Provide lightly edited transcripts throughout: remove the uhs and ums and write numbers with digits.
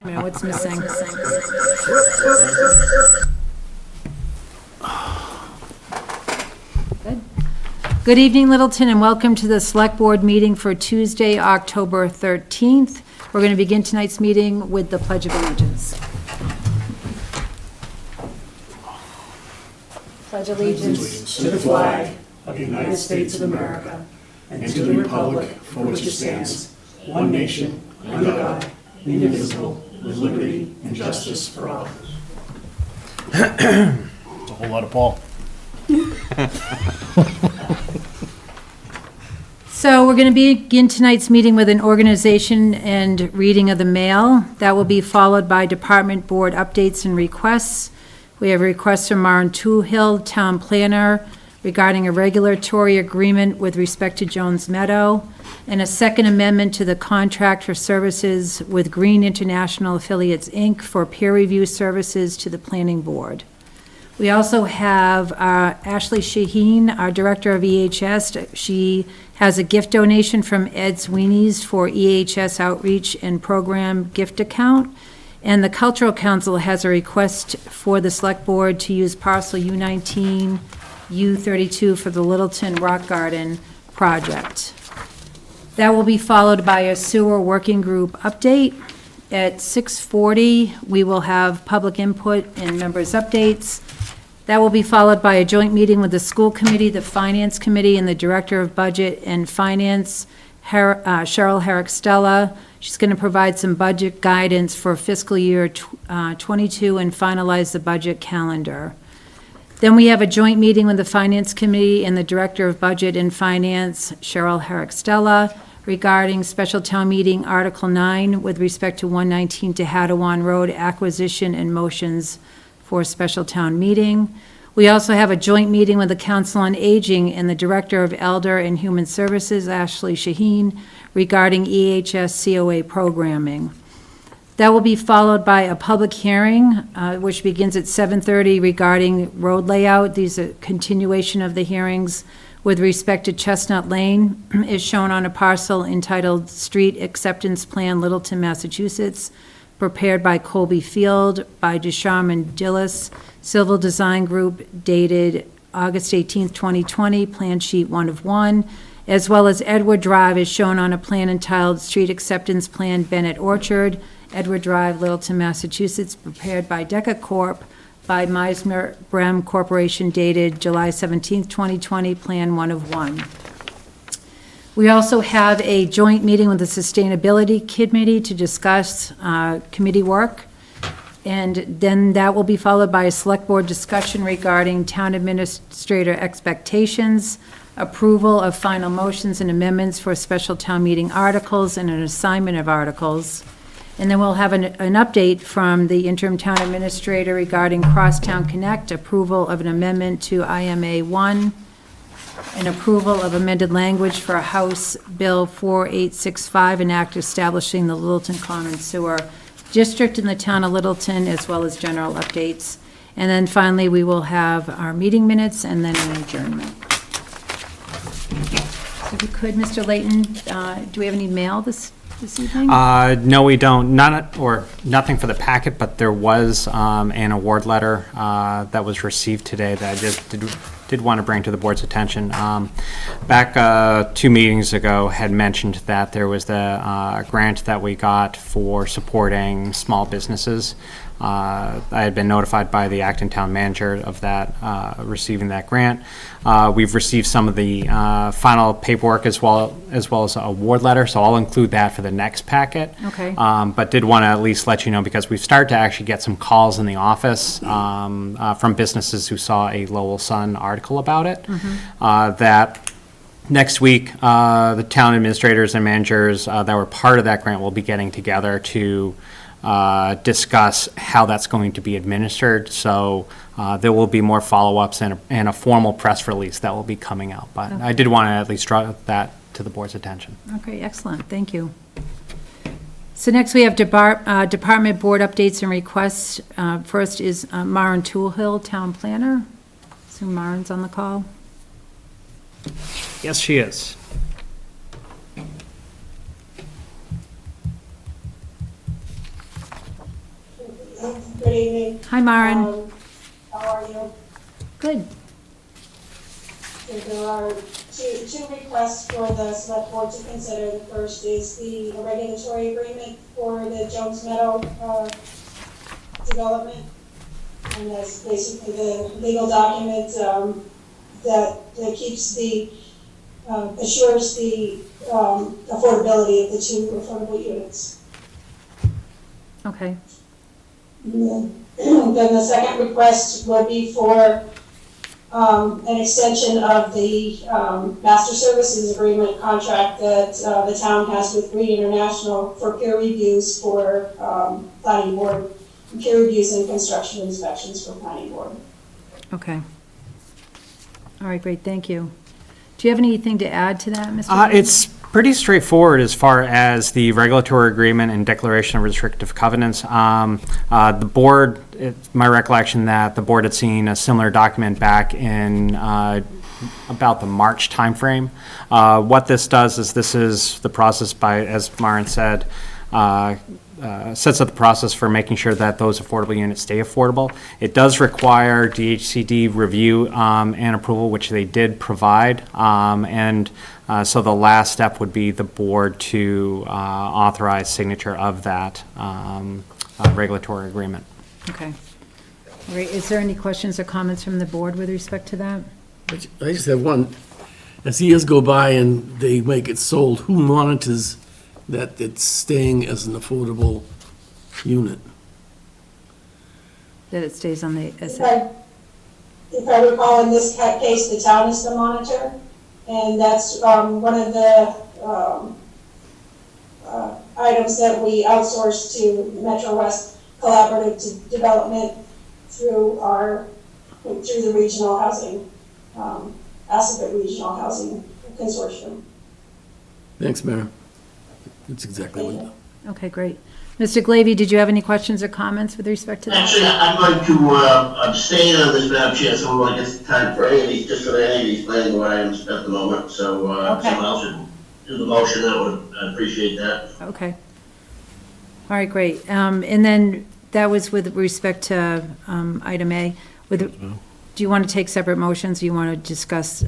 know what's missing. Good. Good evening, Littleton, and welcome to the Select Board meeting for Tuesday, October 13th. We're going to begin tonight's meeting with the Pledge of Allegiance. Pledge allegiance to the flag of the United States of America and to the republic for which it stands, one nation, under God, indivisible, with liberty and justice for all. It's a whole lot of Paul. So we're going to begin tonight's meeting with an organization and reading of the mail. That will be followed by department board updates and requests. We have requests from Maren Toohill, town planner, regarding a regulatory agreement with respect to Jones Meadow, and a second amendment to the contract for services with Green International Affiliates, Inc. for peer review services to the planning board. We also have Ashley Shaheen, our director of EHS. She has a gift donation from Ed's Weenies for EHS outreach and program gift account. And the Cultural Council has a request for the Select Board to use parcel U19, U32 for the Littleton Rock Garden project. That will be followed by a sewer working group update. At 6:40, we will have public input and members' updates. That will be followed by a joint meeting with the school committee, the finance committee, and the director of budget and finance, Cheryl Herrick-Stella. She's going to provide some budget guidance for fiscal year 22 and finalize the budget calendar. Then we have a joint meeting with the finance committee and the director of budget and finance, Cheryl Herrick-Stella, regarding special town meeting Article 9 with respect to 119 Tehadawon Road acquisition and motions for special town meeting. We also have a joint meeting with the Council on Aging and the Director of Elder and Human Services, Ashley Shaheen, regarding EHS COA programming. That will be followed by a public hearing, which begins at 7:30 regarding road layout. These are continuation of the hearings with respect to Chestnut Lane, is shown on a parcel entitled Street Acceptance Plan, Littleton, Massachusetts, prepared by Colby Field, by Ducharme and Dillis, Civil Design Group, dated August 18th, 2020, Plan Sheet 1 of 1, as well as Edward Drive is shown on a plan entitled Street Acceptance Plan, Bennett Orchard, Edward Drive, Littleton, Massachusetts, prepared by Deca Corp., by Meisner Brem Corporation, dated July 17th, 2020, Plan 1 of 1. We also have a joint meeting with the Sustainability Committee to discuss committee work. And then that will be followed by a select board discussion regarding town administrator expectations, approval of final motions and amendments for special town meeting articles, and an assignment of articles. And then we'll have an update from the interim town administrator regarding Crosstown Connect, approval of an amendment to IMA 1, an approval of amended language for House Bill 4865, an act establishing the Littleton Common Sewer District in the town of Littleton, as well as general updates. And then finally, we will have our meeting minutes and then an adjournment. So if you could, Mr. Layton, do we have any mail this evening? No, we don't. Nothing for the packet, but there was an award letter that was received today that I just did want to bring to the board's attention. Back 2 meetings ago, had mentioned that there was the grant that we got for supporting small businesses. I had been notified by the acting town manager of that, receiving that grant. We've received some of the final paperwork as well as an award letter, so I'll include that for the next packet. Okay. But did want to at least let you know, because we've started to actually get some calls in the office from businesses who saw a Lowell Sun article about it, that next week the town administrators and managers that were part of that grant will be getting together to discuss how that's going to be administered. So there will be more follow-ups and a formal press release that will be coming out. But I did want to at least draw that to the board's attention. Okay, excellent. Thank you. So next we have department board updates and requests. First is Maren Toohill, town planner. So Maren's on the call. Yes, she is. Hi, Maren. How are you? Good. There are two requests for the select board to consider. The first is the regulatory agreement for the Jones Meadow development. And that's basically the legal document that keeps the, assures the affordability of the two affordable units. Okay. Then the second request will be for an extension of the master services agreement contract that the town has with Green International for peer reviews for planning board, peer reviews and construction inspections for planning board. Okay. All right, great, thank you. Do you have anything to add to that, Mr. Green? It's pretty straightforward as far as the regulatory agreement and declaration of restrictive covenants. The board, it's my recollection that the board had seen a similar document back in about the March timeframe. What this does is this is the process by, as Maren said, sets up the process for making sure that those affordable units stay affordable. It does require DHCD review and approval, which they did provide. So the last step would be the board to authorize signature of that regulatory agreement. Okay. All right, is there any questions or comments from the board with respect to that? I just have one. As years go by and they make it sold, who monitors that it's staying as an affordable unit? That it stays on the, If I recall, in this case, the town is the monitor, and that's one of the items that we outsource to Metro West Collaborative Development through the regional housing, Assabet Regional Housing Consortium. Thanks, Mayor. That's exactly what. okay, great. Mr. Glavy, did you have any questions or comments with respect to that? Actually, I'd like to abstain on this, Madam Chair, so I guess time for any of these, just for any of these planning board items at the moment. So if Okay. someone else should do the motion, I'd appreciate that. Okay. All right, great. And then that was with respect to item A. Do you want to take separate motions? Do you want to discuss,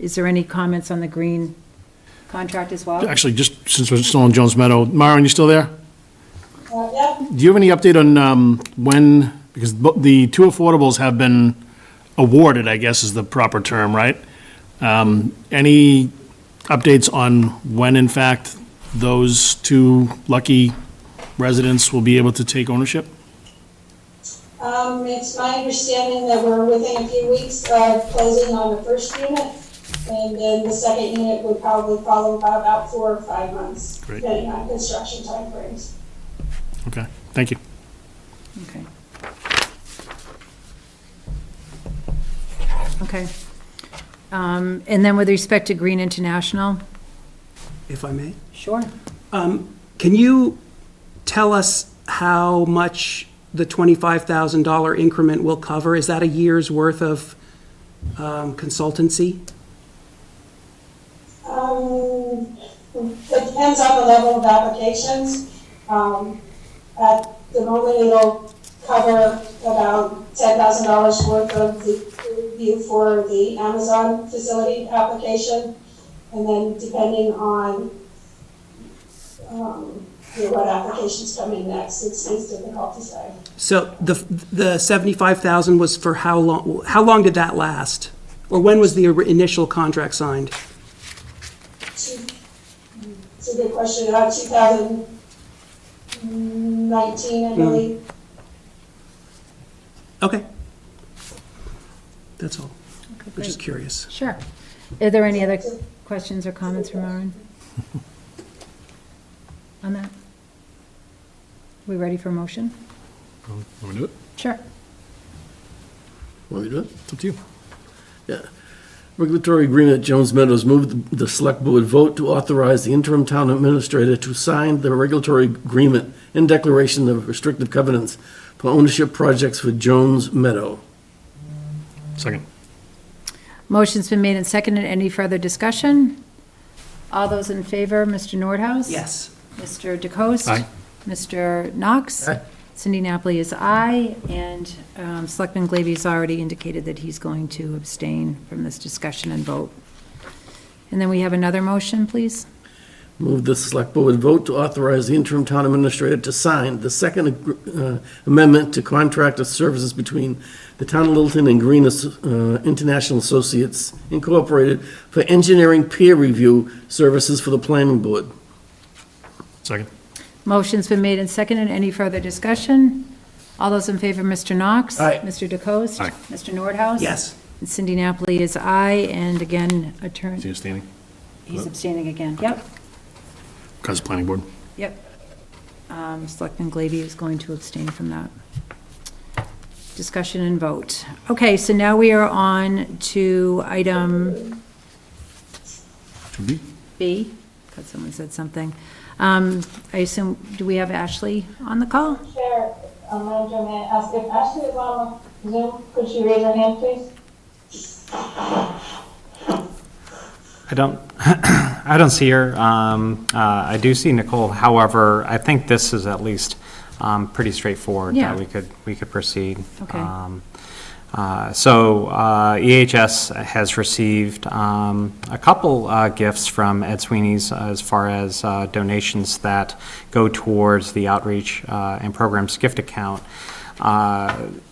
is there any comments on the green contract as well? Actually, just since we're still on Jones Meadow, Myron, you still there? Yeah, Do you have any update on when, because the two affordables have been awarded, I guess is the proper term, right? Any updates on when, in fact, those two lucky residents will be able to take ownership? it's my understanding that we're within a few weeks of closing on the first unit, and then the second unit would probably follow by about 4 or 5 months, Great. depending on construction timeframes. Okay, thank you. Okay. Okay. And then with respect to Green International? If I may. Sure. Can you tell us how much the $25,000 increment will cover? Is that a year's worth of consultancy? It depends on the level of applications. At the moment, it'll cover about $10,000 worth of the review for the Amazon facility application. And then depending on what applications come in next, it's difficult to say. So the 75,000 was for how long? How long did that last? Or when was the initial contract signed? It's a good question. 2019, I believe. Okay. That's all. Okay, I'm just great. curious. Sure. Are there any other questions or comments from Aaron? On that? We ready for a motion? Want me to do it? Sure. Want me to do it? It's up to you. Yeah. Regulatory agreement, Jones Meadows, move the select board vote to authorize the interim town administrator to sign the regulatory agreement and declaration of restrictive covenants for ownership projects for Jones Meadow. Second. Motion's been made and seconded. Any further discussion? All those in favor, Mr. Nordhaus? Yes. Mr. DeCoste? Aye. Mr. Knox? Aye. Cindy Napoli is aye, and Selectman Glavy already indicated that he's going to abstain from this discussion and vote. And then we have another motion, please. Move the select board vote to authorize the interim town administrator to sign the second amendment to contract of services between the town of Littleton and Green International Associates Incorporated for engineering peer review services for the planning board. Second. Motion's been made and seconded. Any further discussion? All those in favor, Mr. Knox? Aye. Mr. DeCoste? Aye. Mr. Nordhaus? Yes. And Cindy Napoli is aye, and again, Is he abstaining? he's abstaining again. Yep, Because of planning board. yep. Selectman Glavy is going to abstain from that. Discussion and vote. Okay, so now we are on to item To be. B. Thought someone said something. I assume, do we have Ashley on the call? Chair, Madam Chair, may I ask if Ashley is on Zoom, could she raise her hand, please? I don't see her. I do see Nicole. However, I think this is at least pretty straightforward. Yeah. That we could proceed. Okay. So EHS has received a couple gifts from Ed Sweeney's as far as donations that go towards the outreach and programs gift account.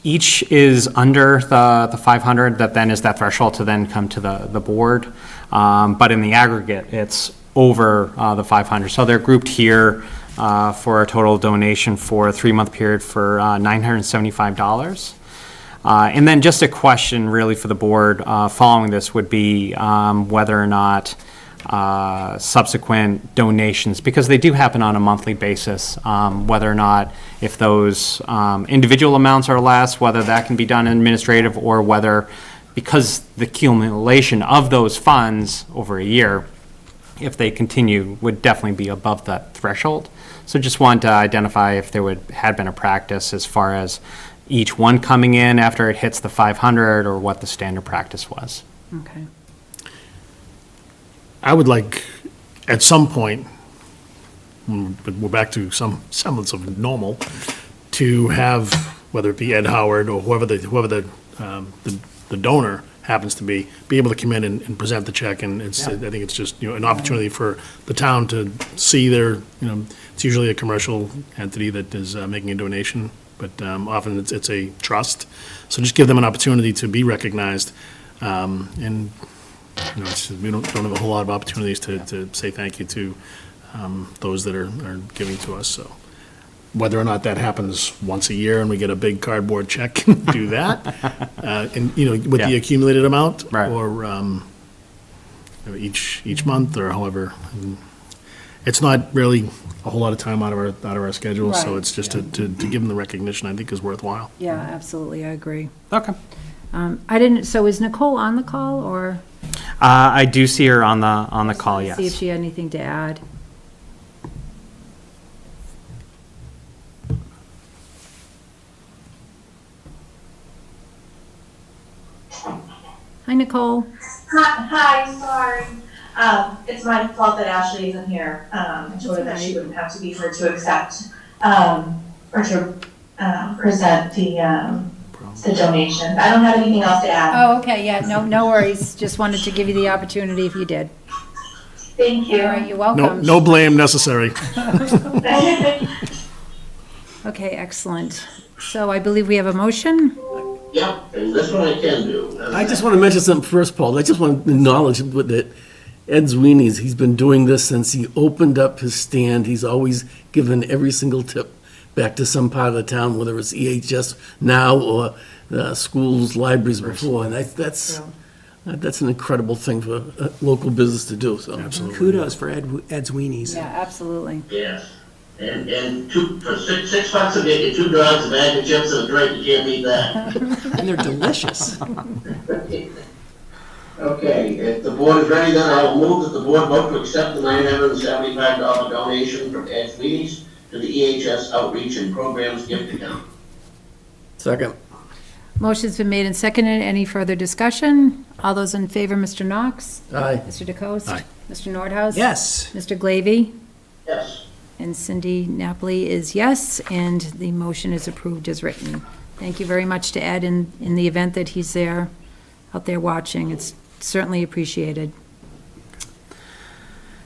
Each is under the 500, that then is that threshold to then come to the board. But in the aggregate, it's over the 500. So they're grouped here for a total donation for a 3-month period for $975. And then just a question really for the board following this would be whether or not subsequent donations, because they do happen on a monthly basis, whether or not if those individual amounts are less, whether that can be done administrative, or whether, because the accumulation of those funds over a year, if they continue, would definitely be above that threshold. So just wanted to identify if there had been a practice as far as each one coming in after it hits the 500, or what the standard practice was. Okay. I would like, at some point, but we're back to some semblance of normal, to have, whether it be Ed Howard or whoever the donor happens to be able to come in and present the check. And it's, I think it's just, an opportunity for the town to see their, it's usually a commercial entity that is making a donation, but often it's a trust. So just give them an opportunity to be recognized. And we don't have a whole lot of opportunities to say thank you to those that are giving to us. So whether or not that happens once a year and we get a big cardboard check, do that. And, with the accumulated amount, Right. or each month, or however. It's not really a whole lot of time out of our schedule, so Right. it's just to give them the recognition, I think, is worthwhile. Yeah, absolutely, I agree. Okay. So is Nicole on the call, or? I do see her on the call, yes. See if she had anything to add. Hi, Nicole. Hi, sorry. It's my fault that Ashley isn't here. I told her that she wouldn't have to be here to accept, or to, present the donation. I don't have anything else to add. Oh, okay, yeah, no worries. Just wanted to give you the opportunity if you did. Thank you. All right, you're welcome. No blame necessary. Okay, excellent. So I believe we have a motion. Yep, and this one I can do. I just want to mention something first, Paul. I just want to acknowledge that Ed Sweeney's, he's been doing this since he opened up his stand. He's always given every single tip back to some part of the town, whether it's EHS now or schools, libraries before. And that's an incredible thing for a local business to do, so. Absolutely. Kudos for Ed's Weenies. Yeah, absolutely. Yes. And for $6 a get you 2 dogs, a bag of chips, and a drink, you can't beat that. And they're delicious. Okay, if the board is ready, then I will move that the board vote to accept the $975 donation from Ed Sweeney's to the EHS Outreach and Programs gift account. Second. Motion's been made and seconded. Any further discussion? All those in favor, Mr. Knox? Aye. Mr. DeCoste? Aye. Mr. Nordhaus? Yes. Mr. Glavy? Yes. And Cindy Napoli is yes, and the motion is approved as written. Thank you very much to Ed in the event that he's out there watching. It's certainly appreciated.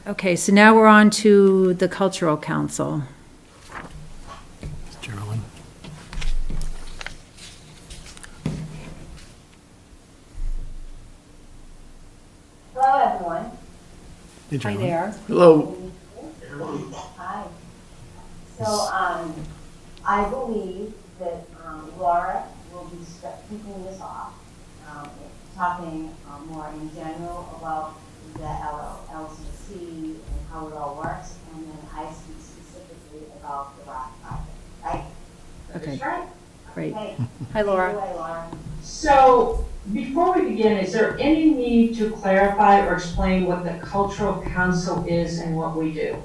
Okay, so now we're on to the Cultural Council. Geraldine. Hello, everyone. Hey, Hi Geraldine. there. Hello. Hi. So, I believe that, Laura will be kicking this off, talking, more in general about the LCC and how it all works, and then I speak specifically about the rock project, right? Okay, Right? great. Okay. Hi, Laura. Take it away, Laura. So, before we begin, is there any need to clarify or explain what the Cultural Council is and what we do?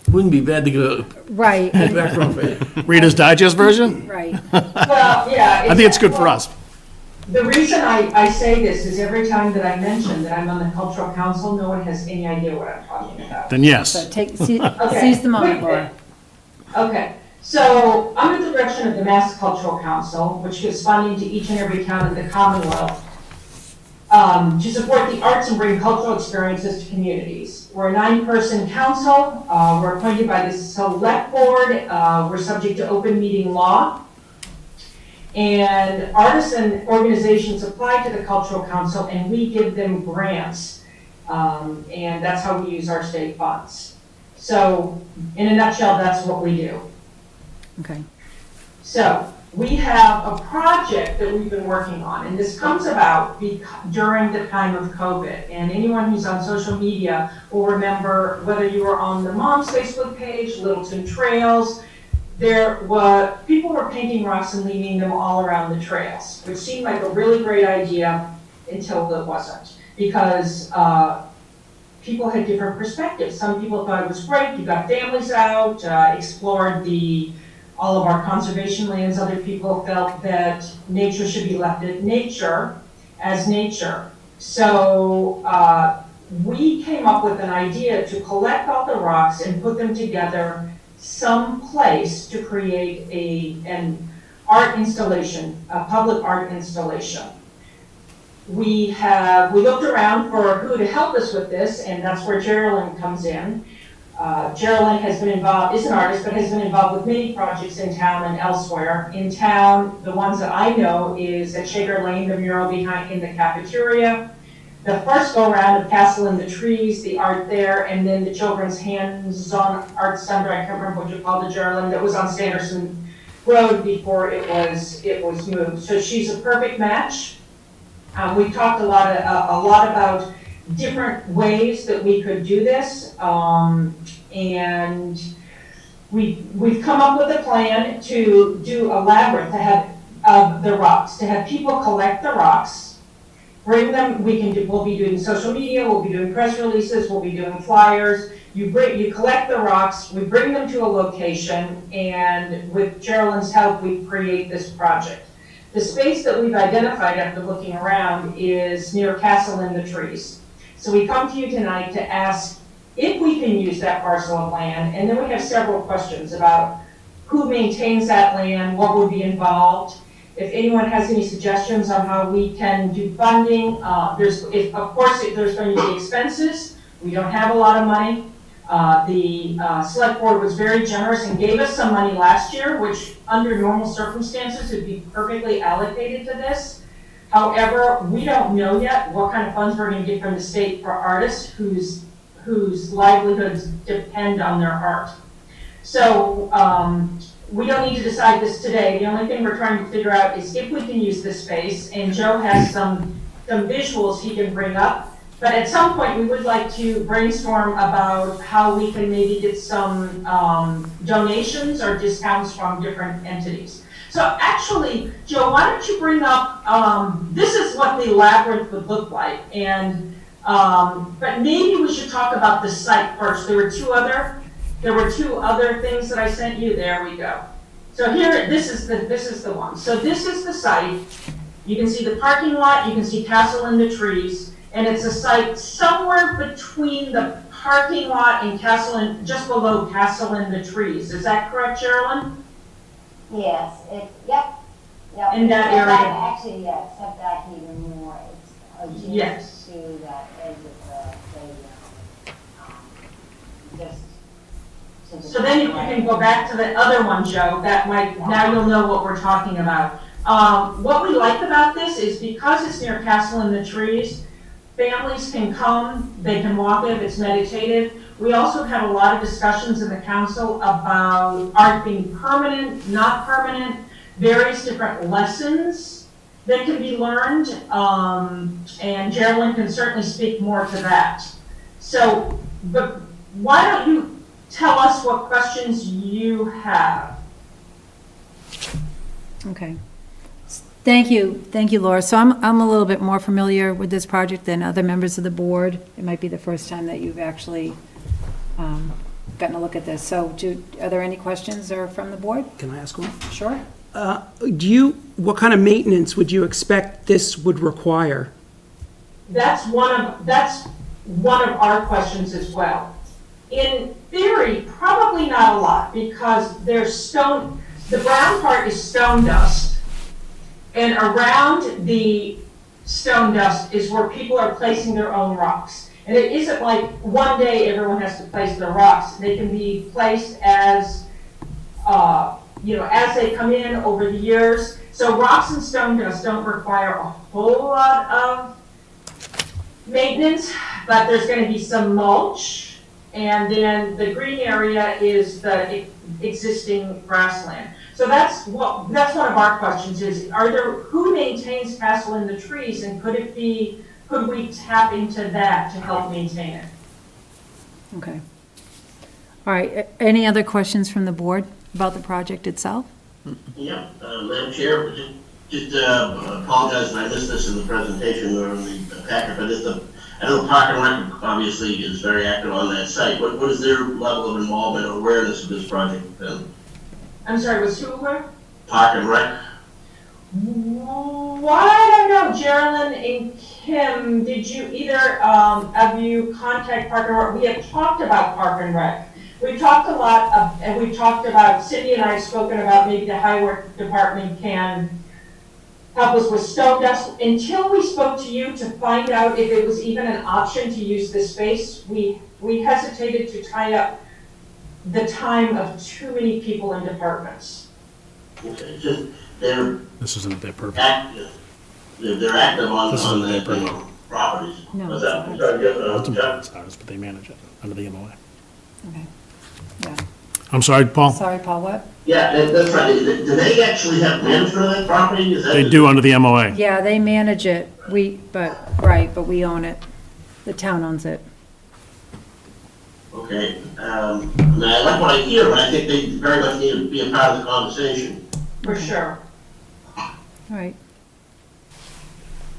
Wouldn't be bad to get a Right, background for you. Reader's Digest version? right. Well, yeah. I think it's good for us. The reason I say this is every time that I mention that I'm on the Cultural Council, no one has any idea what I'm talking about. Then yes. So seize the moment, Laura. Okay, so under the direction of the Mass Cultural Council, which gives funding to each and every town in the Commonwealth, to support the arts and bring cultural experiences to communities. We're a 9-person council. We're appointed by the select board. We're subject to open meeting law. And artists and organizations apply to the Cultural Council and we give them grants. And that's how we use our state funds. So in a nutshell, that's what we do. Okay. So we have a project that we've been working on, and this comes about during the time of COVID. And anyone who's on social media will remember, whether you were on the Mom's Facebook page, Littleton Trails, people were painting rocks and leaving them all around the trails, which seemed like a really great idea until it wasn't. Because people had different perspectives. Some people thought it was great, you got families out, explored all of our conservation lands. Other people felt that nature should be left at nature as nature. So we came up with an idea to collect all the rocks and put them together someplace to create an art installation, a public art installation. We looked around for who to help us with this, and that's where Geraldine comes in. Geraldine has been involved, is an artist, but has been involved with many projects in town and elsewhere. In town, the ones that I know is at Shaker Lane, the mural behind in the cafeteria, the first go-round of Castle in the Trees, the art there, and then the children's hands-on art center, I can't remember what you called it, Geraldine, that was on Sanderson Road before it was moved. So she's a perfect match. We talked a lot about different ways that we could do this, and we've come up with a plan to do a labyrinth to have the rocks, to have people collect the rocks, bring them. We'll be doing social media, we'll be doing press releases, we'll be doing flyers. You collect the rocks, we bring them to a location, and with Geraldine's help, we create this project. The space that we've identified after looking around is near Castle in the Trees. So we come to you tonight to ask if we can use that parcel of land, and then we have several questions about who maintains that land, what would be involved, if anyone has any suggestions on how we can do funding. Of course, there's going to be expenses. We don't have a lot of money. The select board was very generous and gave us some money last year, which under normal circumstances would be perfectly allocated to this. However, we don't know yet what kind of funds we're going to get from the state for artists whose livelihoods depend on their art. So we don't need to decide this today. The only thing we're trying to figure out is if we can use this space, and Joe has some visuals he can bring up. But at some point, we would like to brainstorm about how we can maybe get some donations or discounts from different entities. So actually, Joe, why don't you bring up, this is what the labyrinth would look like. And, but maybe we should talk about the site first. There were two other things that I sent you. There we go. So here, this is the one. So this is the site. You can see the parking lot, you can see Castle in the Trees. And it's a site somewhere between the parking lot and Castle and, just below Castle and the Trees. Is that correct, Geraldine? Yes, yep. In that Step area. back, actually, yeah, step back even more, it's adjacent Yes. to that edge of the playground. Just to the. So then you can go back to the other one, Joe, that might, now you'll know what we're talking about. What we like about this is because it's near Castle in the Trees, families can come, they can walk it, it's meditative. We also had a lot of discussions in the council about art being permanent, not permanent, various different lessons that can be learned, and Geraldine can certainly speak more to that. So, but why don't you tell us what questions you have? Okay. Thank you, Laura. So I'm a little bit more familiar with this project than other members of the board. It might be the first time that you've actually gotten a look at this. So are there any questions or from the board? Can I ask one? Sure. What kind of maintenance would you expect this would require? That's one of our questions as well. In theory, probably not a lot, because there's stone, the brown part is stone dust. And around the stone dust is where people are placing their own rocks. And it isn't like one day everyone has to place their rocks. They can be placed as, as they come in over the years. So rocks and stone dust don't require a whole lot of maintenance, but there's going to be some mulch. And then the green area is the existing grassland. So that's one of our questions is, who maintains Castle in the Trees, and could we tap into that to help maintain it? Okay. All right. Any other questions from the board about the project itself? Yeah, Madam Chair, just apologize if I missed this in the presentation or in the packet, but I know Park and Rec obviously is very active on that site. What is their level of involvement or awareness of this project then? I'm sorry, was who where? Park and Rec? Well, I don't know, Geraldine and Kim, did you either of you contact Park and Rec? We have talked about Park and Rec. We've talked a lot, and we've talked about, Cindy and I have spoken about maybe the highway department can help us with stone dust. Until we spoke to you to find out if it was even an option to use this space, we hesitated to tie up the time of too many people in departments. Okay, just they're This isn't their purpose. active. They're active on This isn't their the purpose. properties. No, What's it's that? ours. Sorry, Ultimately, it's ours, but they manage it under the MOA. Okay. Yeah. I'm sorry, Paul? Sorry, Paul, what? Yeah, that's right. Do they actually have management of that property? Is that They do under the MOA. Yeah, they manage it. But we own it. The town owns it. Okay. I like what I hear, but I think they very much need to be a part of the conversation. For sure. All right.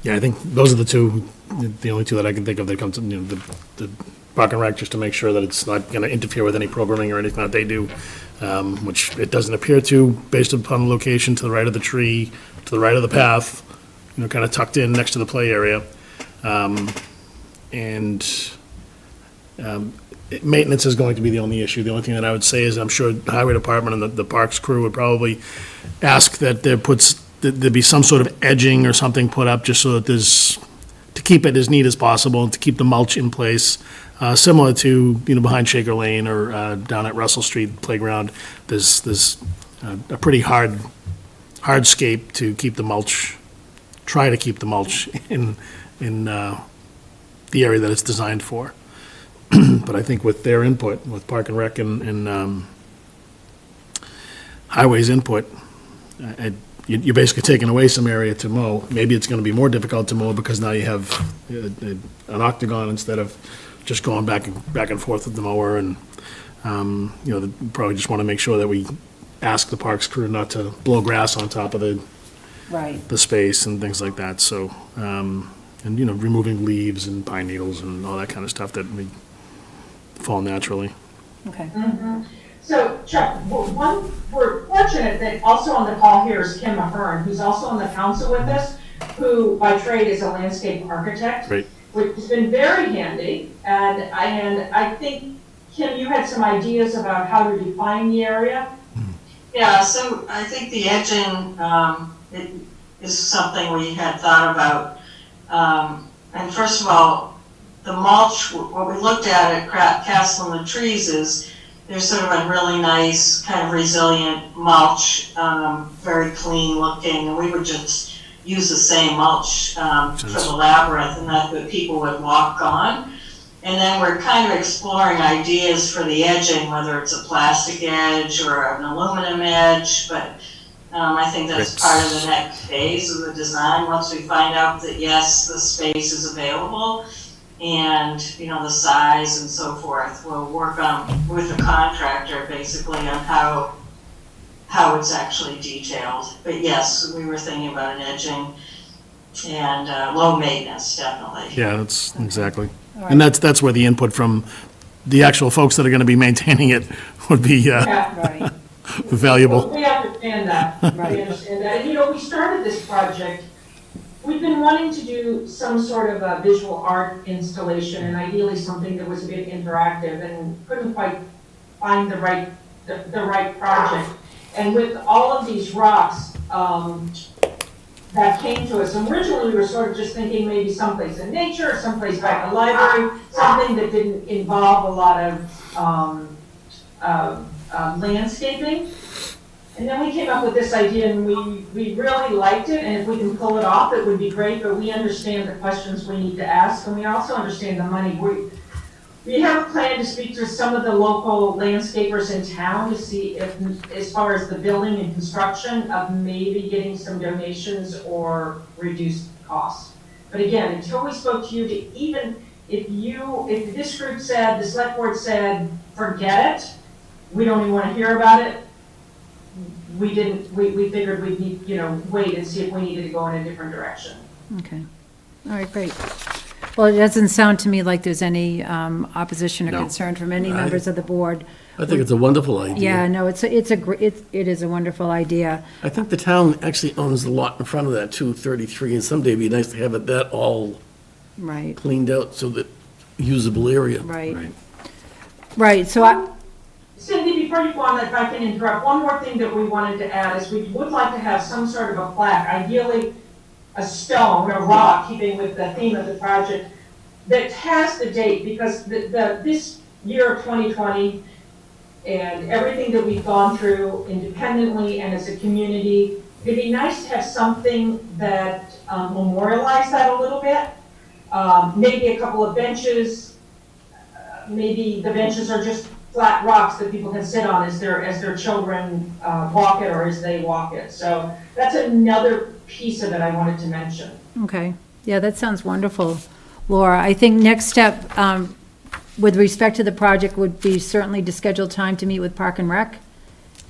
Yeah, I think those are the only two that I can think of that come to, the Park and Rec, just to make sure that it's not going to interfere with any programming or anything that they do, which it doesn't appear to, based upon the location to the right of the tree, to the right of the path, kind of tucked in next to the play area. Maintenance is going to be the only issue. The only thing that I would say is I'm sure the highway department and the parks crew would probably ask that there be some sort of edging or something put up just so that to keep it as neat as possible and to keep the mulch in place. Similar to, behind Shaker Lane or down at Russell Street Playground, there's a pretty hardscape to keep the mulch, try to keep the mulch in the area that it's designed for. But I think with their input, with Park and Rec and Highway's input, you're basically taking away some area to mow. Maybe it's going to be more difficult to mow because now you have an octagon instead of just going back and forth with the mower. And, they probably just want to make sure that we ask the parks crew not to blow grass on top of the space and things like that. So, removing leaves and pine needles and all that kind of stuff that may fall naturally. Okay. Mm-hmm. So Chuck, we're fortunate that also on the call here is Kim Ahern, who's also on the council with us, who by trade is a landscape architect. Great. which has been very handy. And I think, Kim, you had some ideas about how to define the area. Yeah, so I think the edging, it is something we had thought about. And first of all, the mulch, what we looked at Castle and the Trees is there's sort of a really nice kind of resilient mulch, very clean looking, and we would just use the same mulch for the labyrinth, and that's what people would walk on. And then we're kind of exploring ideas for the edging, whether it's a plastic edge or an aluminum edge, but I think that's part of the next phase of the design. Once we find out that yes, the space is available and the size and so forth, we'll work on with the contractor basically on how it's actually detailed. But yes, we were thinking about an edging and low maintenance, definitely. Yeah, that's exactly. And that's where the input from the actual folks that are going to be maintaining it would be Right. valuable. We understand that. We understand that. And we started this project, we've been wanting to do some sort of a visual art installation and ideally something that was a bit interactive, and couldn't quite find the right project. And with all of these rocks, that came to us. Originally, we were sort of just thinking maybe someplace in nature, someplace by the library, something that didn't involve a lot of landscaping. And then we came up with this idea, and we really liked it, and if we can pull it off, it would be great, but we understand the questions we need to ask, and we also understand the money. We have a plan to speak to some of the local landscapers in town to see if, as far as the building and construction, of maybe getting some donations or reduced costs. But again, until we spoke to you, if this group said, the select board said, forget it, we don't even want to hear about it, we figured we'd need, wait and see if we needed to go in a different direction. Okay. All right, great. Well, it doesn't sound to me like there's any opposition or No. concern from any members of the board. I think it's a wonderful idea. Yeah, no, it is a wonderful idea. I think the town actually owns the lot in front of that 233, and someday it'd be nice to have that all Right, cleaned out so that usable area. right. Right, so Cindy, before you go on, if I can interrupt, one more thing that we wanted to add is we would like to have some sort of a plaque, ideally a stone, a rock, keeping with the theme of the project, that has the date, because this year of 2020 and everything that we've gone through independently and as a community, it'd be nice to have something that memorialized that a little bit. Maybe a couple of benches, maybe the benches are just flat rocks that people can sit on as their children walk it or as they walk it. So that's another piece of it I wanted to mention. okay, yeah, that sounds wonderful, Laura. I think next step, with respect to the project, would be certainly to schedule time to meet with Park and Rec,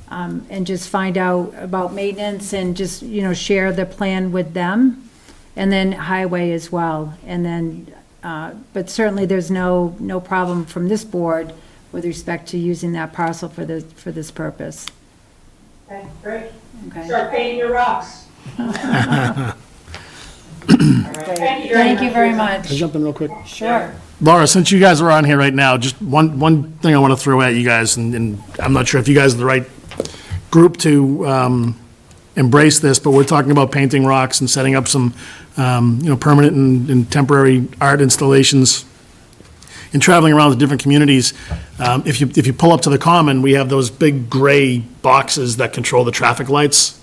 and just find out about maintenance and just, share the plan with them, and then Highway as well. And then, but certainly there's no problem from this board with respect to using that parcel for this purpose. Okay, great. Okay. Start painting your rocks. All right, Thank you very much. Can I jump in real quick? Sure. Laura, since you guys are on here right now, just one thing I want to throw at you guys, and I'm not sure if you guys are the right group to embrace this, but we're talking about painting rocks and setting up some, permanent and temporary art installations and traveling around the different communities. If you pull up to the Common, we have those big gray boxes that control the traffic lights.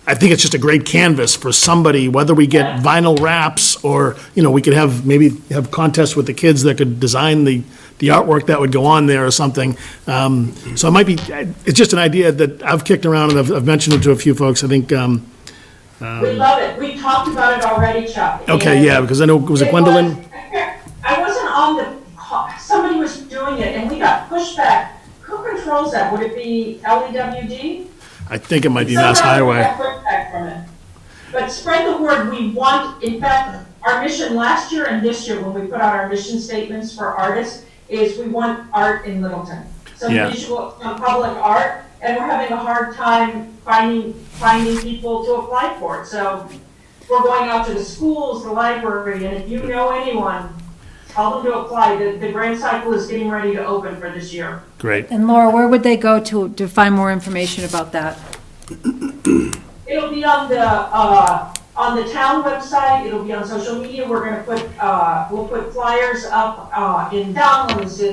I think it's just a great canvas for somebody, whether we get vinyl wraps or, we could have contests with the kids that could design the artwork that would go on there or something. So it might be, it's just an idea that I've kicked around and I've mentioned it to a few folks. I think, We love it. We talked about it already, Chuck. okay, And yeah, because I know, was it Gwendolyn? I wasn't on somebody was doing it and we got pushback. Who controls that? Would it be LEWD? I think it might be Mass Somehow we Highway. got pushback from it. But spread the word. We want, in fact, our mission last year and this year, when we put out our mission statements for artists, is we want art in Littleton. Some Yeah. visual, some public art, and we're having a hard time finding people to apply for it. So we're going out to the schools, the library, and if you know anyone, tell them to apply. The grant cycle is getting ready to open for this year. Great. And Laura, where would they go to find more information about that? It'll be on the town website, it'll be on social media, we're gonna put, we'll put flyers up, in downloads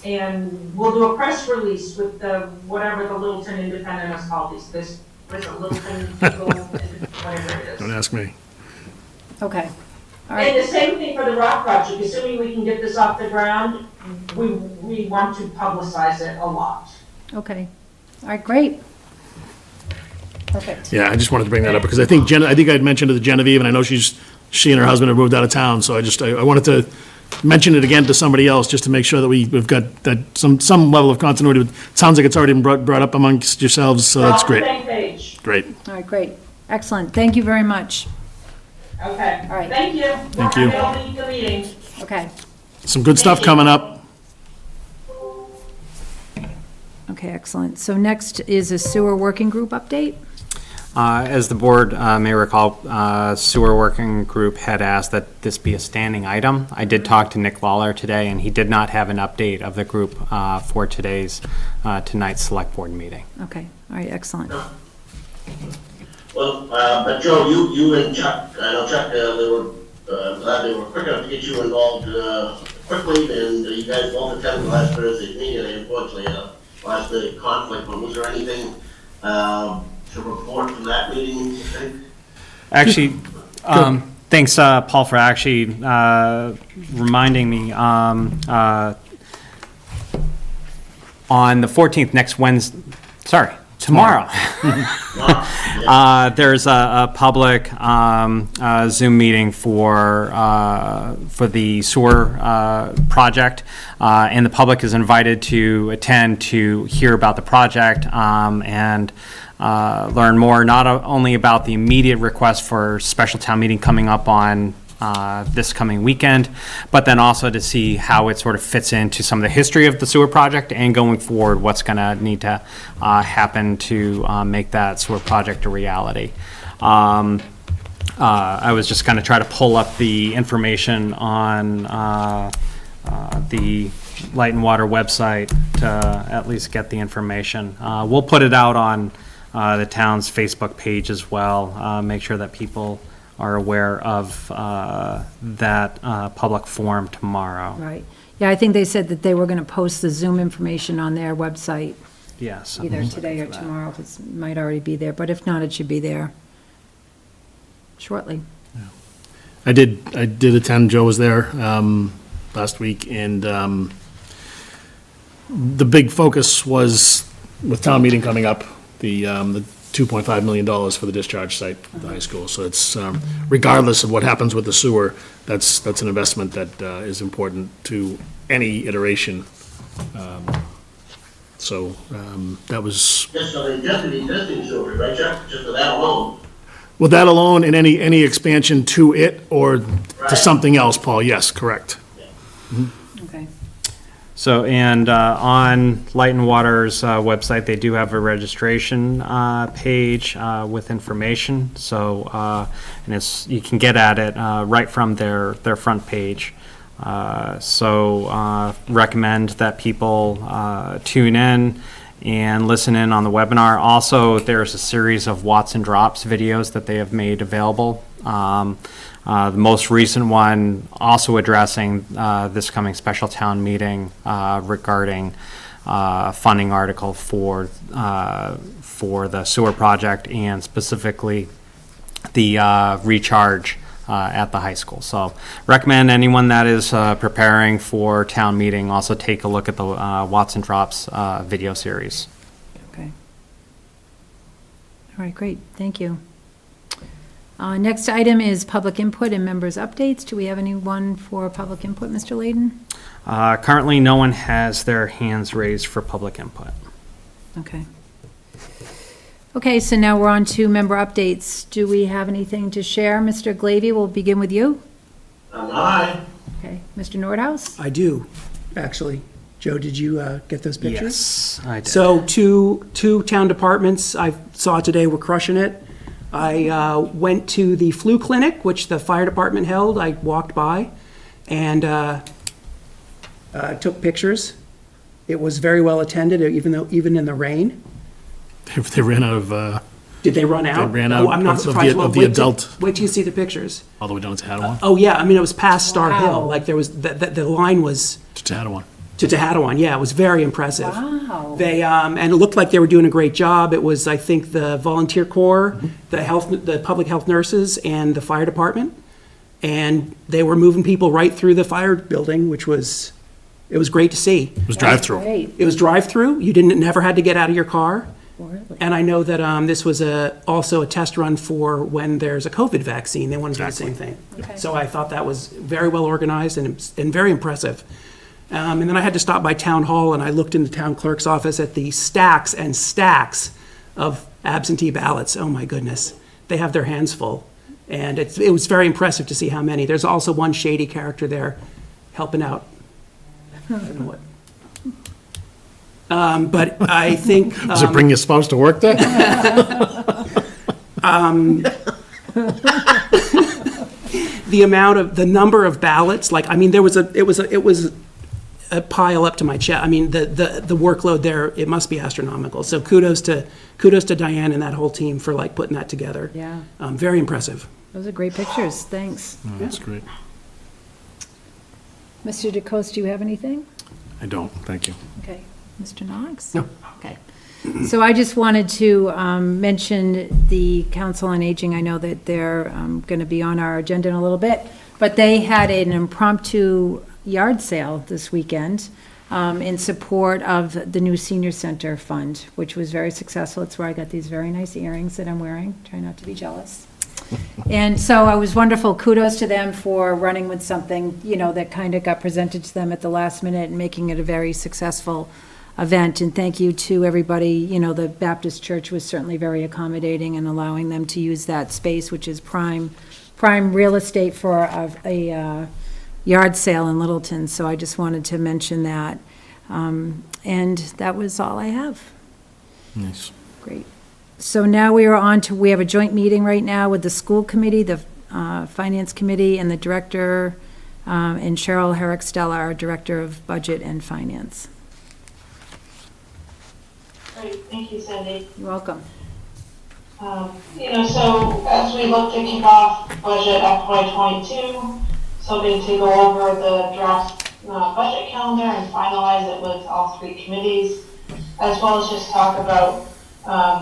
and we'll do a press release with whatever the Littleton Independent is called, was it Littleton, whatever it is. Don't ask me. Okay, all And right, the same thing for the rock project, assuming we can get this off the ground, we want to publicize it a lot. okay. All right, great. Perfect. Yeah, I just wanted to bring that up because I think I think I'd mentioned it to Genevieve, and I know she and her husband have moved out of town, so I wanted to mention it again to somebody else just to make sure that we've got that some level of continuity. It sounds like it's already been brought up amongst yourselves, so that's great. We're on the same page. Great. All right, great. Excellent. Thank you very much. Okay. All right. Thank you. Thank you. We'll leave the meeting. Okay. Some good stuff coming up. Okay, excellent. So next is a sewer working group update. As the board may recall, sewer working group had asked that this be a standing item. I did talk to Nick Lawler today, and he did not have an update of the group for tonight's select board meeting. Okay, all right, excellent. Well, but Joe, you and Chuck, I know Chuck, they were, glad they were quick enough to get you involved quickly, and you guys both attended the last Thursday's meeting, and unfortunately, last day conflict, but was there anything to report from that meeting, you think? Actually, thanks, Paul, for actually reminding me. On the 14th, next Wednesday, tomorrow. There's a public Zoom meeting for the sewer project, and the public is invited to attend to hear about the project and learn more, not only about the immediate request for special town meeting coming up on this coming weekend, but then also to see how it sort of fits into some of the history of the sewer project and going forward, what's going to need to happen to make that sewer project a reality. I was just going to try to pull up the information on the Light and Water website to at least get the information. We'll put it out on the town's Facebook page as well. Make sure that people are aware of that public forum tomorrow. Right. Yeah, I think they said that they were going to post the Zoom information on their website Yes. either today or tomorrow. It might already be there, but if not, it should be there shortly. I did attend. Joe was there last week, and the big focus was with town meeting coming up, the $2.5 million for the discharge site at the high school. So it's regardless of what happens with the sewer, that's an investment that is important to any iteration. So that was. Just on the existing sewer, right, Chuck? Just for that alone? Well, that alone and any expansion to it or to Right. something else, Paul, yes, correct. Okay. So, and on Light and Water's website, they do have a registration page with information. So, and you can get at it right from their front page. So, recommend that people tune in and listen in on the webinar. Also, there's a series of Watson Drops videos that they have made available. The most recent one also addressing this coming special town meeting regarding funding article for the sewer project and specifically the recharge at the high school. So recommend anyone that is preparing for town meeting also take a look at the Watson Drops video series. Okay. All right, great. Thank you. Next item is public input and members' updates. Do we have anyone for public input, Mr. Layden? Currently, no one has their hands raised for public input. Okay. Okay, so now we're on to member updates. Do we have anything to share? Mr. Glavy, we'll begin with you. Aye. Okay, Mr. Nordhaus? I do, actually. Joe, did you get those pictures? Yes, I did. So two town departments I saw today were crushing it. I went to the flu clinic, which the fire department held. I walked by and took pictures. It was very well attended, even in the rain. They ran out of, Did they run out? ran Oh, out I'm not of the- surprised. of Well, the wait till- adult- Wait till you see the pictures. all the way down to Tattawan? Oh, yeah, I mean, it was past Star Wow. Hill. Like, there was, the line was To Tattawan. to Tehadawon. Yeah, it was very impressive. Wow. They, and it looked like they were doing a great job. It was, I think, the volunteer corps, the public health nurses, and the fire department. And they were moving people right through the fire building, which was, it was great to see. It was drive-through. Great. It was drive-through. You never had to get out of your car. And I know that this was also a test run for when there's a COVID vaccine. They want to do the same thing. Okay. So I thought that was very well organized and very impressive. And then I had to stop by Town Hall, and I looked in the town clerk's office at the stacks and stacks of absentee ballots. Oh, my goodness. They have their hands full. And it was very impressive to see how many. There's also one shady character there helping out. I don't know what. But I think... Does it bring your spouse to work there? The number of ballots, like, I mean, it was a pile up to my chest. I mean, the workload there, it must be astronomical. So kudos to Diane and that whole team for like putting that together. Yeah, Very impressive. those are great pictures, thanks. Oh, that's great. Mr. DeCoste, do you have anything? I don't, thank you. Okay. Mr. Knox? No. Okay. So I just wanted to mention the Council on Aging. I know that they're going to be on our agenda in a little bit, but they had an impromptu yard sale this weekend in support of the new senior center fund, which was very successful. It's where I got these very nice earrings that I'm wearing. Try not to be jealous. And so it was wonderful. Kudos to them for running with something, that kind of got presented to them at the last minute and making it a very successful event. And thank you to everybody. The Baptist Church was certainly very accommodating and allowing them to use that space, which is prime real estate for a yard sale in Littleton. So I just wanted to mention that. And that was all I have. Nice. Great. So now we have a joint meeting right now with the school committee, the finance committee, and the director, and Cheryl Herrick-Stella, our director of budget and finance. Great, thank you, Cindy. You're welcome. So as we look to kick off budget FY22, so we need to go over the draft budget calendar and finalize it with all three committees, as well as just talk about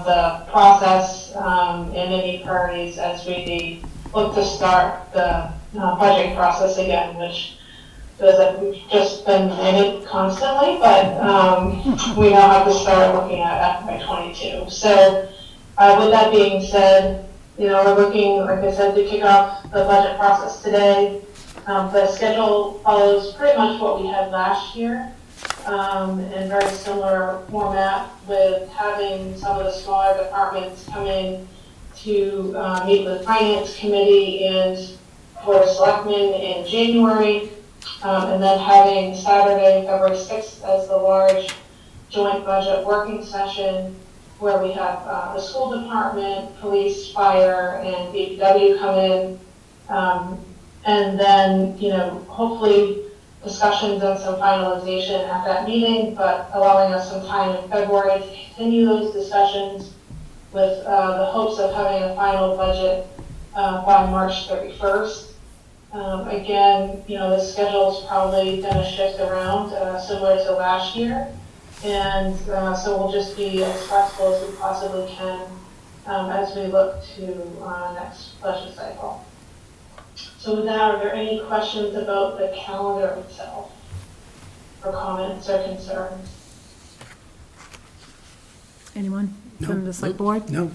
the process and any priorities as we look to start the budget process again, which feels like we've just been in it constantly, but we now have to start looking at FY22. So with that being said, we're looking, like I said, to kick off the budget process today. The schedule follows pretty much what we had last year. In very similar format, with having some of the smaller departments come in to meet with the finance committee and board of selectmen in January, and then having Saturday, February 6th as the large joint budget working session where we have the school department, police, fire, and DPW come in, and then hopefully discussions and some finalization at that meeting, but allowing us some time in February to continue those discussions with the hopes of having a final budget by March 31st. Again, the schedule is probably going to shift around similar to last year, and so we'll just be as flexible as we possibly can as we look to next budget cycle. So with that, are there any questions about the calendar itself, or comments or concerns? Anyone from the select board? No.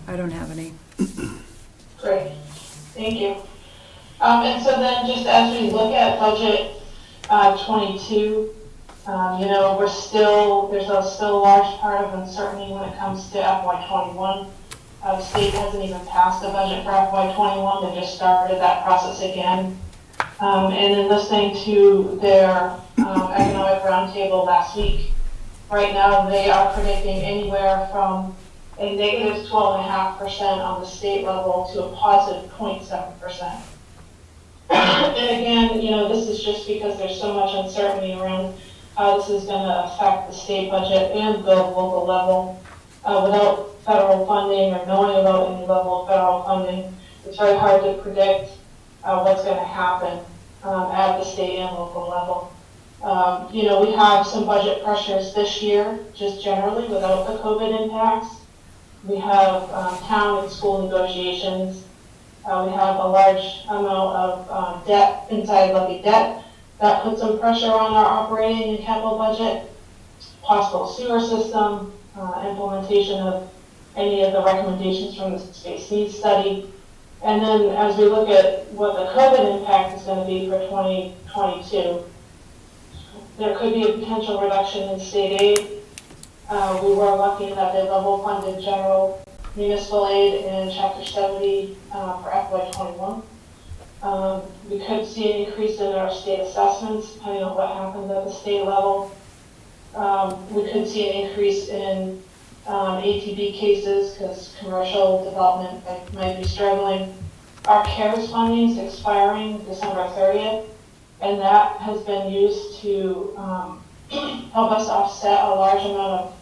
I don't have any. Great, thank you. And so then just as we look at budget 22, there's still a large part of uncertainty when it comes to FY21. The state hasn't even passed the budget for FY21, they just started that process again. And in listening to their economic roundtable last week, right now they are predicting anywhere from a negative 12.5% on the state level to a positive 0.7%. And again, this is just because there's so much uncertainty around how this is going to affect the state budget and the local level. Without federal funding or knowing about any level of federal funding, it's very hard to predict what's going to happen at the state and local level. We have some budget pressures this year, just generally without the COVID impacts. We have town and school negotiations. We have a large amount of debt, inside levy debt, that puts some pressure on our operating and capital budget, possible sewer system, implementation of any of the recommendations from the space needs study. And then as we look at what the COVID impact is going to be for 2022, there could be a potential reduction in state aid. We were lucky that they level funded general municipal aid in Chapter 70 for FY21. We could see an increase in our state assessments, depending on what happens at the state level. We could see an increase in ATB cases because commercial development might be struggling. Our CARES funding is expiring December 30th, and that has been used to help us offset a large amount of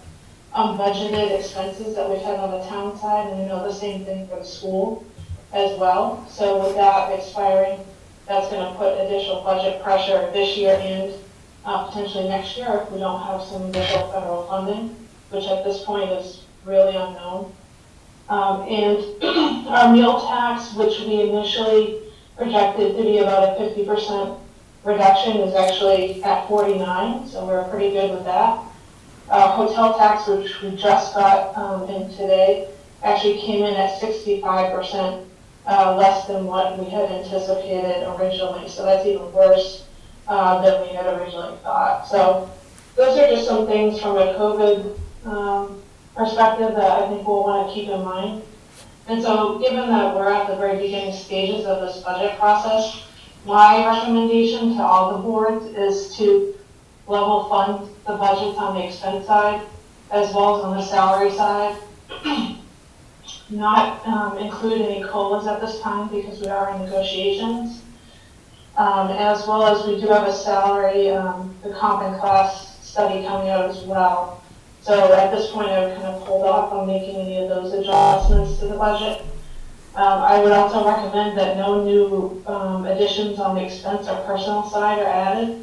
unbudgeted expenses that we've had on the town side, and the same thing for the school as well. So with that expiring, that's going to put additional budget pressure this year and potentially next year if we don't have some additional federal funding, which at this point is really unknown. And our meal tax, which we initially projected to be about a 50% reduction, is actually at 49, so we're pretty good with that. Hotel tax, which we just got in today, actually came in at 65% less than what we had anticipated originally. So that's even worse than we had originally thought. So those are just some things from a COVID perspective that I think we'll want to keep in mind. And so given that we're at the very beginning stages of this budget process, my recommendation to all the boards is to level fund the budgets on the expense side as well as on the salary side. Not include any COLAs at this time because we are in negotiations. As well as we do have a salary, the comp and class study coming out as well. So at this point I would kind of hold off on making any of those adjustments to the budget. I would also recommend that no new additions on the expense or personnel side are added.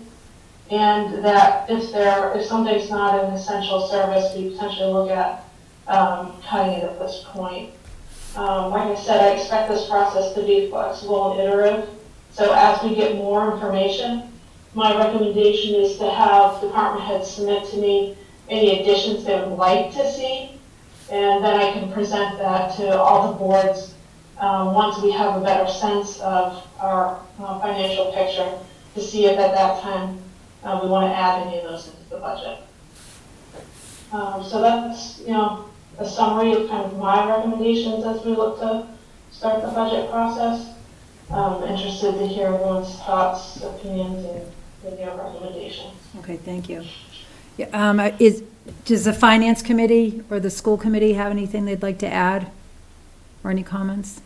And that if something's not an essential service, we potentially look at cutting it at this point. Like I said, I expect this process to be flexible and iterative. So as we get more information, my recommendation is to have department heads submit to me any additions they would like to see. And then I can present that to all the boards once we have a better sense of our financial picture to see if at that time we want to add any of those into the budget. So that's, a summary of kind of my recommendations as we look to start the budget process. Interested to hear everyone's thoughts, opinions, and their recommendations. Okay, thank you. Yeah, does the finance committee or the school committee have anything they'd like to add or any comments?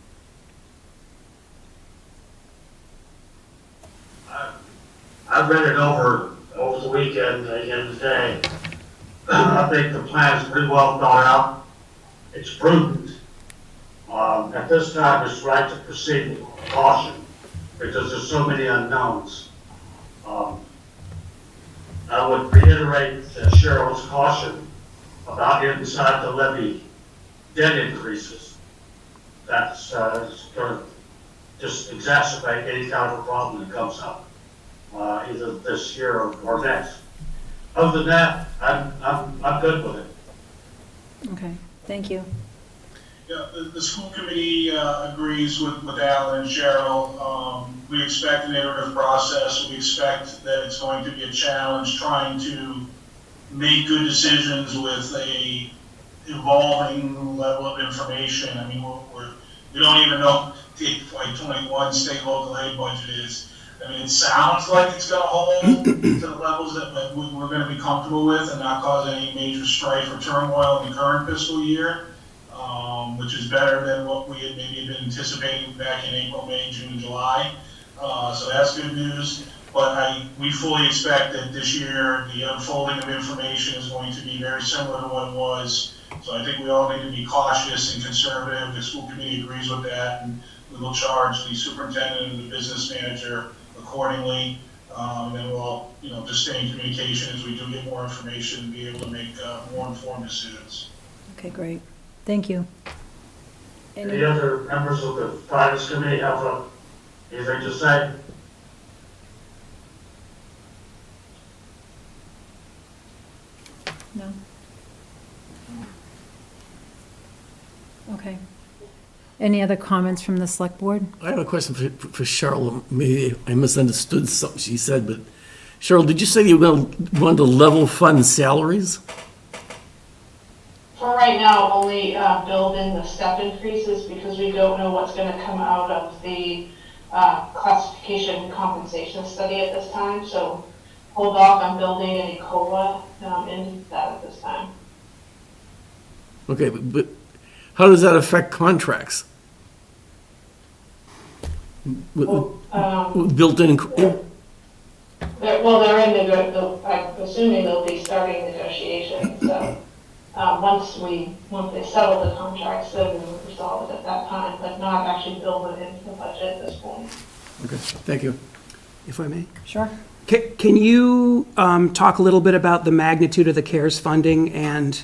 I've read it over the weekend, again today. I think the plan is pretty well thought out. It's prudent. At this time, it's right to proceed with caution because there's so many unknowns. I would reiterate Cheryl's caution about inside the levy debt increases. That's going to just exacerbate any kind of a problem that comes up, either this year or next. Other than that, I'm good with it. Okay, thank you. Yeah, the school committee agrees with Alan and Cheryl. We expect an iterative process. We expect that it's going to be a challenge trying to make good decisions with a evolving level of information. I mean, we don't even know what the 2021 state local aid budget is. I mean, it sounds like it's going to hold to the levels that we're going to be comfortable with and not cause any major strife or turmoil in the current fiscal year. which is better than what we had maybe been anticipating back in April, May, June, and July. So that's good news. But we fully expect that this year, the unfolding of information is going to be very similar to what it was. So I think we all need to be cautious and conservative. The school committee agrees with that, and we will charge the superintendent and the business manager accordingly. And then we'll all, just stay in communication as we do get more information and be able to make more informed decisions. Okay, great. Thank you. Any other members of the finance committee have anything to say? No? Okay. Any other comments from the select board? I have a question for Cheryl. Maybe I misunderstood something she said, but Cheryl, did you say you wanted to level fund salaries? For right now, only build in the step increases because we don't know what's going to come out of the classification and compensation study at this time. So hold off on building any COLA into that at this time. Okay, but how does that affect contracts? Built in? They're in I'm assuming they'll be starting negotiations. So once they settle the contracts, then we will resolve it at that time, but not actually build it into the budget at this point. Okay, thank you. If I may. Sure. Can you talk a little bit about the magnitude of the CARES funding and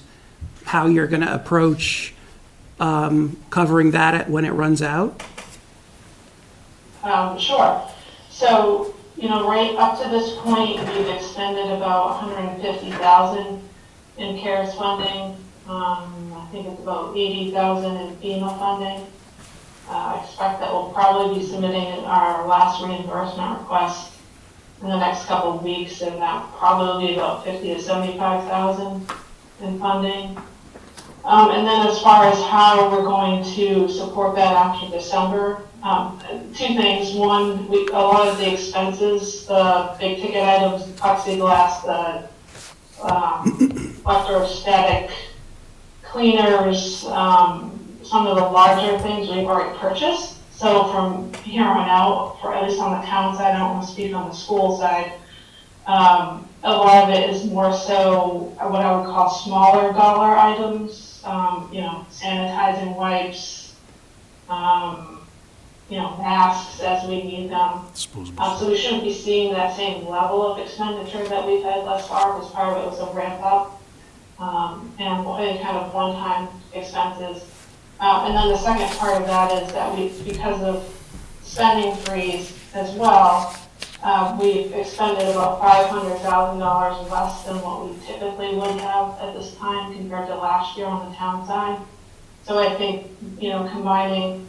how you're going to approach covering that when it runs out? Sure. So, right up to this point, we've expended about $150,000 in CARES funding. I think it's about $80,000 in FEMA funding. I expect that we'll probably be submitting our last reimbursement request in the next couple of weeks, and that probably be about $50,000 to $75,000 in funding. And then as far as how we're going to support that after December, two things. One, a lot of the expenses, the big ticket items, the plexiglass, the electrostatic cleaners, some of the larger things we've already purchased. So from here on out, for at least on the town side, I don't want to speak on the school side, a lot of it is more so what I would call smaller dollar items, sanitizing wipes, masks as we need them. So we shouldn't be seeing that same level of expenditure that we've had thus far, because part of it was a ramp up and kind of one-time expenses. And then the second part of that is that because of spending freeze as well, we've expended about $500,000 less than what we typically would have at this time compared to last year on the town side. So I think, combining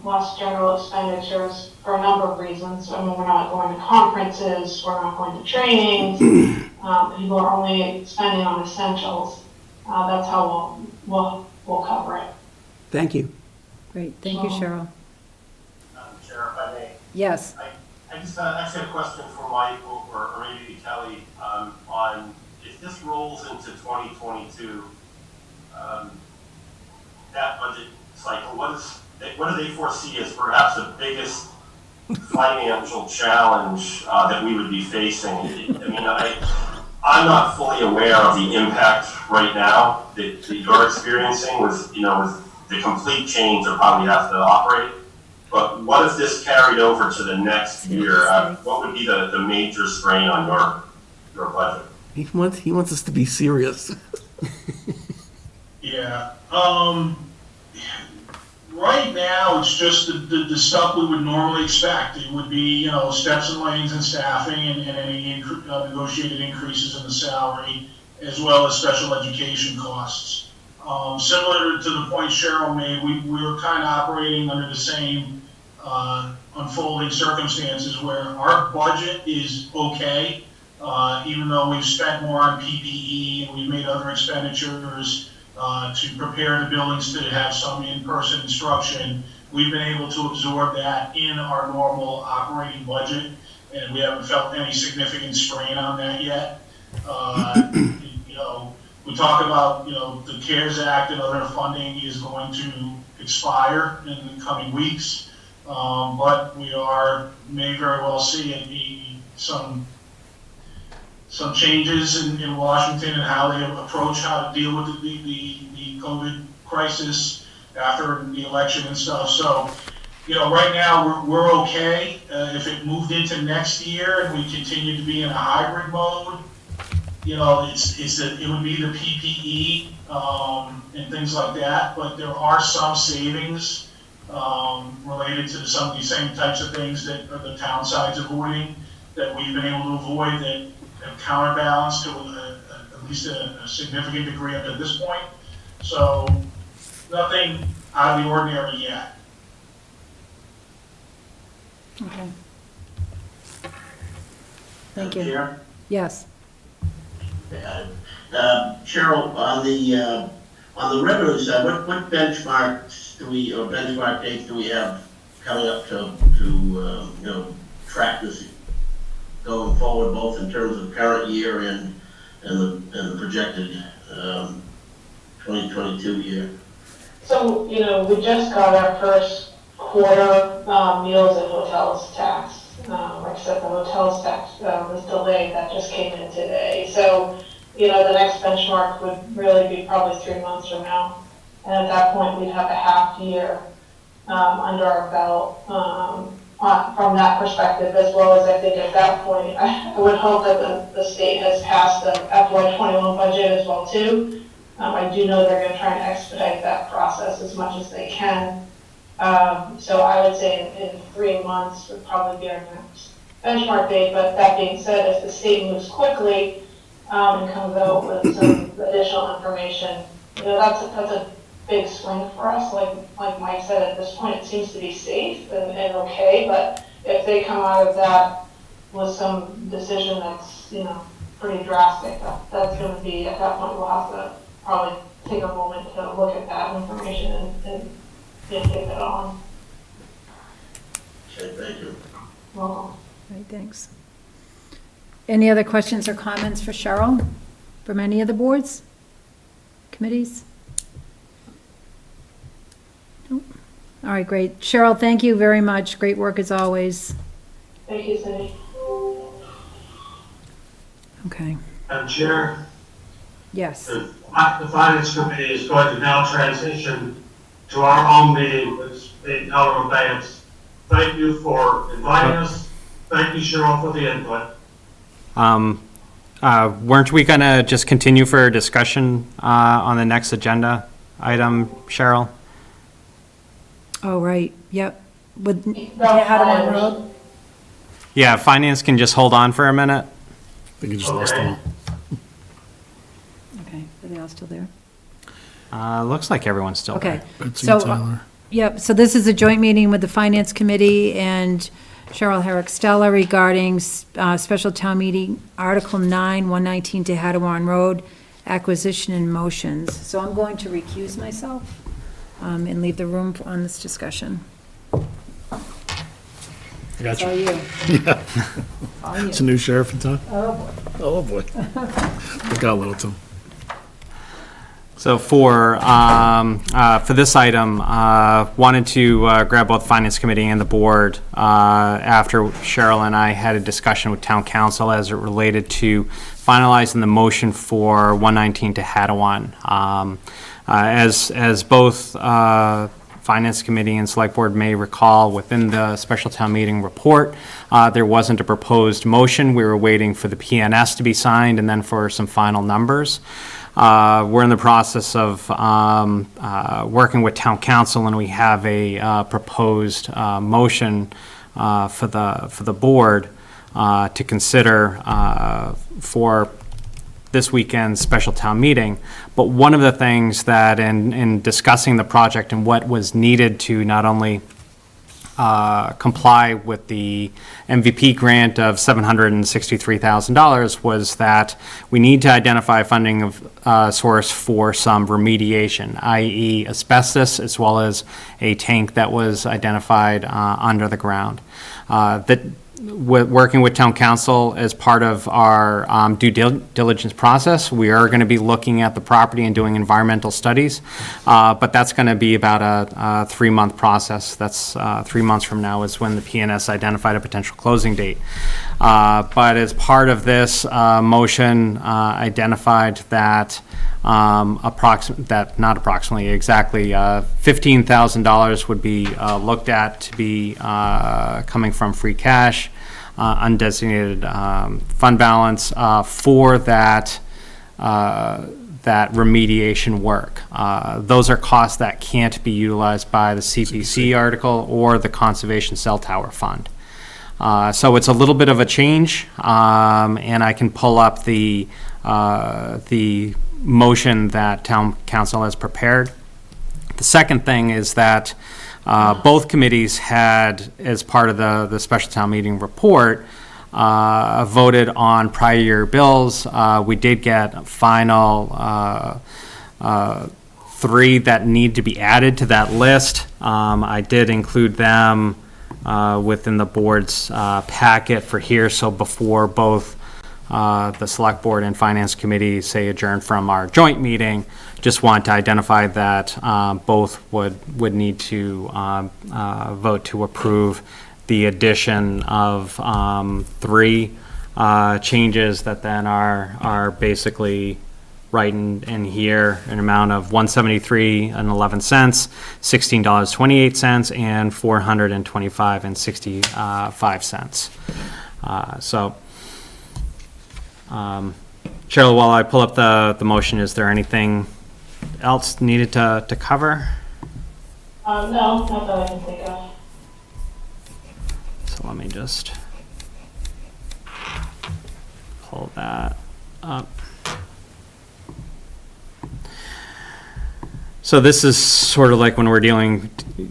less general expenditures for a number of reasons. I mean, we're not going to conferences, we're not going to trainings, people are only spending on essentials. That's how we'll cover it. Thank you. Great. Thank you, Cheryl. Chair, if I may. Yes. I just actually had a question for Mike or maybe Kelly on if this rolls into 2022, that budget cycle, what do they foresee as perhaps the biggest financial challenge that we would be facing? I mean, I'm not fully aware of the impact right now that you're experiencing with the complete change of how we have to operate. But what if this carried over to the next year? What would be the major strain on your budget? He wants us to be serious. Yeah. Right now, it's just the stuff we would normally expect. It would be, steps and lanes and staffing and any negotiated increases in the salary, as well as special education costs. Similar to the point Cheryl made, we were kind of operating under the same unfolding circumstances where our budget is okay, even though we've spent more on PPE and we've made other expenditures to prepare the buildings to have some in-person instruction. We've been able to absorb that in our normal operating budget, and we haven't felt any significant strain on that yet. we talk about, the CARES Act and other funding is going to expire in the coming weeks. But we may very well see some changes in Washington and how they approach how to deal with the COVID crisis after the election and stuff. So, right now we're okay. If it moved into next year and we continue to be in a hybrid mode, it would be the PPE and things like that. But there are some savings related to some of these same types of things that are the town side's avoiding, that we've been able to avoid, that have counterbalanced to at least a significant degree up to this point. So nothing out of the ordinary yet. Okay. Thank you. Chair? Yes. Cheryl, on the revenue side, what benchmarks benchmark dates do we have coming up to track this going forward, both in terms of current year and the projected 2022 year? So, we just got our first quarter meals and hotels tax. Except the hotels tax was delayed, that just came in today. So, the next benchmark would really be probably 3 months from now. And at that point, we'd have a half year under our belt from that perspective, as well as I think at that point, I would hope that the state has passed the FY21 budget as well too. I do know they're going to try and expedite that process as much as they can. So I would say in 3 months would probably be our next benchmark date. But that being said, if the state moves quickly and comes out with some additional information, that's a big swing for us. Like Mike said, at this point, it seems to be safe and okay. But if they come out of that with some decision that's pretty drastic, that's going to be, at that point, we'll have to probably take a moment to look at that information and take it on. Okay, thank you. Welcome. Right, thanks. Any other questions or comments for Cheryl from any of the boards, committees? Nope. All right, great. Cheryl, thank you very much. Great work as always. Thank you, Cindy. Okay. Madam Chair, Yes. the Finance Committee is going to now transition to our own meeting, which is being held in advance. Thank you for inviting us. Thank you, Cheryl, for the input. Weren't we gonna just continue for discussion on the next agenda item, Cheryl? Oh, right. Yep. With Hadawan Road? Yeah, finance can just hold on for a minute. I think you just lost them all. Okay. Are they all still there? Looks like everyone's still Okay. there. Betsy So, Tyler. yep, so this is a joint meeting with the Finance Committee and Cheryl Herrick-Stella regarding special town meeting Article 9, 119 to Hadawan Road, acquisition and motions. So I'm going to recuse myself and leave the room on this discussion. I got It's all you. you. All you. It's a new sheriff in town. Oh, boy. Oh, boy. Look out, Littleton. So for this item, wanted to grab both Finance Committee and the board after Cheryl and I had a discussion with Town Council as it related to finalizing the motion for 119 to Hadawan. As both Finance Committee and Select Board may recall, within the special town meeting report, there wasn't a proposed motion. We were waiting for the PNS to be signed and then for some final numbers. We're in the process of working with Town Council, and we have a proposed motion for the board to consider for this weekend's special town meeting. But one of the things that in discussing the project and what was needed to not only comply with the MVP grant of $763,000 was that we need to identify a funding of source for some remediation, i.e. asbestos, as well as a tank that was identified under the ground. That working with town council as part of our due diligence process. We are going to be looking at the property and doing environmental studies, but that's going to be about a 3-month process. That's 3 months from now is when the PNS identified a potential closing date. But as part of this motion, identified that exactly $15,000 would be looked at to be coming from free cash, undesignated fund balance for that remediation work. Those are costs that can't be utilized by the CPC article or the Conservation Cell Tower Fund. So it's a little bit of a change, and I can pull up the motion that town council has prepared. The second thing is that both committees had, as part of the special town meeting report, voted on prior year bills. We did get final 3 that need to be added to that list. I did include them within the board's packet for here, so before both the select board and finance committee say adjourn from our joint meeting, just want to identify that both would need to vote to approve the addition of 3 changes that then are basically right in here, an amount of $173.11, $16.28, and $425.65. So. Cheryl, while I pull up the motion, is there anything else needed to cover? No, not that I can think of. So let me just pull that up. So this is sort of like when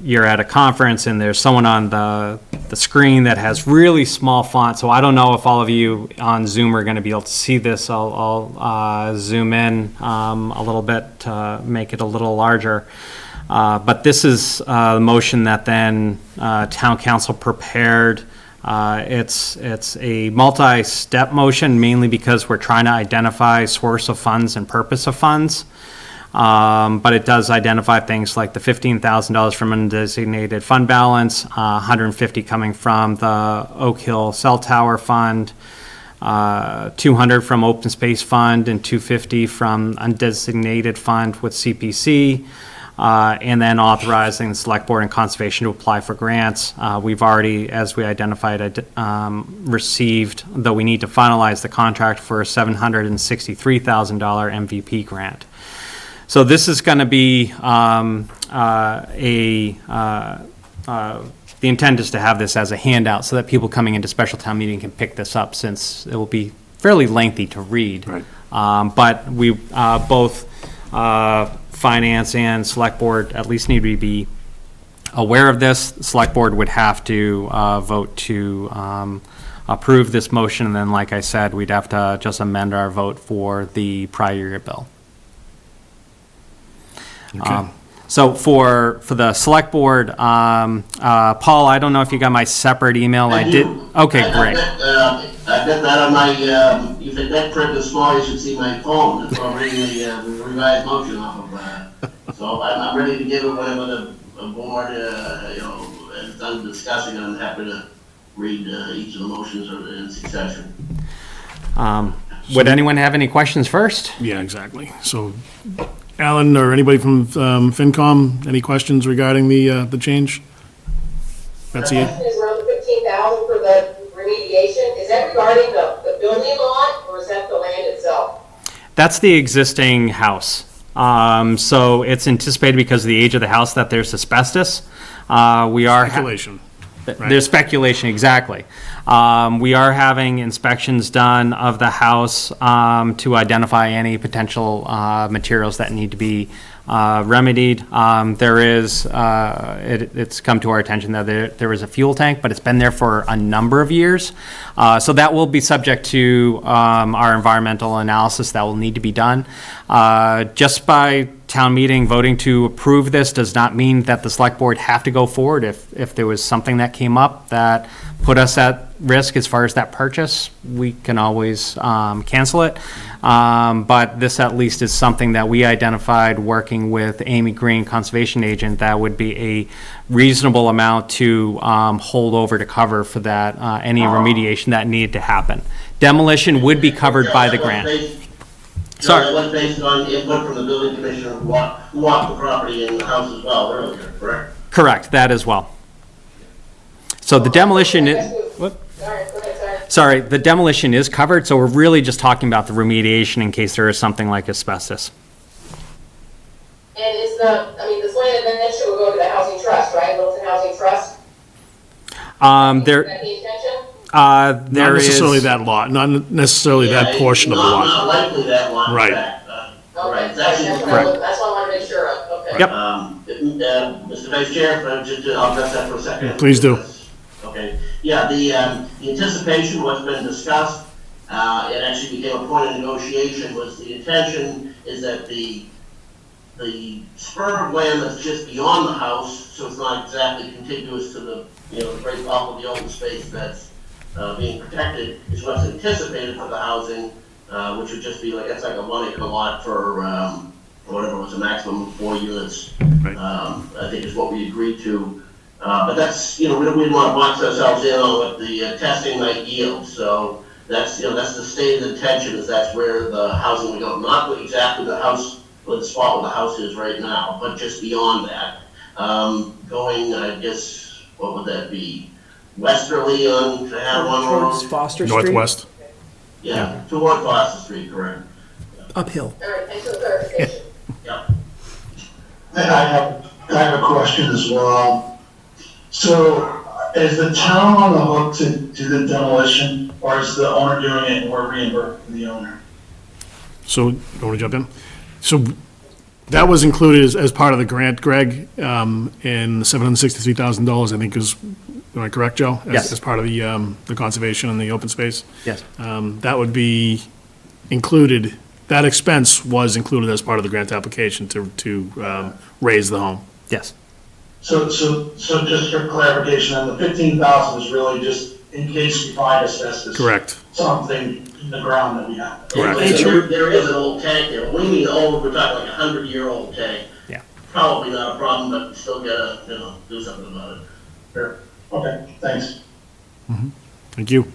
you're at a conference and there's someone on the screen that has really small font. So I don't know if all of you on Zoom are going to be able to see this. I'll zoom in a little bit to make it a little larger. But this is the motion that then town council prepared. It's a multi-step motion, mainly because we're trying to identify source of funds and purpose of funds. But it does identify things like the $15,000 from undesignated fund balance, $150 coming from the Oak Hill Cell Tower Fund, $200 from Open Space Fund, and $250 from undesignated fund with CPC, and then authorizing the Select Board and Conservation to apply for grants. We've already, as we identified, received, though we need to finalize the contract for a $763,000 MVP grant. So this is going to be the intent is to have this as a handout so that people coming into special town meeting can pick this up, since it will be fairly lengthy to read. Right. But we both finance and select board at least need to be aware of this. Select board would have to vote to approve this motion, and then, like I said, we'd have to just amend our vote for the prior year bill. Okay. So for the select board, Paul, I don't know if you got my separate email. I did. Okay, great. I've got that on my, if that print is small, you should see my phone. It's already the revised motion off of, so I'm ready to give it whenever the board, is done discussing it. I'm happy to read each of the motions in succession. Would anyone have any questions first? Yeah, exactly. So, Alan or anybody from FinCom, any questions regarding the change? Betsy? The question is around the $15,000 for the remediation. Is that regarding the building lot, or is that the land itself? That's the existing house. So it's anticipated, because of the age of the house, that there's asbestos. We are Speculation. Right. There's speculation, exactly. We are having inspections done of the house to identify any potential materials that need to be remedied. There is, it's come to our attention that there is a fuel tank, but it's been there for a number of years. So that will be subject to our environmental analysis that will need to be done. Just by town meeting voting to approve this does not mean that the select board have to go forward. If there was something that came up that put us at risk as far as that purchase, we can always cancel it. But this at least is something that we identified working with Amy Green, conservation agent, that would be a reasonable amount to hold over to cover for that, any remediation that needed to happen. Demolition would be covered by the grant. Sorry. That was based on input from the building commissioner who walked the property and the house as well earlier, correct? Correct, that as well. So the demolition is, what? Sorry, the demolition is covered, so we're really just talking about the remediation in case there is something like asbestos. And is this land eventually will go to the housing trust, right? Littleton Housing Trust? Is that the intention? Not necessarily that lot, not necessarily that portion of the lot. Not likely that lot. Right. Right, That's what I want to make sure of, okay. Yep. Mr. Vice Chair, I'll address that for a second. Please do. Okay, yeah, the anticipation, what's been discussed, it actually became a point of negotiation, was the intention is that the spur of land that's just beyond the house, so it's not exactly contiguous to the, the great bulk of the open space that's being protected, is what's anticipated for the housing, which would just be that's like a 1 acre lot for whatever was a maximum of 4 units. Right. I think is what we agreed to. But that's, we didn't want to box ourselves in on what the testing might yield. So that's, that's the stated intention, is that's where the housing would go. Not exactly the house, or the spot where the house is right now, but just beyond that. Going, I guess, what would that be? Westerly on to have one road? Towards Foster Street? Northwest. Yeah, toward Foster Street, correct. Uphill. All right, thanks for the clarification. Yep. And I have a question as well. So, is the town on the hook to do the demolition, or is the owner doing it and we're reimbursing the owner? So, you want to jump in? So, that was included as part of the grant, Greg, and the $763,000, I think is, am I correct, Joe? Yes. As part of the conservation and the open space? Yes. That would be included, that expense was included as part of the grant application to raise the home. Yes. So just for clarification, and the 15,000 is really just in case we find asbestos. Correct. Something in the ground that we have. Correct. There is an old tank there. When we mean old, we're talking like 100-year-old tank. Yeah. Probably not a problem, but we still gotta, do something about it. Sure. Okay, thanks. Thank you.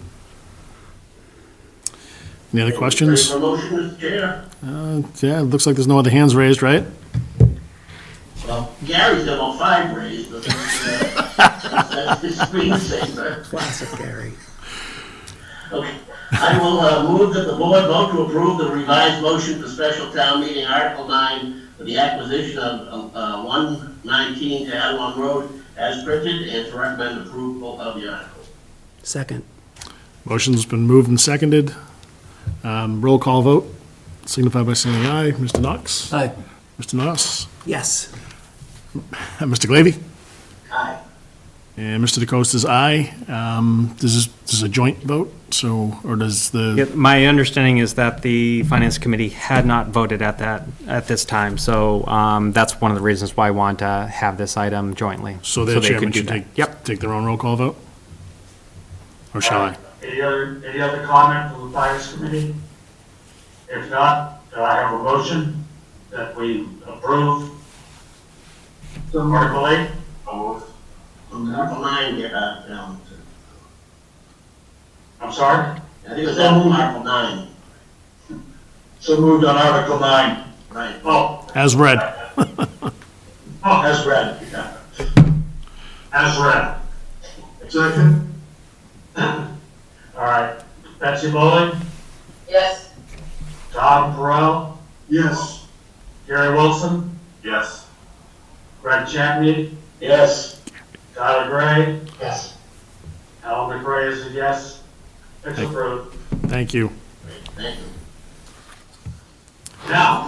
Any other questions? Ready for a motion, Mr. Chair? Yeah, it looks like there's no other hands raised, right? Well, Gary's got about 5 raised, but that's his screensaver. Classic Gary. Okay, I will move that the board vote to approve the revised motion for special town meeting Article 9 for the acquisition of 119 Tadwan Road as printed, and to recommend approval of the article. Second. Motion's been moved and seconded. Roll call vote, signify by saying aye. Mr. Knox? Aye. Mr. Knox? Yes. Mr. Glavy? Aye. And Mr. DeCosta's aye. This is a joint vote, so, or does the? Yeah, my understanding is that the finance committee had not voted at this time, so that's one of the reasons why I want to have this item jointly. So their they chairman could do should that. take their own roll call vote? Or shall I? Any other comment from the finance committee? If not, do I have a motion that we approve Article 8? Article 9, I'm sorry? I think it was Article 9. So moved on Article 9. Right. Oh, As read. As read. Yeah. as read. Second? All right. Betsy Bowling, Yes. Tom Burrell, Yes. Gary Wilson, Yes. Greg Champion, Yes. Tyler Gray, Yes. Alan McRae is a yes. It's approved. Thank you. Thank you. Now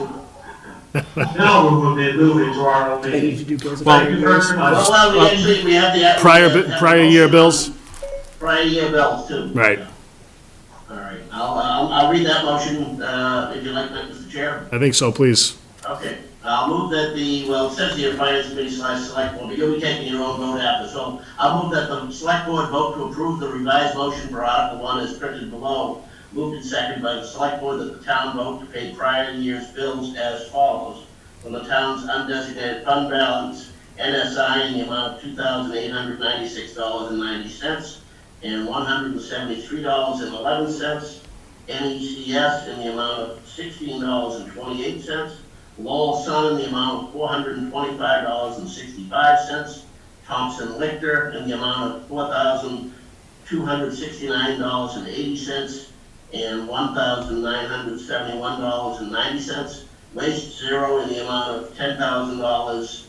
we will be moving to our Hey, did meeting. you do bills and Thank you very payments? much. Well, we have the. Prior year bills? Prior year bills, too. Right. All right, I'll read that motion, if you like that, Mr. Chair. I think so, please. Okay. I'll move that it says here Finance Committee / Select Board, but you'll be taking your own vote after, so I'll move that the Select Board vote to approve the revised motion for Article 1 as printed below. Moved and seconded by the Select Board that the town vote to pay prior year's bills as follows. From the town's undesignated fund balance, NSI in the amount of $2,896.90 and $173.11. NECS in the amount of $16.28. Lowell Sun in the amount of $425.65. Thompson Lichter in the amount of $4,269.80 and $1,971.90. Waste Zero in the amount of $10,000,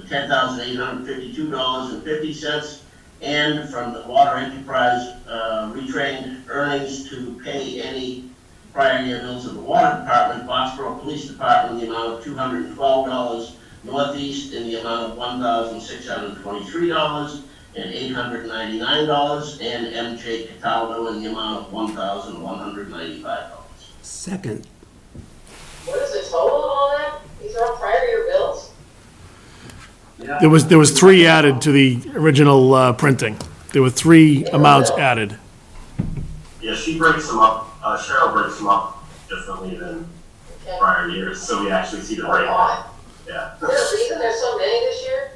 $10,852.50. And from the Water Enterprise retrained earnings to pay any prior year bills of the Water Department, Foxborough Police Department in the amount of $212, Northeast in the amount of $1,623 and $899, and MJ Cataldo in the amount of $1,195. Second. What is the total of all that? These are all prior year bills? There was 3 added to the original printing. There were 3 amounts added. Yeah, she breaks them up, Cheryl breaks them up differently than prior years, so we actually see the breakdown. Yeah. Is there a reason there's so many this year?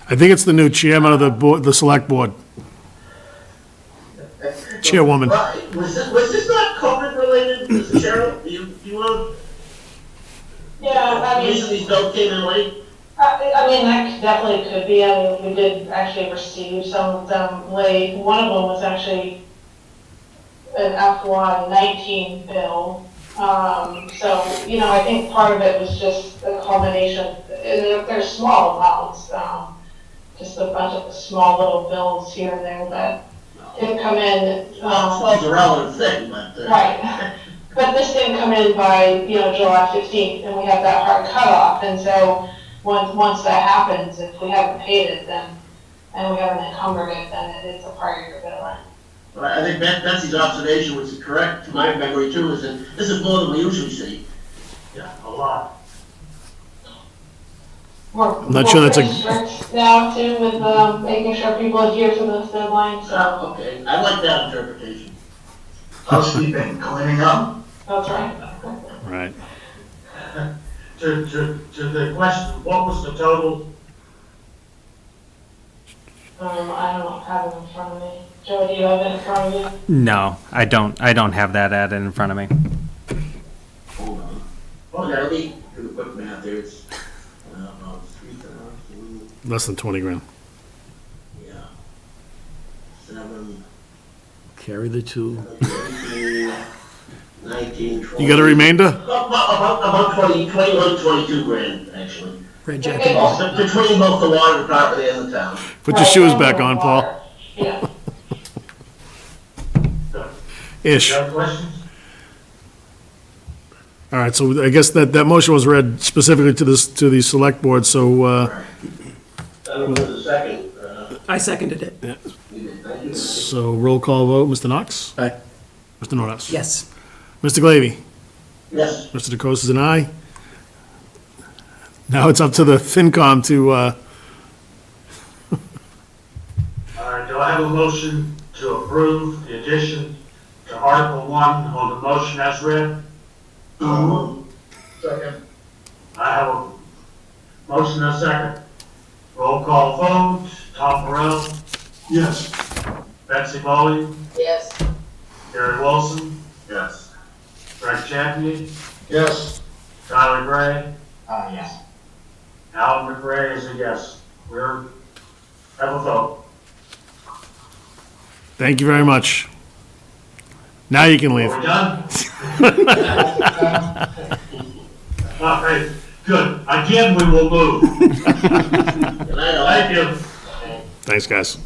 I think it's the new chairman of the board, the select board. Chairwoman. Was this not COVID related, Mr. Cheryl? You want Yeah, I to, mean, reason these bills came in late? I mean, that definitely could be. I mean, we did actually receive some of them late. One of them was actually an FY19 bill. So, you know, I think part of it was just a combination, and they're small amounts, just a bunch of small little bills here and there that didn't come in. Small's a relative thing, but. Right. But this didn't come in by, you know, July 15th, and we have that hard cutoff, and so once that happens, if we haven't paid it, then, and we haven't encumbered it, then it's a prior year bill. Well, I think Betsy's observation was correct, to my memory too, is that this is more than we usually see. Yeah, a lot. I'm not sure that's a- We're pretty strict now too with making sure people adhere to those deadlines, so Okay, I like that interpretation. Housekeeping, cleaning up. that's right. Right. To the question, what was the total? I don't have it in front of me. Joe, do you have it in front of you? No, I don't have that added in front of me. Hold on. Okay, let me do a quick math there. It's about 3,000, Less than 20 grand. yeah. 7, Carry the 2. 19, 20. You got a remainder? About 21, 22 grand, actually. Red jacket. Between both the water department and the town. Put your shoes back on, Paul. Yeah. Ish. Any other questions? All right, so I guess that motion was read specifically to the select board, so, I don't know the second. I seconded it. Thank you. so roll call vote, Mr. Knox? Aye. Mr. Norris? Yes. Mr. Glavy? Yes. Mr. DeCoste is an aye. Now it's up to the FinCom to, All right, do I have a motion to approve the addition to Article 1 on the motion as read? Second. I have a motion and a second. Roll call vote, Tom Burrell, Yes. Betsy Bowley, Yes. Gary Wilson, Yes. Greg Champion, Yes. Tyler Gray, Yes. Alan McRae is a yes. Have a vote. thank you very much. Now you can leave. Are we done? All right, good. Again, we will move. Good night, all. Thank you. Thanks, guys.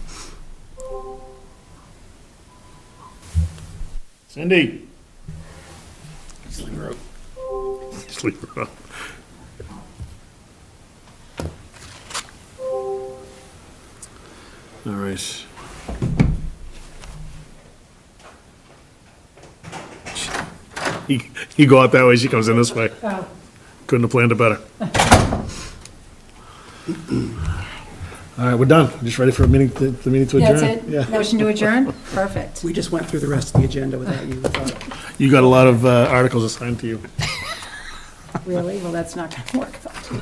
Cindy? Sleep her up. Sleep her up. All right. You go out that way, she comes in this way. Oh. Couldn't have planned it better. All right, we're done. Just ready for the meeting to adjourn? That's it? Yeah. Motion to adjourn? Perfect. We just went through the rest of the agenda without you. You got a lot of articles assigned to you. Really? Well, that's not going to work out too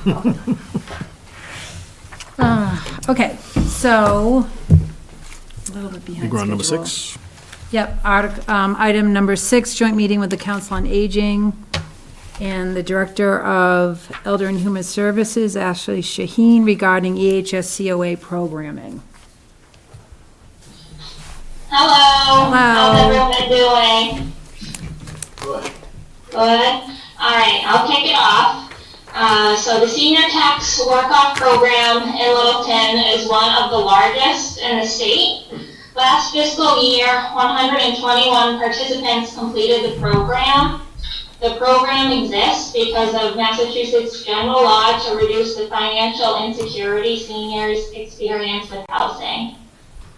well. Okay, so, a little bit behind You go on number schedule. 6. Yep, item number 6, joint meeting with the Council on Aging and the Director of Elder and Human Services, Ashley Shaheen, regarding EHS COA programming. Hello. Hello. How's everyone doing? Good. Good. All right, I'll kick it off. So the Senior Tax Work-Off Program in Littleton is one of the largest in the state. Last fiscal year, 121 participants completed the program. The program exists because of Massachusetts general law to reduce the financial insecurity seniors experience with housing.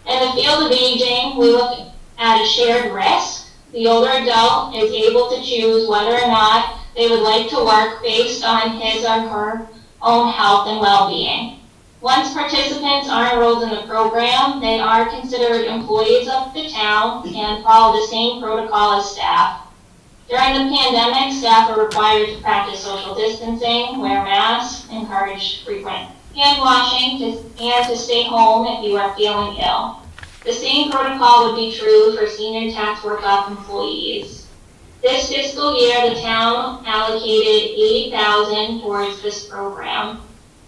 In the field of aging, we look at a shared risk. The older adult is able to choose whether or not they would like to work based on his or her own health and well-being. Once participants are enrolled in the program, they are considered employees of the town and follow the same protocol as staff. During the pandemic, staff are required to practice social distancing, wear masks, encourage frequent hand washing, and to stay home if you are feeling ill. The same protocol would be true for senior tax work-off employees. This fiscal year, the town allocated $80,000 towards this program.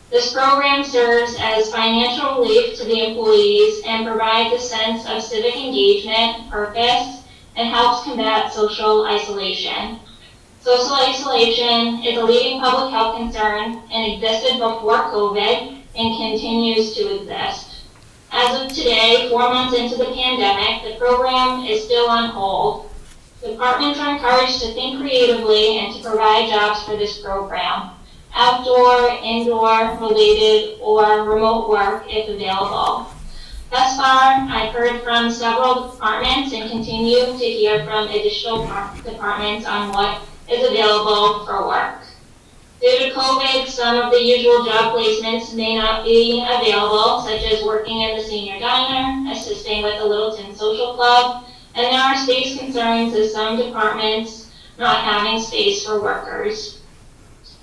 This program serves as financial relief to the employees and provides a sense of civic engagement, purpose, and helps combat social isolation. Social isolation is a leading public health concern and existed before COVID and continues to exist. As of today, 4 months into the pandemic, the program is still on hold. Departments are encouraged to think creatively and to provide jobs for this program. Outdoor, indoor, related, or remote work if available. Thus far, I've heard from several departments and continue to hear from additional departments on what is available for work. Due to COVID, some of the usual job placements may not be available, such as working in the senior diner, assisting with the Littleton Social Club, and there are space concerns as some departments not having space for workers.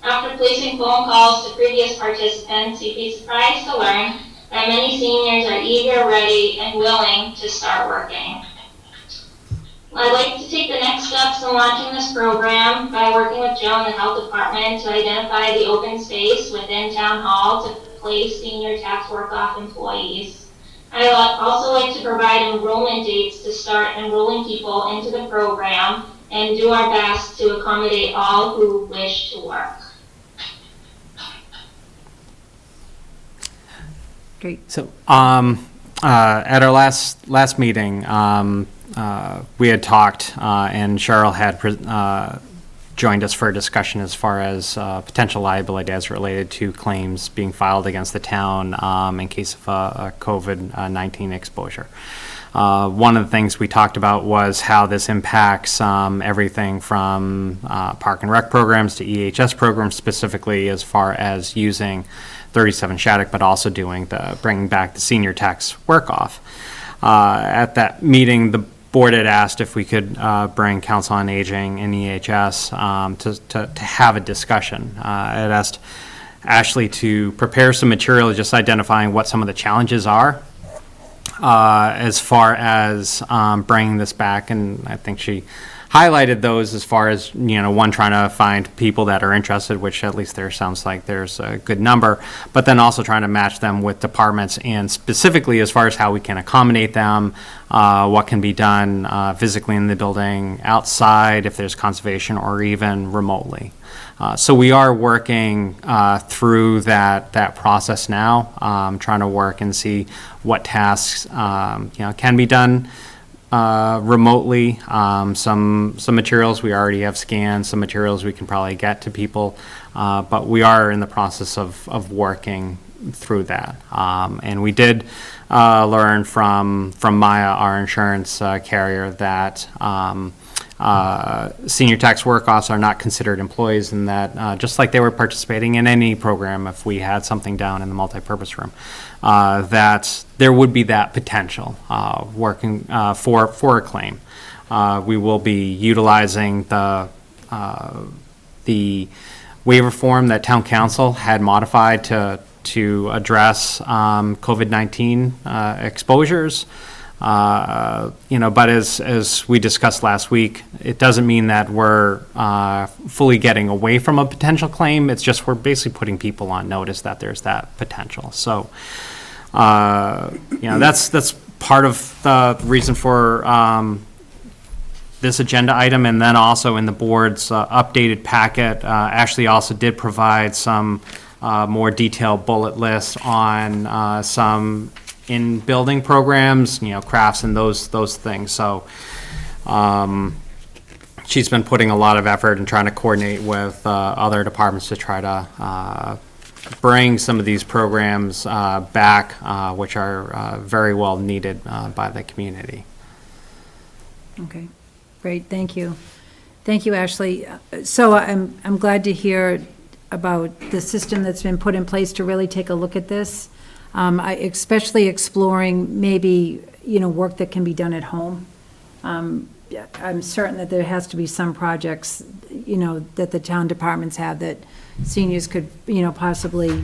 After placing phone calls to previous participants, you'd be surprised to learn that many seniors are eager, ready, and willing to start working. I'd like to take the next steps in launching this program by working with Joe in the Health Department to identify the open space within Town Hall to place senior tax work-off employees. I'd also like to provide enrollment dates to start enrolling people into the program and do our best to accommodate all who wish to work. Great. So, at our last meeting, we had talked, and Cheryl had joined us for a discussion as far as potential liability as related to claims being filed against the town in case of a COVID-19 exposure. One of the things we talked about was how this impacts everything from park and rec programs to EHS programs, specifically as far as using 37 Shattuck, but also bringing back the senior tax work-off. At that meeting, the board had asked if we could bring Council on Aging and EHS to have a discussion. I had asked Ashley to prepare some material just identifying what some of the challenges are as far as bringing this back, and I think she highlighted those as far as, one, trying to find people that are interested, which at least there sounds like there's a good number, but then also trying to match them with departments and specifically as far as how we can accommodate them, what can be done physically in the building, outside if there's conservation, or even remotely. So we are working through that process now, trying to work and see what tasks can be done remotely. Some materials we already have scanned, some materials we can probably get to people, but we are in the process of working through that. And we did learn from Maya, our insurance carrier, that senior tax work-offs are not considered employees, and that just like they were participating in any program, if we had something down in the multipurpose room, that there would be that potential working for a claim. We will be utilizing the waiver form that town council had modified to address COVID-19 exposures. But as we discussed last week, it doesn't mean that we're fully getting away from a potential claim. It's just we're basically putting people on notice that there's that potential. So, that's part of the reason for this agenda item. And then also in the board's updated packet, Ashley also did provide some more detailed bullet lists on some in-building programs, crafts and those things. So she's been putting a lot of effort and trying to coordinate with other departments to try to bring some of these programs back, which are very well needed by the community. Okay, great, thank you. Thank you, Ashley. So I'm glad to hear about the system that's been put in place to really take a look at this. Especially exploring maybe, work that can be done at home. I'm certain that there has to be some projects, that the town departments have that seniors could, possibly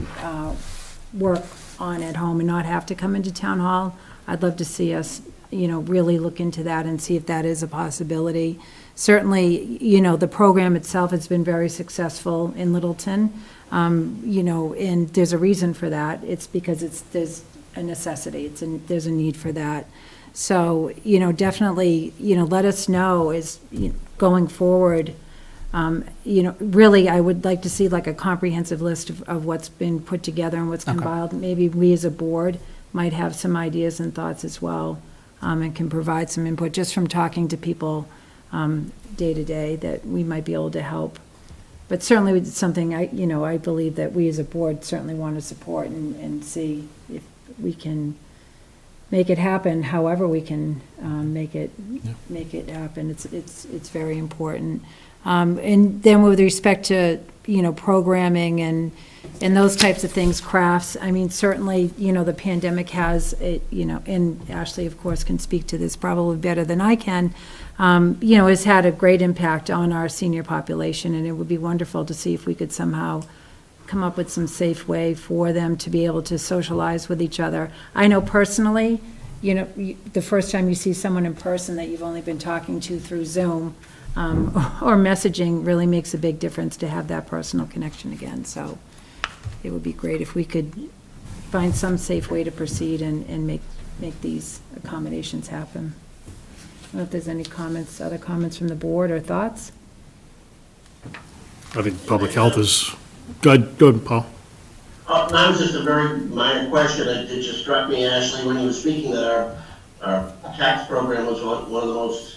work on at home and not have to come into town hall. I'd love to see us, really look into that and see if that is a possibility. Certainly, the program itself has been very successful in Littleton. And there's a reason for that. It's because there's a necessity. There's a need for that. So, definitely, let us know as going forward. Really, I would like to see like a comprehensive list of what's been put together and what's compiled. Maybe we as a board might have some ideas and thoughts as well, and can provide some input just from talking to people day to day that we might be able to help. But certainly it's something I believe that we as a board certainly want to support and see if we can make it happen, however we can make it happen. It's very important. And then with respect to, programming and those types of things, crafts, I mean, certainly, the pandemic has, and Ashley, of course, can speak to this probably better than I can, has had a great impact on our senior population, and it would be wonderful to see if we could somehow come up with some safe way for them to be able to socialize with each other. I know personally, the first time you see someone in person that you've only been talking to through Zoom or messaging really makes a big difference to have that personal connection again. So it would be great if we could find some safe way to proceed and make these accommodations happen. I don't know if there's any comments, other comments from the board or thoughts? I think public health is good, Paul. Mine was just a very minor question. It just struck me, Ashley, when you were speaking, that our tax program was one of the most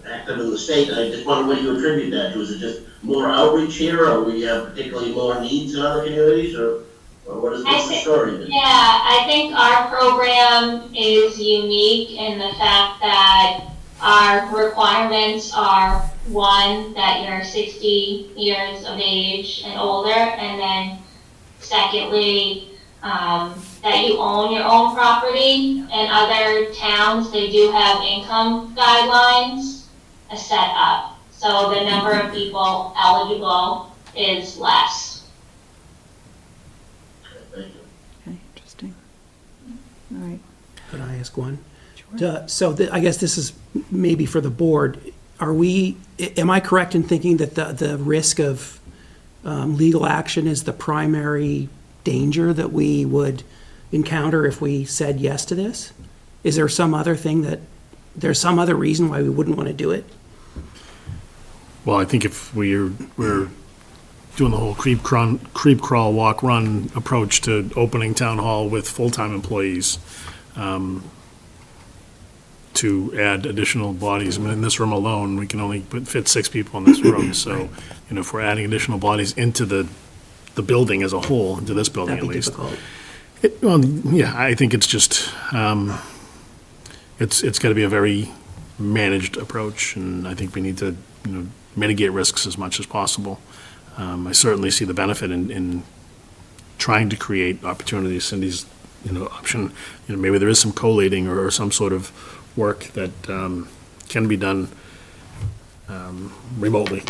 active in the state. And I just wondered what you attribute that to. Is it just more outreach here, or we have particularly more needs in other communities, or what's the story? Yeah, I think our program is unique in the fact that our requirements are, one, that you're 60 years of age and older, and then secondly, that you own your own property. In other towns, they do have income guidelines set up, so the number of people eligible is less. Okay, interesting. All right. Could I ask one? Sure. So I guess this is maybe for the board. Am I correct in thinking that the risk of legal action is the primary danger that we would encounter if we said yes to this? Is there some other thing there's some other reason why we wouldn't want to do it? Well, I think if we're doing the whole creep crawl, walk, run approach to opening town hall with full-time employees, to add additional bodies. I mean, in this room alone, we can only fit 6 people in this room. So, if we're adding additional bodies into the building as a whole, into this building at least. Difficult. I think it's just, it's got to be a very managed approach, and I think we need to, mitigate risks as much as possible. I certainly see the benefit in trying to create opportunities. Cindy's, option, maybe there is some collating or some sort of work that can be done remotely.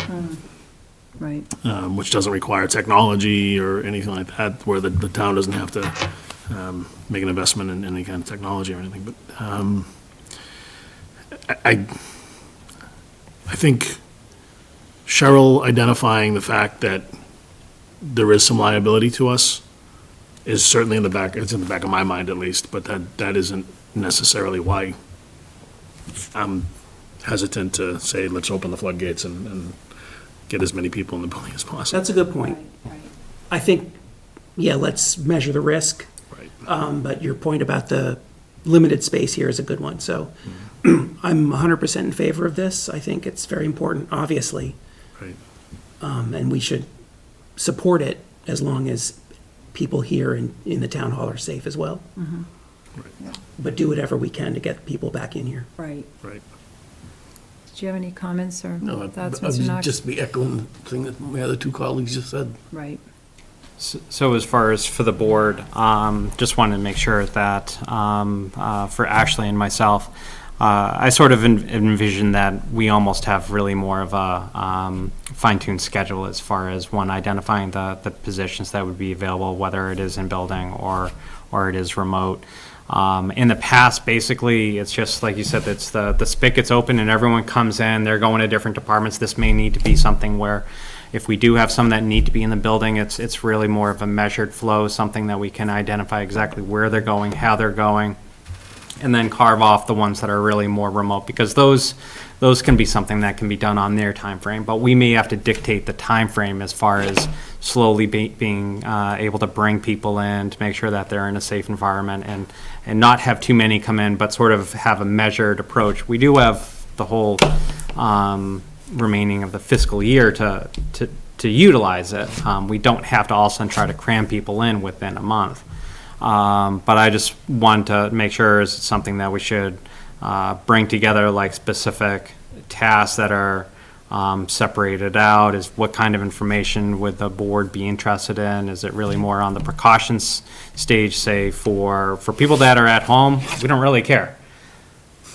Right. Which doesn't require technology or anything like that, where the town doesn't have to make an investment in any kind of technology or anything. But I think Cheryl identifying the fact that there is some liability to us is certainly in the back of my mind at least, but that isn't necessarily why I'm hesitant to say, let's open the floodgates and get as many people in the building as possible. That's a good point. Right. I think, let's measure the risk. Right. But your point about the limited space here is a good one. So I'm 100% in favor of this. I think it's very important, obviously. Right. And we should support it as long as people here in the town hall are safe as well. Mm-hmm. Right. But do whatever we can to get people back in here. Right. Right. Do you have any comments or No, thoughts, I'd Mr. Knox? just be echoing the thing that my other two colleagues just said. Right. So as far as for the board, just wanted to make sure that for Ashley and myself, I sort of envision that we almost have really more of a fine-tuned schedule as far as identifying the positions that would be available, whether it is in building or it is remote. In the past, basically, it's just like you said, it's the spigot gets open and everyone comes in, they're going to different departments. This may need to be something where if we do have some that need to be in the building, it's really more of a measured flow, something that we can identify exactly where they're going, how they're going, and then carve off the ones that are really more remote, because those can be something that can be done on their time frame. But we may have to dictate the time frame as far as slowly being able to bring people in to make sure that they're in a safe environment and not have too many come in, but sort of have a measured approach. We do have the whole remaining of the fiscal year to utilize it. We don't have to all of a sudden try to cram people in within a month. But I just want to make sure it's something that we should bring together, like specific tasks that are separated out. Is what kind of information would the board be interested in? Is it really more on the precautions stage, say for people that are at home? We don't really care.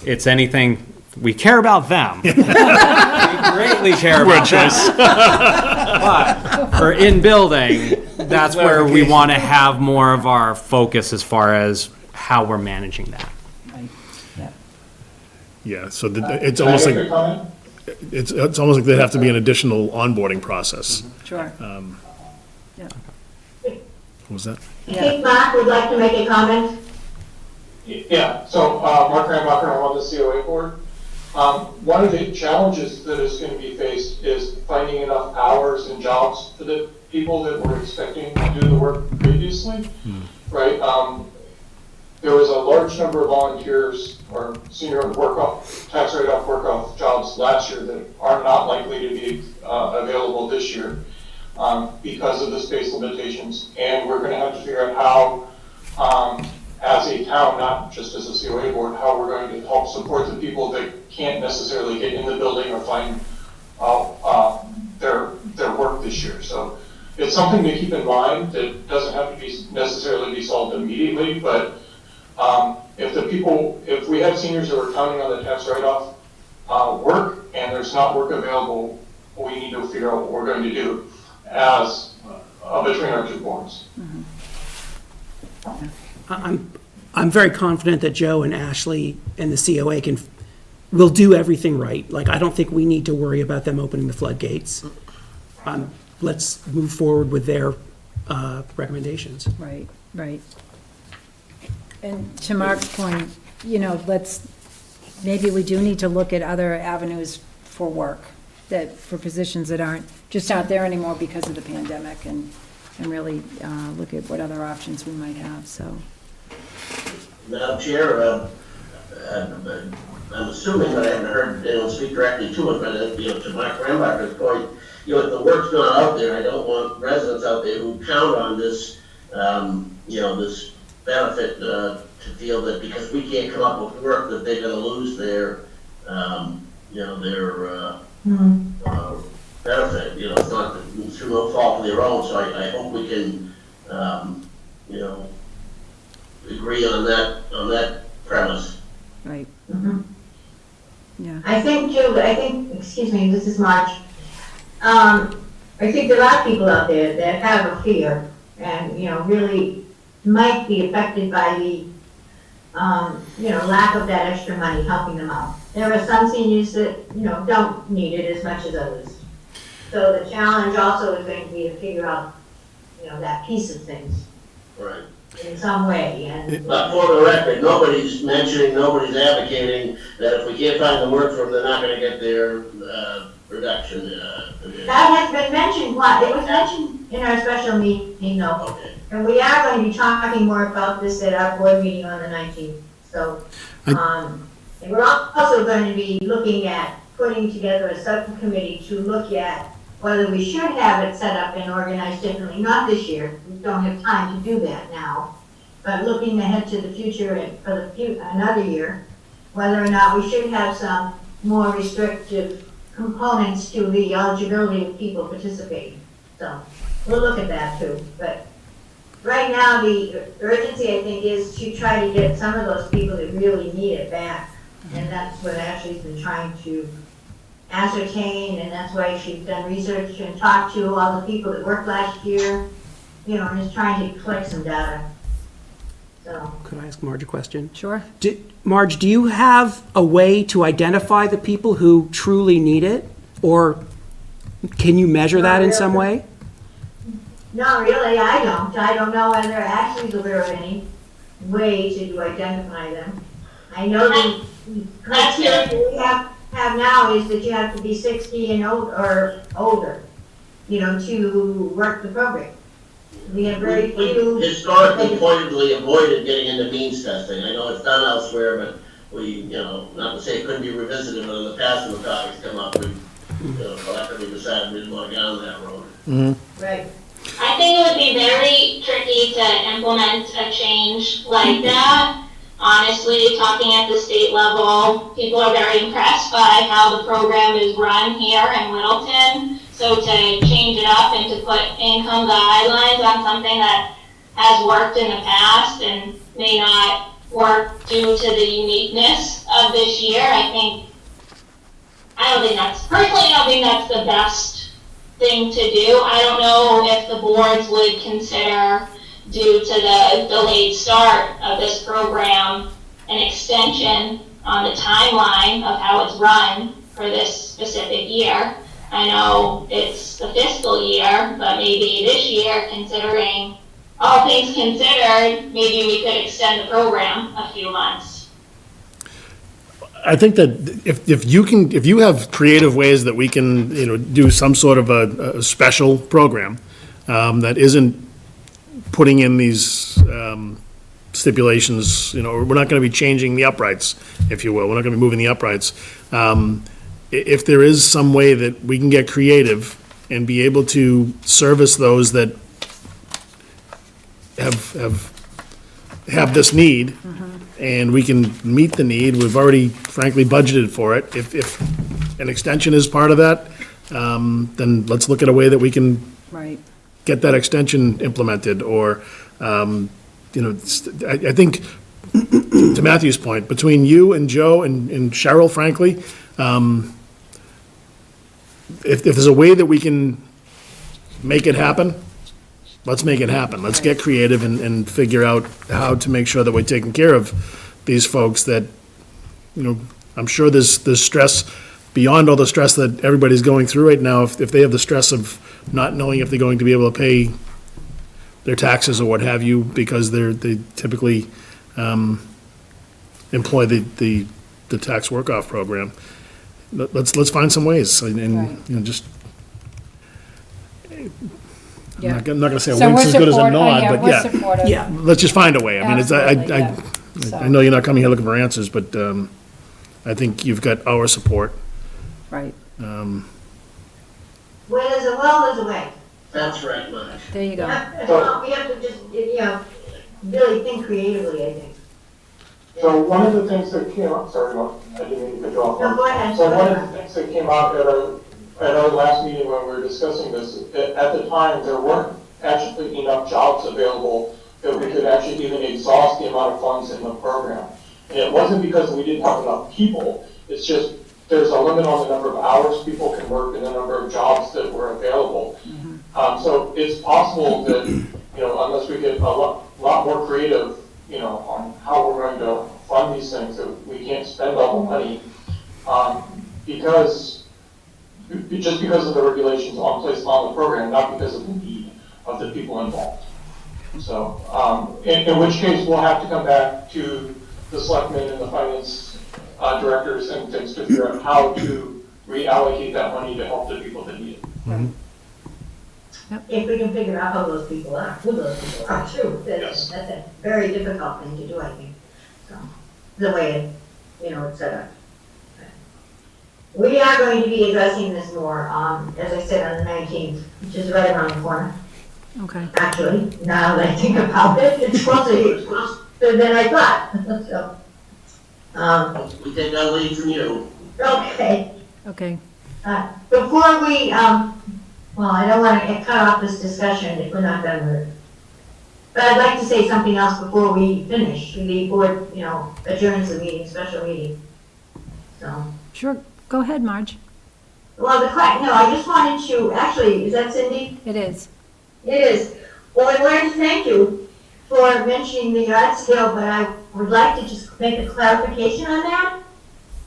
It's anything, we care about them. We greatly care about them. But for in building, that's where we want to have more of our focus as far as how we're managing that. Right. Yeah. Yeah, so it's almost like, it's almost like there'd have to be an additional onboarding process. Sure. What was that? I think Mark would like to make a comment. Yeah, so Mark Rambacher, I'm on the COA board. One of the challenges that is going to be faced is finding enough hours and jobs for the people that were expecting to do the work previously, right? There was a large number of volunteers or senior tax write-off work-off jobs last year that are not likely to be available this year because of the space limitations. And we're going to have to figure out how, as a town, not just as a COA board, how we're going to help support the people that can't necessarily get in the building or find their work this year. So it's something to keep in mind that doesn't have to be necessarily be solved immediately, but if we have seniors who are counting on the tax write-off work and there's not work available, we need to figure out what we're going to do as between our two boards. I'm very confident that Joe and Ashley and the COA will do everything right. Like, I don't think we need to worry about them opening the floodgates. Let's move forward with their recommendations. Right, right. And to Mark's point, maybe we do need to look at other avenues for work, for positions that aren't just out there anymore because of the pandemic, and really look at what other options we might have, so. Madam Chair, I'm assuming, but I haven't heard anyone speak directly to it, but to Mark Rambacher's point, if the work's not out there, I don't want residents out there who count on this, this benefit to feel that because we can't come up with work that they're going to lose their their benefit. It's not through no fault of their own, so I hope we can, agree on that premise. Right. Yeah. I think, excuse me, this is Marge. I think there are people out there that have a fear and, really might be affected by the, lack of that extra money helping them out. There are some seniors that, don't need it as much as others. So the challenge also is going to be to figure out, that piece of things. Right. In some way, and. But for the record, nobody's mentioning, nobody's advocating that if we can't find the work for them, they're not gonna get their, reduction, That has been mentioned, it was mentioned in our special meeting, though. Okay. And we are going to be talking more about this at our board meeting on the 19th. So, and we're also going to be looking at putting together a subcommittee to look at whether we should have it set up and organized differently, not this year, we don't have time to do that now, but looking ahead to the future and for another year, whether or not we should have some more restrictive components to the eligibility of people participating. So we'll look at that too. But right now, the urgency, I think, is to try to get some of those people that really need it back. And that's what Ashley's been trying to ascertain, and that's why she's done research and talked to all the people that worked last year, and is trying to collect some data. So. Could I ask Marge a question? Sure. Marge, do you have a way to identify the people who truly need it? Or can you measure that in some way? No, really, I don't. I don't know whether Ashley's aware of any way to identify them. I know the criteria we have now is that you have to be 60 and older, to work the program. We have very few. We historically pointedly avoided getting into means testing. I know it's done elsewhere, but we, not to say it couldn't be revisited, but in the past when the topics come up, we, collectively decided we didn't want to get on that road. Mm-hmm. Right. I think it would be very tricky to implement a change like that. Honestly, talking at the state level, people are very impressed by how the program is run here in Littleton. So to change it up and to put income guidelines on something that has worked in the past and may not work due to the uniqueness of this year, personally, I don't think that's the best thing to do. I don't know if the boards would consider, due to the delayed start of this program, an extension on the timeline of how it's run for this specific year. I know it's the fiscal year, but maybe this year, considering all things considered, maybe we could extend the program a few months. I think that if you have creative ways that we can, do some sort of a special program that isn't putting in these stipulations, we're not going to be changing the uprights, if you will. We're not going to be moving the uprights. If there is some way that we can get creative and be able to service those that have this need, and we can meet the need, we've already frankly budgeted for it. If an extension is part of that, then let's look at a way that we can get that extension implemented, or, I think, to Matthew's point, between you and Joe and Cheryl, frankly, if there's a way that we can make it happen, let's make it happen. Let's get creative and figure out how to make sure that we're taking care of these folks that, I'm sure there's stress beyond all the stress that everybody's going through right now. If they have the stress of not knowing if they're going to be able to pay their taxes or what have you, because they typically employ the tax work-off program. Let's find some ways, and just. Yeah. I'm not going to say a So wink's we're as good as a supportive- nod, yeah, but we're yeah. supportive. Yeah. Let's just find a way. I mean, Absolutely, I know you're not coming here looking for answers, but I think you've got our support. Right. Where there's a will, there's a way. That's right, Mike. There you go. We have to just, really think creatively, I think. So one of the things that came up, sorry, Mark, I didn't mean to cut you off. No, go ahead. So one of the things that came out at our last meeting when we were discussing this, at the time, there weren't actually enough jobs available that we could actually even exhaust the amount of funds in the program. And it wasn't because we didn't have enough people, it's just there's a limit on the number of hours people can work and the number of jobs that were available. So it's possible that, unless we get a lot more creative, on how we're going to fund these things, that we can't spend all the money, because of the regulations on place on the program, not because of the need of the people involved. So, in which case we'll have to come back to the selectmen and the finance directors and things to figure out how to reallocate that money to help the people that need it. Mhm. If we can figure out who those people are too. That's a very difficult thing to do, I think. So, the way, it's set up. We are going to be addressing this more, as I said, on the 19th, which is right around the corner. Okay. Actually, now that I think about it, it's closer than I thought. So, We take our lead from you. okay. Okay. Before we, well, I don't want to get cut off this discussion if we're not done with it. But I'd like to say something else before we finish. The board, adjourns the meeting, special meeting. So. Sure. Go ahead, Marge. Well, I just wanted to, actually, is that Cindy? It is. It is. Well, I wanted to thank you for mentioning the yard sale, but I would like to just make a clarification on that.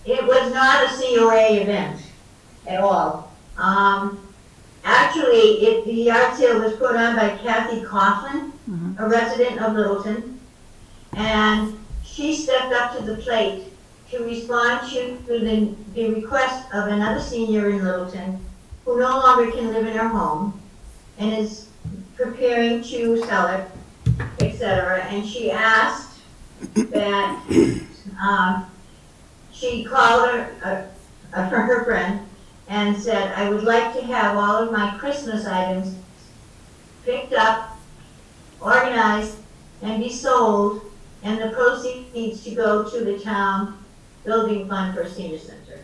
It was not a COA event at all. Actually, the yard sale was put on by Kathy Coughlin, a resident of Littleton, and she stepped up to the plate to respond to the request of another senior in Littleton who no longer can live in her home and is preparing to sell it, etc. And she asked that she called her friend and said, I would like to have all of my Christmas items picked up, organized, and be sold, and the proceeds to go to the town building fund for senior center.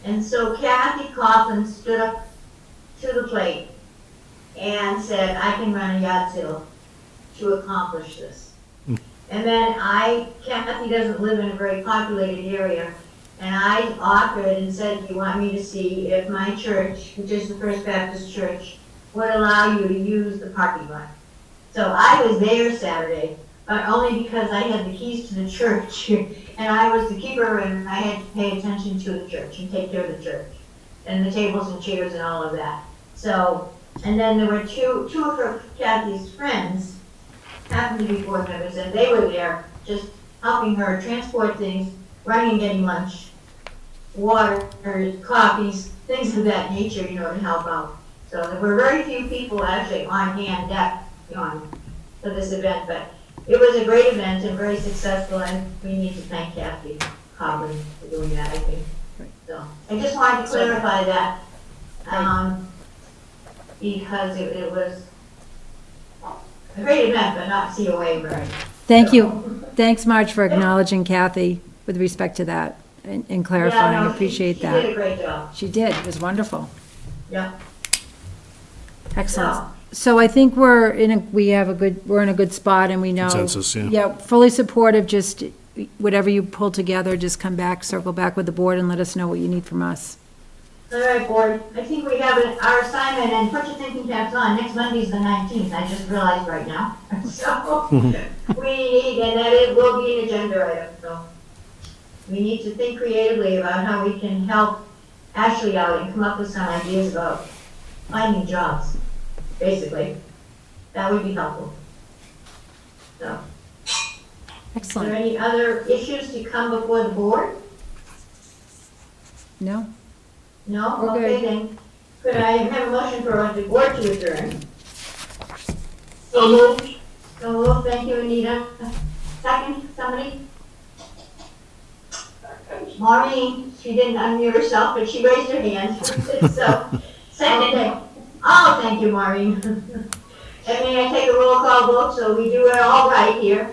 And so Kathy Coughlin stood up to the plate and said, I can run a yard sale to accomplish this. And then Kathy doesn't live in a very populated area, and I offered and said, do you want me to see if my church, which is the First Baptist Church, would allow you to use the parking lot? So I was there Saturday, but only because I had the keys to the church, and I was the keeper, and I had to pay attention to the church and take care of the church, and the tables and chairs and all of that. So, and then there were two of Kathy's friends, happened to be board members, and they were there just helping her transport things, running and getting lunch, water, coffees, things of that nature, to help out. So there were very few people actually on hand deck for this event, but it was a great event and very successful, and we need to thank Kathy Coughlin for doing that, I think. So I just wanted to clarify that, because it was a great event, but not COA, right? Thank you. Thanks, Marge, for acknowledging Kathy with respect to that and clarifying. Yeah, no, Appreciate she that. did a great job. She did. It was wonderful. Yeah. Excellent. Yeah. So I think we're in a good spot, and we know. Consensus, yeah. Yeah, fully supportive. Just whatever you pull together, just come back, circle back with the board, and let us know what you need from us. All right, board. I think we have our assignment, and put your thinking caps on. Next Monday's the 19th. I just realized right now. So we need, and that it will be an agenda item. So we need to think creatively about how we can help Ashley out and come up with some ideas about finding jobs. Basically, that would be helpful. So, Excellent. Are there any other issues to come before the board? No? No? We're Okay, good. then, could I have a motion for the board to adjourn? So moved. So moved, thank you, Anita. Second, somebody? Maureen, she didn't unmute herself, but she raised her hand. So, second. Okay. Oh, thank you, Maureen. And may I take a roll call vote so we do it all right here?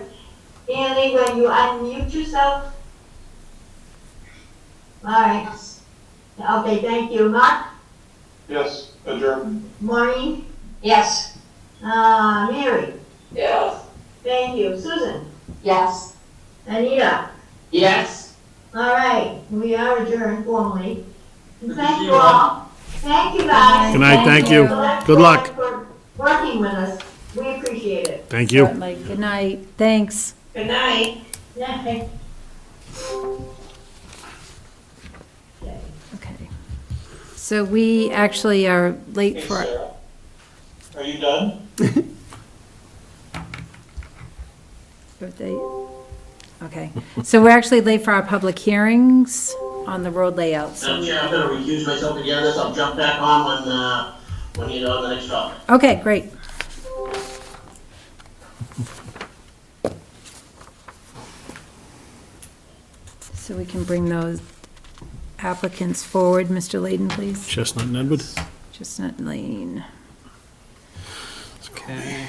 Stanley, when you unmute yourself? All right. Okay, thank you. Mark? Yes, adjourn. Maureen? Yes. Mary? Yes. Thank you. Susan? Yes. Anita? Yes. All right, we are adjourned formally. to Thank see you you all. all. Thank you, guys. Good night, thank you. Select Good luck. Board For working with us. We appreciate it. Thank you. Certainly. Good night. Thanks. Good night. Yeah. Okay. Okay. So we actually are late Hey, for, Sarah, are you done? birthday. Okay. So we're actually late for our public hearings on the road layout. So Madam Chair, I'm gonna recuse myself again on this. I'll jump back on when you know the next topic. Okay, great. So we can bring those applicants forward. Mr. Layden, please. Chestnut and Edward. Chestnut Lane. Okay.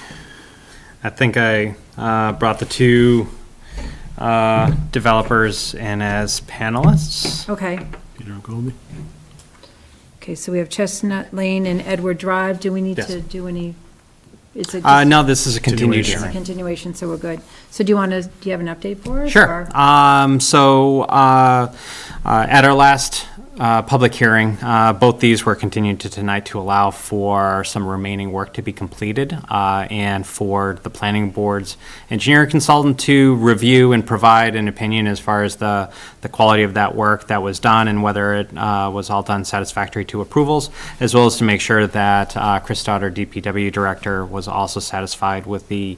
I think I brought the two developers in as panelists. Okay. Peter and Colby. Okay, so we have Chestnut Lane and Edward Drive. Do we need Yes. to do any? Is it just No, this is a continued it's a hearing. continuation, so we're good. So do you have an update for us? Sure. or- At our last public hearing, both these were continued to tonight to allow for some remaining work to be completed and for the planning board's engineering consultant to review and provide an opinion as far as the quality of that work that was done and whether it was all done satisfactory to approvals, as well as to make sure that Chris Stoddard, DPW Director, was also satisfied with the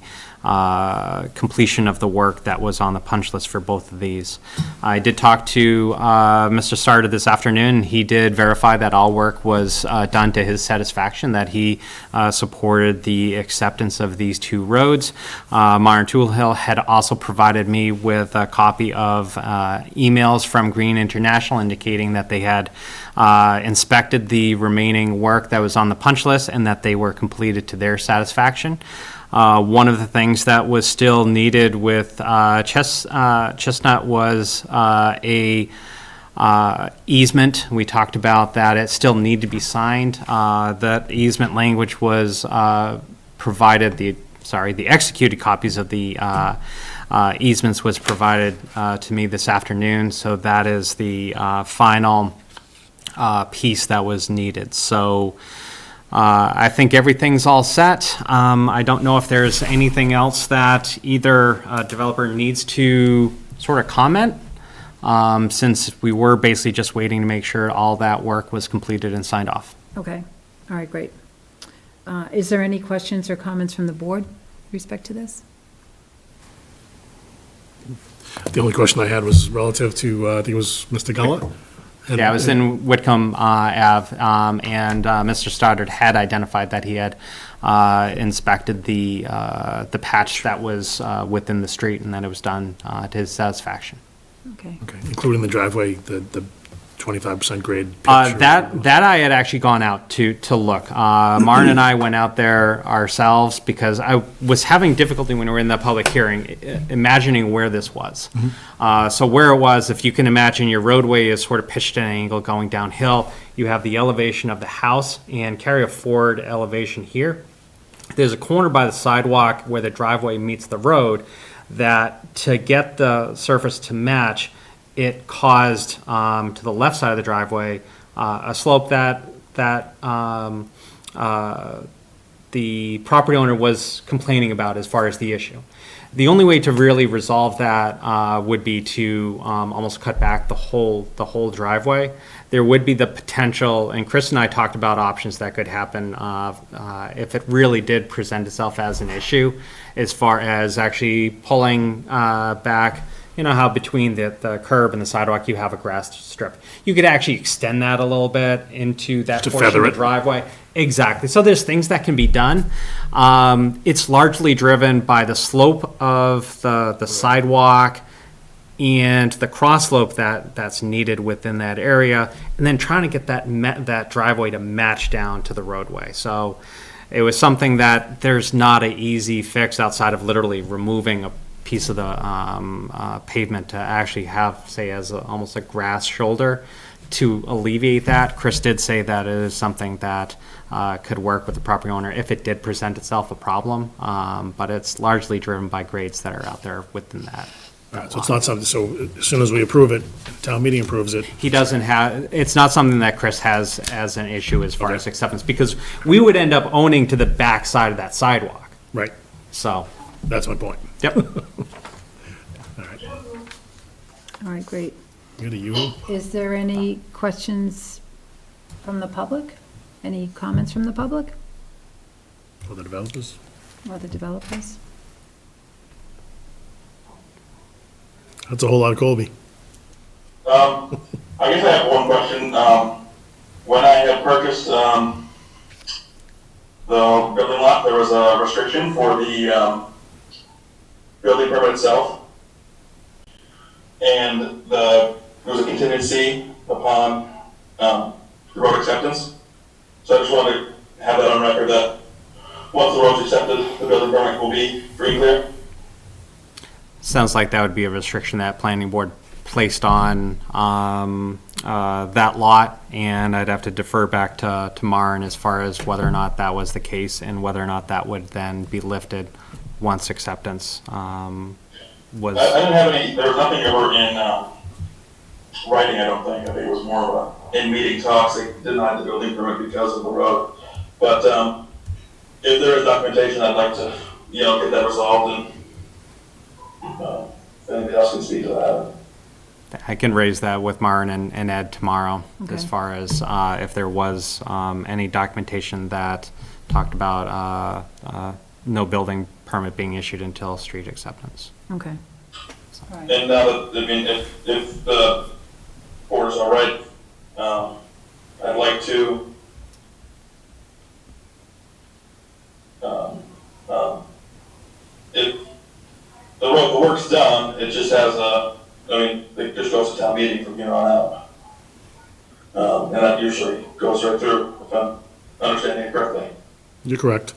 completion of the work that was on the punch list for both of these. I did talk to Mr. Stoddard this afternoon. He did verify that all work was done to his satisfaction, that he supported the acceptance of these two roads. Myron Toolhill had also provided me with a copy of emails from Green International indicating that they had inspected the remaining work that was on the punch list and that they were completed to their satisfaction. One of the things that was still needed with Chestnut was a easement. We talked about that. It still needed to be signed. That easement language was provided, the executed copies of the easements was provided to me this afternoon. So that is the final piece that was needed. So I think everything's all set. I don't know if there's anything else that either developer needs to sort of comment, since we were basically just waiting to make sure all that work was completed and signed off. Okay, all right, great. Is there any questions or comments from the board with respect to this? The only question I had was relative to, I think it was Mr. Gullett. Yeah, it was in Whitcomb Ave, and Mr. Stoddard had identified that he had inspected the patch that was within the street, and that it was done to his satisfaction. Okay. Okay, including the driveway, the 25% grade pitch. That I had actually gone out to look. Martin and I went out there ourselves because I was having difficulty when we were in the public hearing imagining where this was. So where it was, if you can imagine, your roadway is sort of pitched at an angle going downhill. You have the elevation of the house and carry a forward elevation here. There's a corner by the sidewalk where the driveway meets the road that to get the surface to match, it caused to the left side of the driveway a slope that the property owner was complaining about as far as the issue. The only way to really resolve that would be to almost cut back the whole driveway. There would be the potential, and Chris and I talked about options that could happen if it really did present itself as an issue, as far as actually pulling back. You know how between the curb and the sidewalk you have a grass strip. You could actually extend that a little bit into that portion of the driveway. Exactly. So there's things that can be done. It's largely driven by the slope of the sidewalk and the cross slope that's needed within that area, and then trying to get that driveway to match down to the roadway. So it was something that there's not an easy fix outside of literally removing a piece of the pavement to actually have, say, as almost a grass shoulder to alleviate that. Chris did say that it is something that could work with the property owner if it did present itself a problem, but it's largely driven by grades that are out there within that. So it's not something, so as soon as we approve it, town meeting approves it. He doesn't have, it's not something that Chris has as an issue as far as acceptance, because we would end up owning to the back side of that sidewalk. Right. So. That's my point. Yep. All right, great. Good to you. Is there any questions from the public? Any comments from the public For the developers? or the developers? That's a whole lot of Colby. I guess I have one question. When I had purchased the building lot, there was a restriction for the building permit itself, and there was a contingency upon the road acceptance. So I just wanted to have that on record that once the road's accepted, the building permit will be free and clear. Sounds like that would be a restriction that planning board placed on that lot, and I'd have to defer back to Maren as far as whether or not that was the case and whether or not that would then be lifted once acceptance was. I didn't have any, there was nothing ever in writing, I don't think. I think it was more of a in-meeting talks. They denied the building permit because of the road. But if there is documentation, I'd like to, get that resolved, and if anybody else can speak to that. I can raise that with Maren and Ed tomorrow, Okay. as far as if there was any documentation that talked about no building permit being issued until street acceptance. Okay. All right. And now that, if the board is all right, I'd like to if the work's done, it just has it just goes to town meeting from here on out. And that usually goes right through, if I'm understanding it correctly. You're correct.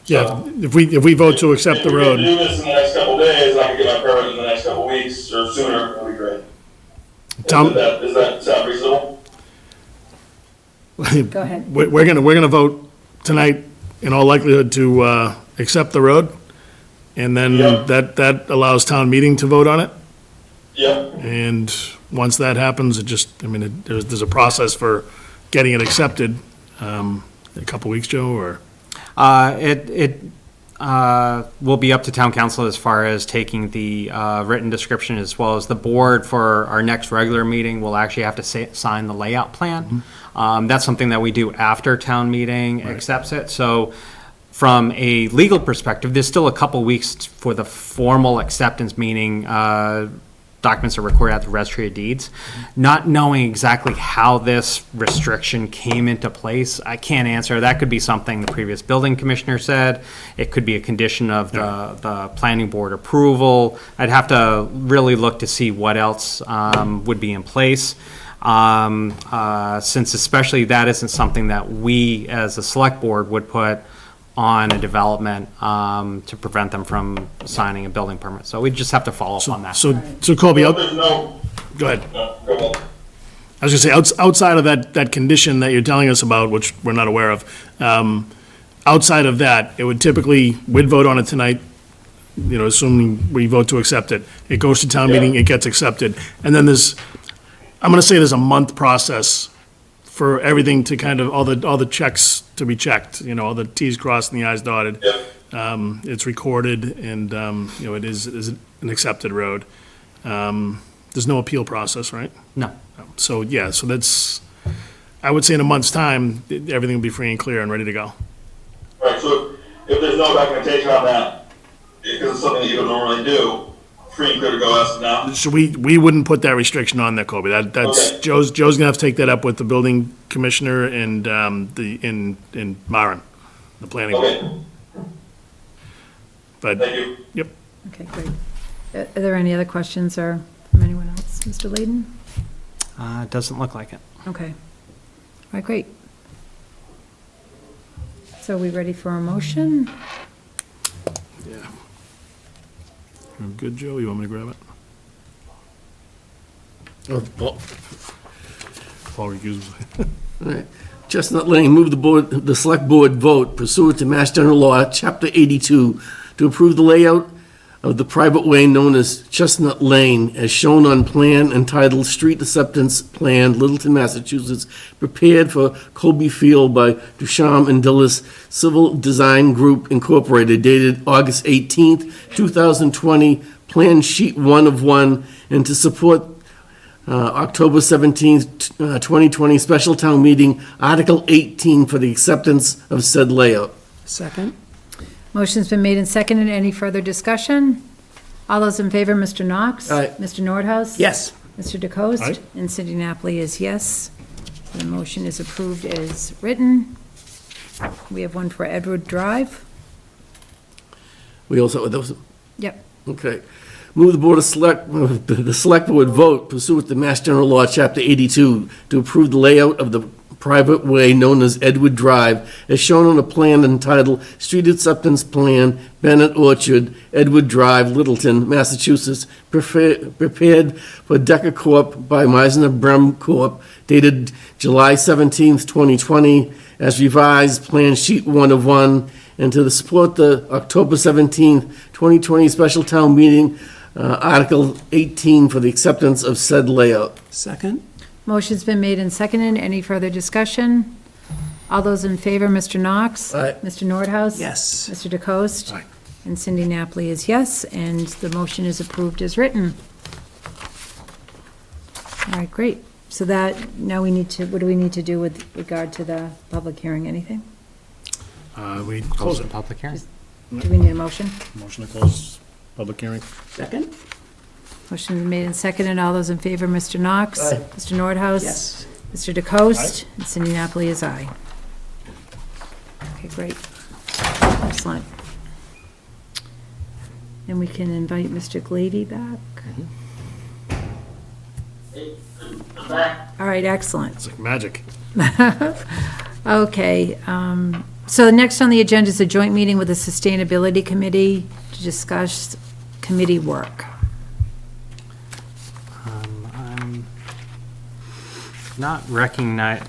Yeah, if we vote to accept the If we road. can do this in the next couple of days, I can get my permit in the next couple of weeks or sooner, that'd be great. Tom- Does that sound reasonable? Go ahead. We're gonna vote tonight, in all likelihood, to accept the road, and then Yeah. that allows town meeting to vote on it. Yep. And once that happens, there's a process for getting it accepted. A couple weeks, Joe, or? It will be up to town council as far as taking the written description, as well as the board for our next regular meeting will actually have to sign the layout plan. That's something that we do after town meeting accepts it. So from a legal perspective, there's still a couple weeks for the formal acceptance, meaning documents are recorded at the registry of deeds. Not knowing exactly how this restriction came into place, I can't answer. That could be something the previous building commissioner said. It could be a condition of the planning board approval. I'd have to really look to see what else would be in place. Since especially that isn't something that we as a select board would put on a development to prevent them from signing a building permit. So we just have to follow up on that. So Colby, go ahead. Go ahead. I was gonna say, outside of that condition that you're telling us about, which we're not aware of, outside of that, it would typically, we'd vote on it tonight, assuming we vote to accept it. It goes to town meeting, it gets accepted. And then I'm gonna say there's a month process for everything to kind of, all the checks to be checked, all the Ts crossed and the Is dotted. It's recorded, and, it is an accepted road. There's no appeal process, right? No. So, yeah, so that's, I would say in a month's time, everything will be free and clear and ready to go. Right, so if there's no documentation on that, because it's something that you don't normally do, free and clear to go as of now? So we wouldn't put that restriction on there, Colby. That's, Okay. Joe's gonna have to take that up with the building commissioner and, in Maren, the planning board. Okay, But, thank you. yep. Okay, great. Are there any other questions or from anyone else? Mr. Layden? It doesn't look like it. Okay. All right, great. So are we ready for a motion? Yeah. Good, Joe, you want me to grab it? Oh, Paul. Paul recuses. All right. Chestnut Lane, move the select board vote pursuant to Mass General Law, Chapter 82, to approve the layout of the private way known as Chestnut Lane, as shown on plan entitled Street Acceptance Plan, Littleton, Massachusetts, prepared for Colby Field by Ducharme and Dillis Civil Design Group Incorporated, dated August 18th, 2020, Plan Sheet 1 of 1, and to support October 17th, 2020, Special Town Meeting, Article 18 for the acceptance of said layout. Second? Motion's been made and seconded. Any further discussion? All those in favor, Mr. Knox? Aye. Mr. Nordhaus? Yes. Mr. DeCoste? Aye. And Cindy Napoli is yes. The motion is approved as written. We have one for Edward Drive. We also, those, Yep. okay. Move the select board vote pursuant to Mass General Law, Chapter 82, to approve the layout of the private way known as Edward Drive, as shown on a plan entitled Street Acceptance Plan, Bennett Orchard, Edward Drive, Littleton, Massachusetts, prepared for Decker Corp. By Meisner Brem Corp., dated July 17th, 2020, as revised, Plan Sheet 1 of 1, and to support the October 17th, 2020 Special Town Meeting, Article 18 for the acceptance of said layout. Second? Motion's been made and seconded. Any further discussion? All those in favor, Mr. Knox? Aye. Mr. Nordhaus? Yes. Mr. DeCoste? Aye. And Cindy Napoli is yes, and the motion is approved as written. All right, great. So that, now we need to, what do we need to do with regard to the public hearing? Anything? We Close close the it. public hearing. Do we need a motion? Motion to close public hearing. Second? Motion been made and seconded. All those in favor, Mr. Knox? Aye. Mr. Nordhaus? Yes. Mr. DeCoste? And Cindy Napoli is aye. Okay, great. Excellent. And we can invite Mr. Glady back. I'm back. All right, excellent. It's like magic. Okay, so next on the agenda is a joint meeting with the Sustainability Committee to discuss committee work. I'm not recognize,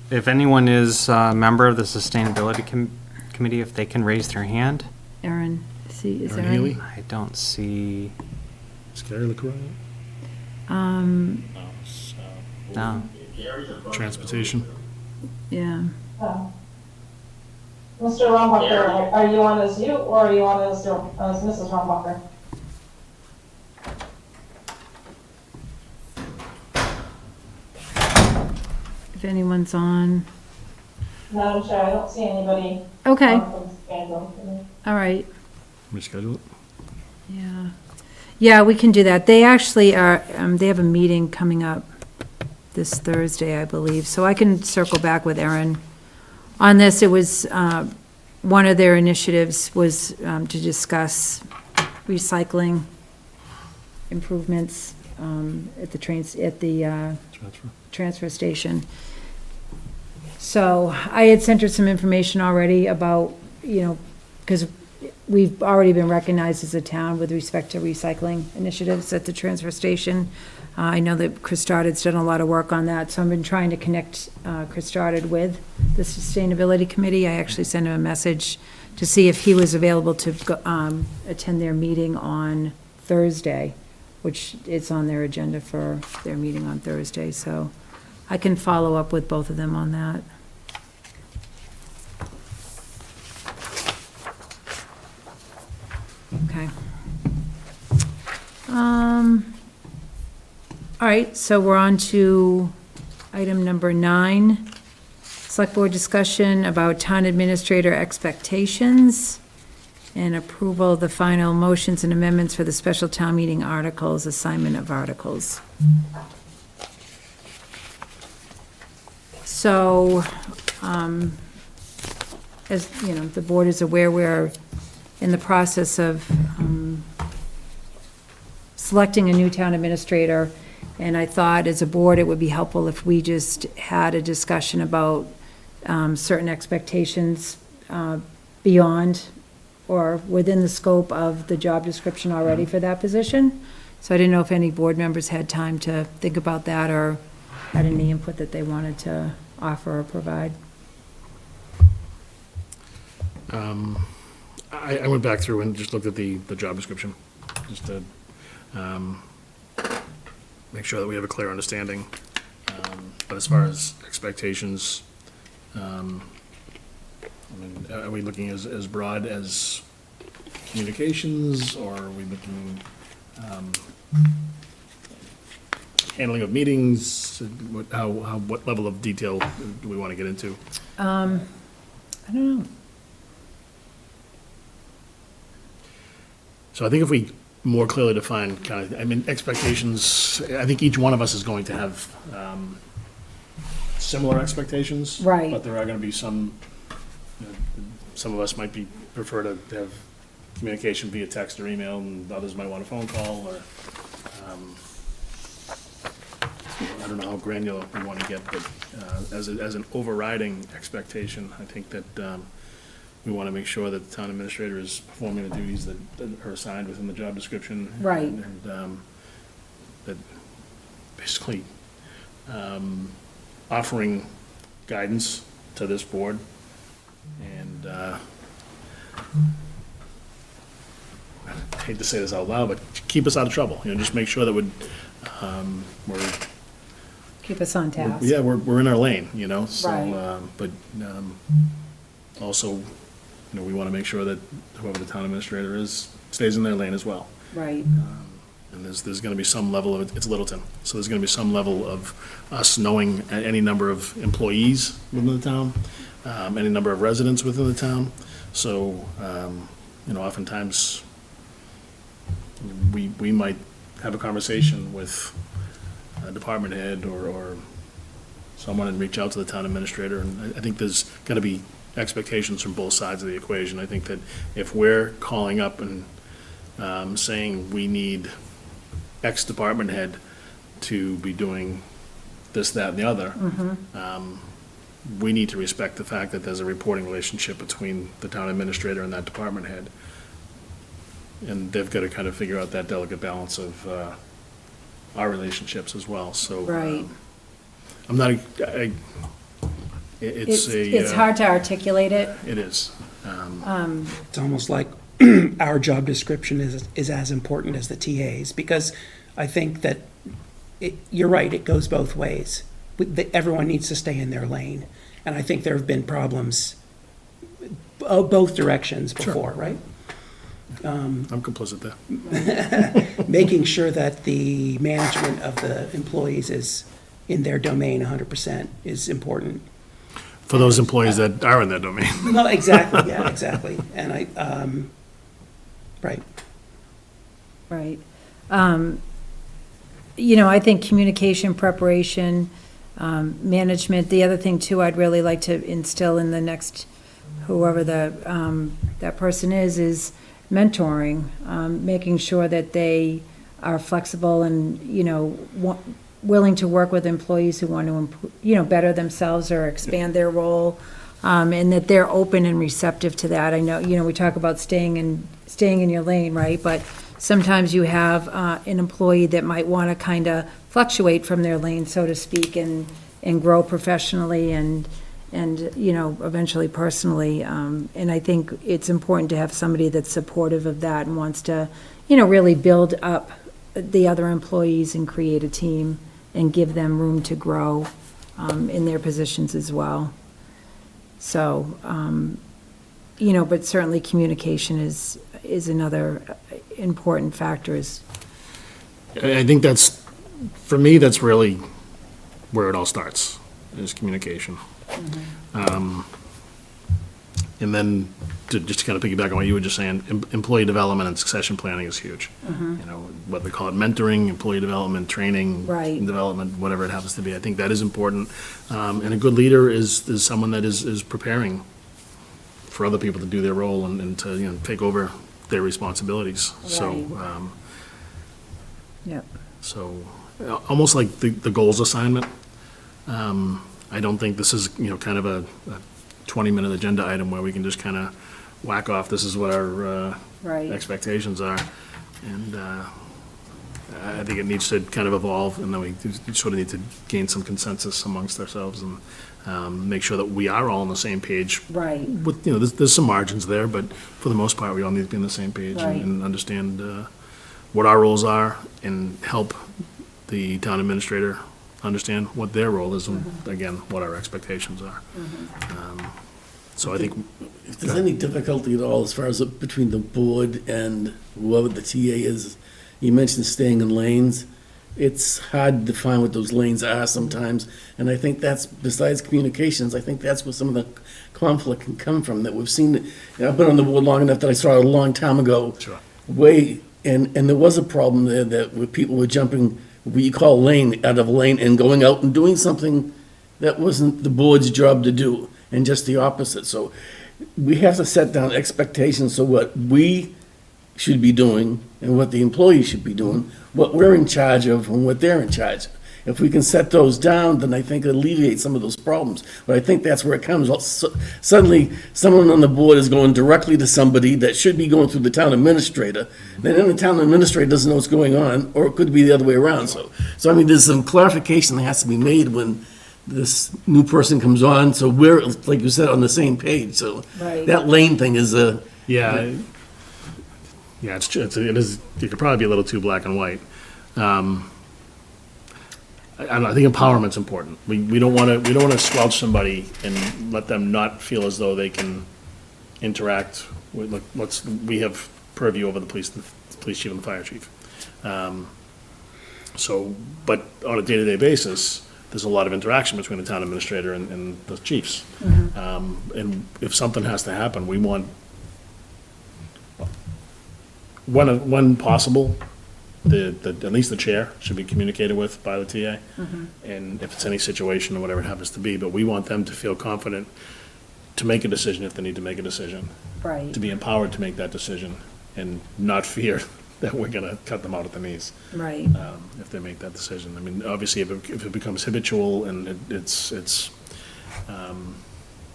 if anyone is a member of the Sustainability Committee, if they can raise their hand. Erin, see, is Erin there Healy? any? I don't see, Is Gary LaCroix? no. Transportation. Yeah, Mr. Rumbacher, are you on as you, or are you on as Mrs. Rumbacher? if anyone's on. Madam Chair, I don't see anybody. Okay, from Scandal. all right, Reschedule it. yeah. Yeah, we can do that. They actually are, they have a meeting coming up this Thursday, I believe, so I can circle back with Erin on this. It was, one of their initiatives was to discuss recycling improvements at the transfer station. So I had sent her some information already about, because we've already been recognized as a town with respect to recycling initiatives at the transfer station. I know that Chris Stoddard's done a lot of work on that, so I've been trying to connect Chris Stoddard with the Sustainability Committee. I actually sent him a message to see if he was available to go, attend their meeting on Thursday, which is on their agenda for their meeting on Thursday, so I can follow up with both of them on that. Okay. All right, so we're on to item number 9. Select Board discussion about town administrator expectations and approval of the final motions and amendments for the special town meeting articles, assignment of articles. So, as you know, the board is aware, we're in the process of selecting a new town administrator, and I thought as a board it would be helpful if we just had a discussion about certain expectations beyond or within the scope of the job description already for that position. So I didn't know if any board members had time to think about that or had any input that they wanted to offer or provide. I went back through and just looked at the job description, just to make sure that we have a clear understanding. But as far as expectations, I mean, are we looking as broad as communications, or are we looking handling of meetings? What level of detail do we want to get into? I don't know. So I think if we more clearly define kind of, I mean, expectations, I think each one of us is going to have similar expectations. Right. But there are going to be some, some of us might prefer to have communication via text or email, and others might want a phone call, or I don't know how granular we want to get, but as an overriding expectation, I think that we want to make sure that the town administrator is performing the duties that are assigned within the job description. Right. And that basically offering guidance to this board and I hate to say this out loud, but keep us out of trouble. Just make sure that we're Keep us on task. yeah, we're in our lane, so, Right. but also, we want to make sure that whoever the town administrator is stays in their lane as well. Right. And there's going to be some level of, it's Littleton, so there's going to be some level of us knowing any number of employees within the town, any number of residents within the town. So, oftentimes, we might have a conversation with a department head or someone and reach out to the town administrator. And I think there's got to be expectations from both sides of the equation. I think that if we're calling up and saying we need X department head to be doing this, that, and the other, we need to respect the fact that there's a reporting relationship between the town administrator and that department head. And they've got to kind of figure out that delicate balance of our relationships as well. So Right. I'm not, It's hard to articulate it. It is. It's almost like our job description is as important as the TA's, because I think that you're right, it goes both ways. Everyone needs to stay in their lane, and I think there have been problems both directions before, right? I'm complicit there. Making sure that the management of the employees is in their domain 100% is important. For those employees that are in that domain. Well, exactly, yeah, exactly. And right. Right. I think communication, preparation, management, the other thing too, I'd really like to instill in the next, whoever that person is mentoring, making sure that they are flexible and, willing to work with employees who want to, better themselves or expand their role, and that they're open and receptive to that. I know, we talk about staying in your lane, right? But sometimes you have an employee that might want to kind of fluctuate from their lane, so to speak, and grow professionally and eventually personally. And I think it's important to have somebody that's supportive of that and wants to, really build up the other employees and create a team and give them room to grow in their positions as well. So, but certainly communication is another important factor. I think for me, that's really where it all starts, is communication. And then just to kind of piggyback on what you were just saying, employee development and succession planning is huge. What they call it, mentoring, employee development, training, Right. development, whatever it happens to be. I think that is important. And a good leader is someone that is preparing for other people to do their role and to take over their responsibilities. So, Yep. so almost like the goals assignment. I don't think this is, kind of a 20-minute agenda item where we can just kind of whack off, this is what our Right. expectations are. And I think it needs to kind of evolve, and then we sort of need to gain some consensus amongst ourselves and make sure that we are all on the same page. Right. With, there's some margins there, but for the most part, we all need to be on the same page Right. and understand what our roles are and help the town administrator understand what their role is and, again, what our expectations are. So I think. If there's any difficulty at all as far as between the board and whoever the TA is, you mentioned staying in lanes. It's hard to define what those lanes are sometimes, and I think that's, besides communications, I think that's where some of the conflict can come from, that we've seen. I've been on the board long enough that I saw it a long time ago. Sure. And there was a problem there that where people were jumping, what you call lane, out of a lane and going out and doing something that wasn't the board's job to do, and just the opposite. So we have to set down expectations of what we should be doing and what the employees should be doing, what we're in charge of and what they're in charge of. If we can set those down, then I think it alleviates some of those problems. But I think that's where it comes. Suddenly, someone on the board is going directly to somebody that should be going through the town administrator. Then the town administrator doesn't know what's going on, or it could be the other way around. So I mean, there's some clarification that has to be made when this new person comes on, so we're, like you said, on the same page. So Right. that lane thing is a. Yeah, it's true. It is. It could probably be a little too black and white. I think empowerment's important. We don't want to squelch somebody and let them not feel as though they can interact with. We have purview over the police chief and the fire chief. But on a day-to-day basis, there's a lot of interaction between the town administrator and the chiefs. And if something has to happen, we want, when possible, at least the chair should be communicated with by the TA. And if it's any situation or whatever it happens to be, but we want them to feel confident to make a decision if they need to make a decision. Right. To be empowered to make that decision and not fear that we're gonna cut them out at the knees. Right. If they make that decision. I mean, obviously, if it becomes habitual and it's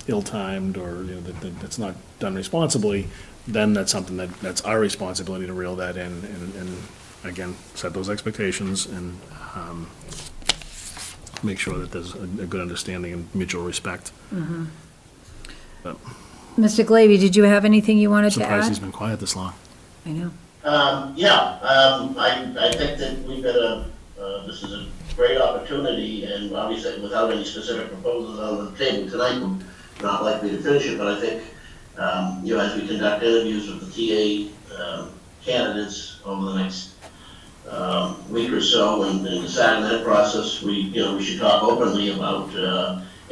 ill-timed or, that it's not done responsibly, then that's something that's our responsibility to reel that in and again, set those expectations and make sure that there's a good understanding and mutual respect. But Mr. Glavy, did you have anything you wanted to surprised add? he's been quiet this long. I know. I think that we've got this is a great opportunity, and obviously without any specific proposals on the table tonight, we're not likely to finish it, but I think, as we conduct interviews with the TA candidates over the next week or so and decide on that process, we should talk openly about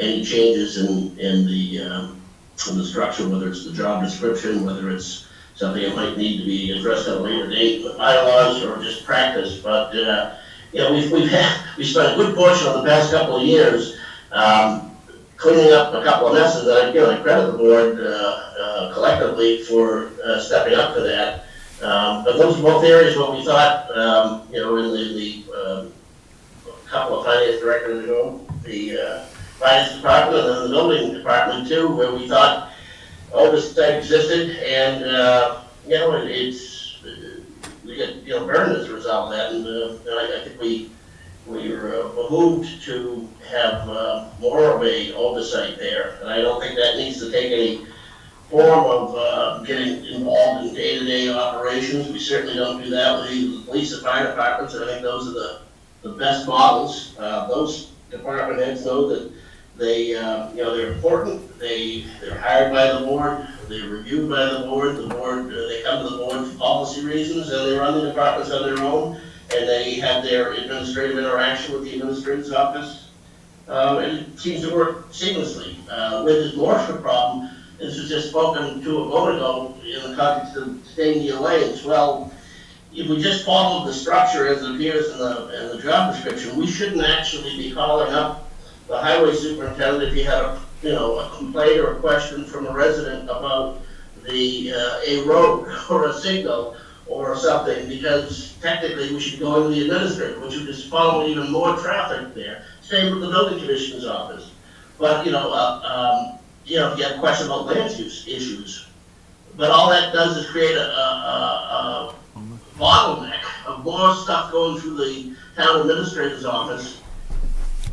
any changes in the structure, whether it's the job description, whether it's something that might need to be addressed at a later date with bylaws or just practice. But we spent a good portion of the past couple of years cleaning up a couple of messes. I credit the board collectively for stepping up to that. But those are both areas where we thought, in the couple of finance directors ago, the finance department and then the building department too, where we thought oversight existed, and we get burned as a result of that, and I think we were behooved to have more of a oversight there, and I don't think that needs to take any form of getting involved in day-to-day operations. We certainly don't do that with either the police or fire departments, and I think those are the best models. Those department heads know that they're important. They're hired by the board. They're reviewed by the board. They come to the board for policy reasons, and they run the departments on their own. And they have their administrative interaction with the administrator's office. And it seems to work seamlessly. With this Morsham problem, this was just spoken to a moment ago in the context of staying in your lanes. Well, if we just follow the structure as it appears in the job description, we shouldn't actually be calling up the highway superintendent if you had a complaint or a question from a resident about a road or a signal or something, because technically we should go into the administrator, which would just follow even more traffic there. Same with the building commissioner's office. But if you have a question about land use issues, but all that does is create a bottleneck of more stuff going through the town administrator's office,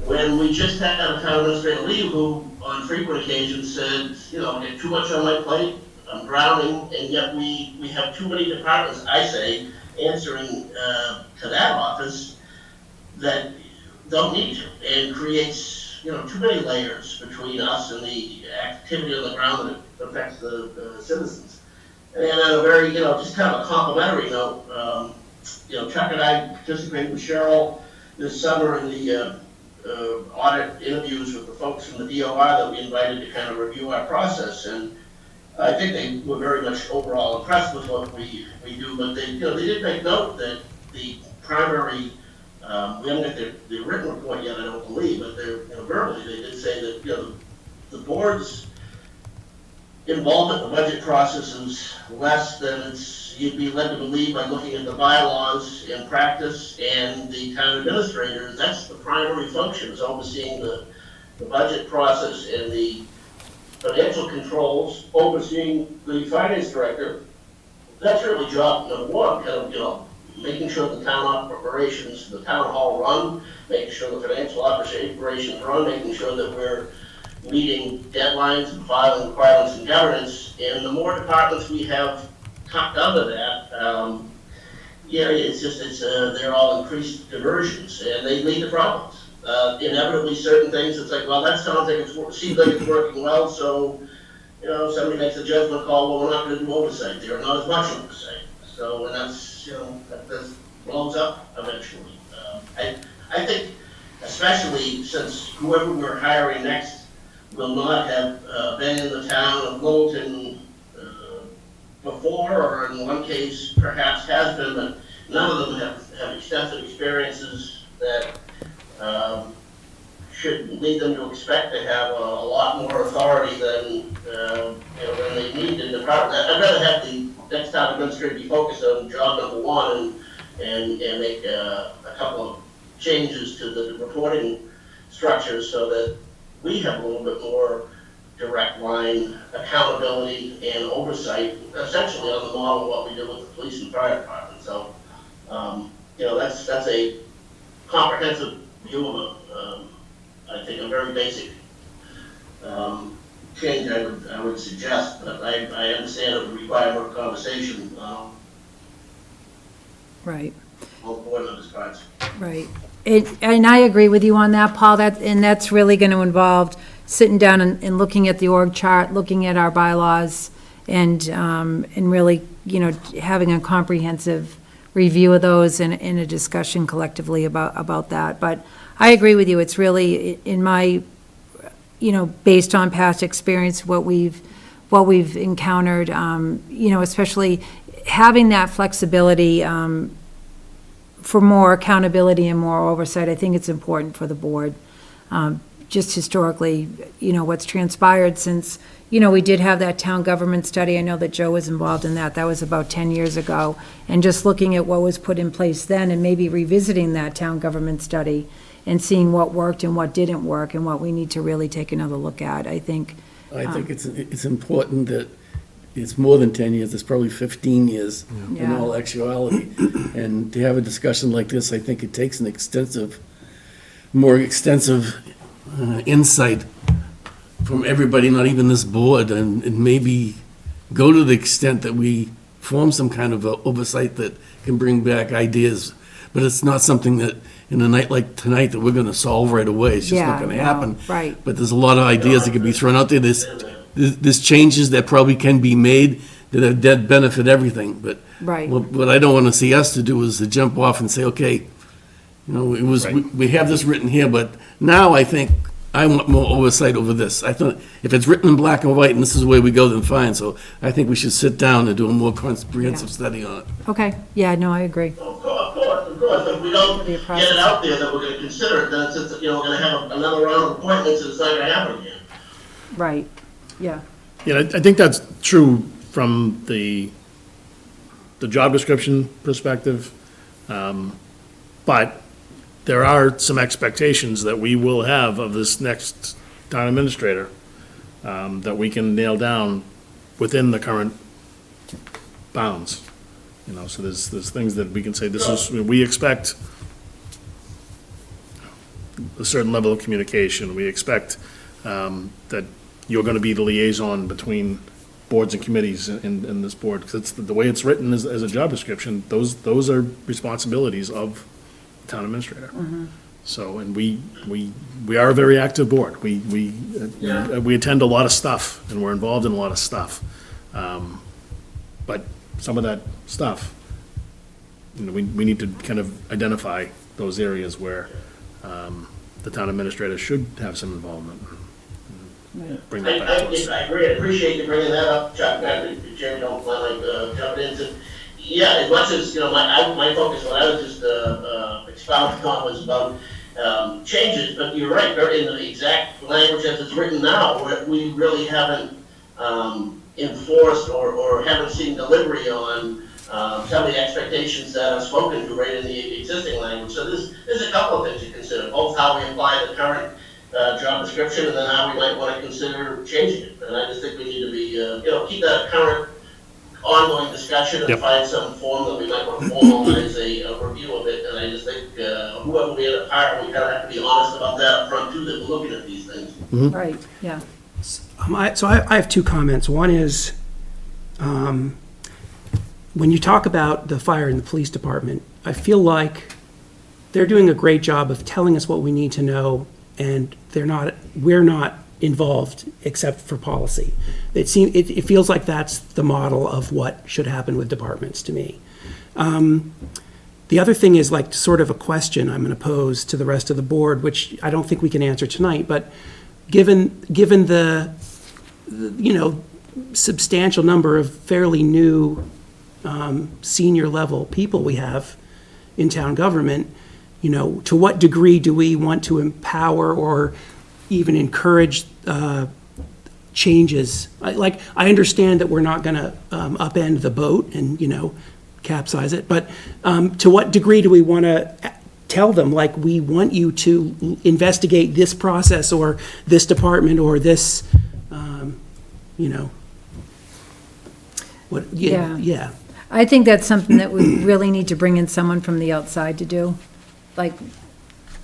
when we just had a town administrator leave who, on frequent occasions, said, you know, I get too much on my plate, I'm drowning, and yet we have too many departments, I say, answering to that office that don't need to, and creates, you know, too many layers between us and the activity on the ground that affects the citizens. And on a very, you know, just kind of a complimentary note, you know, Chuck and I participated with Cheryl this summer in the audit interviews with the folks from the DOR that we invited to kind of review our process, and I think they were very much overall impressed with what we do, but they, you know, they did make note that the primary, we haven't got the written report yet, I don't believe, but they're, you know, verbally, they did say that, you know, the board's involvement in the budget process is less than you'd be led to believe by looking at the bylaws in practice, and the town administrator, that's the primary function, is overseeing the budget process and the financial controls, overseeing the finance director. That's really job number one, kind of, you know, making sure the town operations, the town hall run, making sure the financial operations run, making sure that we're meeting deadlines and filing requirements and governance. And the more departments we have tucked under that, yeah, it's just, they're all increased diversions, and they lead to problems. Inevitably, certain things, it's like, well, that sounds like seems like it's working well, so, you know, somebody makes a judgment call, well, we're not gonna do oversight there, not as much oversight. So, and that's, you know, that blows up eventually. I think, especially since whoever we're hiring next will not have been in the town of Littleton before, or in one case perhaps has been, but none of them have extensive experiences that should lead them to expect to have a lot more authority than, you know, than they need in the department. I'd rather have the next town administrator be focused on job number one and make a couple of changes to the reporting structures so that we have a little bit more direct line accountability and oversight, essentially on the model of what we do with the police and fire department. So, you know, that's a comprehensive view of I think a very basic change I would suggest, but I understand it would require more conversation. Right. Both board members' parts. Right. And I agree with you on that, Paul, and that's really going to involve sitting down and looking at the org chart, looking at our bylaws, and really, you know, having a comprehensive review of those and a discussion collectively about that. But I agree with you. It's really, in my, you know, based on past experience, what we've encountered, you know, especially having that flexibility for more accountability and more oversight. I think it's important for the board. Just historically, you know, what's transpired since, you know, we did have that town government study. I know that Joe was involved in that. That was about 10 years ago. And just looking at what was put in place then and maybe revisiting that town government study and seeing what worked and what didn't work and what we need to really take another look at, I think. I think it's important that it's more than 10 years, it's probably 15 years in all actuality. And to have a discussion like this, I think it takes an more extensive insight from everybody, not even this board, and maybe go to the extent that we form some kind of oversight that can bring back ideas. But it's not something that in a night like tonight that we're going to solve right away. It's just not going to happen. Right. But there's a lot of ideas that can be thrown out there. There's changes that probably can be made that benefit everything. But right. What I don't want to see us to do is to jump off and say, okay, you know, we have this written here, but now I think I want more oversight over this. I thought if it's written in black and white and this is the way we go, then fine. So I think we should sit down and do a more comprehensive study on it. Okay. Yeah, no, I agree. Of course. If we don't get it out there that we're going to consider it, then it's, you know, we're going to have another round of appointments and it's not going to happen again. Right. Yeah. Yeah, I think that's true from the job description perspective. But there are some expectations that we will have of this next town administrator that we can nail down within the current bounds. So there's things that we can say, we expect a certain level of communication. We expect that you're going to be the liaison between boards and committees in this board, because it's the way it's written as a job description. Those are responsibilities of the town administrator. So, and we are a very active board. We attend a lot of stuff, and we're involved in a lot of stuff. But some of that stuff, we need to kind of identify those areas where the town administrator should have some involvement. Bring that back to us. I agree. I appreciate you bringing that up, Chuck. Jeremy, don't mind jumping into. Yeah, as much as my focus, what I was just expounding on was about changes. But you're right. In the exact language as it's written now, we really haven't enforced or haven't seen delivery on some of the expectations that are spoken to right in the existing language. So there's a couple of things to consider, both how we apply the current job description and then how we might want to consider changing it. And I just think we need to be, keep that current ongoing discussion and find some form that we might want to formalize a review of it. And I just think whoever we end up hiring, we kind of have to be honest about that up front too, that we're looking at these things. Right, yeah. So I have two comments. One is, when you talk about the fire and the police department, I feel like they're doing a great job of telling us what we need to know, and we're not involved except for policy. It feels like that's the model of what should happen with departments to me. The other thing is like sort of a question I'm going to pose to the rest of the board, which I don't think we can answer tonight, but given the substantial number of fairly new senior level people we have in town government, to what degree do we want to empower or even encourage changes? I understand that we're not going to upend the boat and capsize it, but to what degree do we want to tell them, like, we want you to investigate this process or this department or this, yeah. I think that's something that we really need to bring in someone from the outside to do. Like,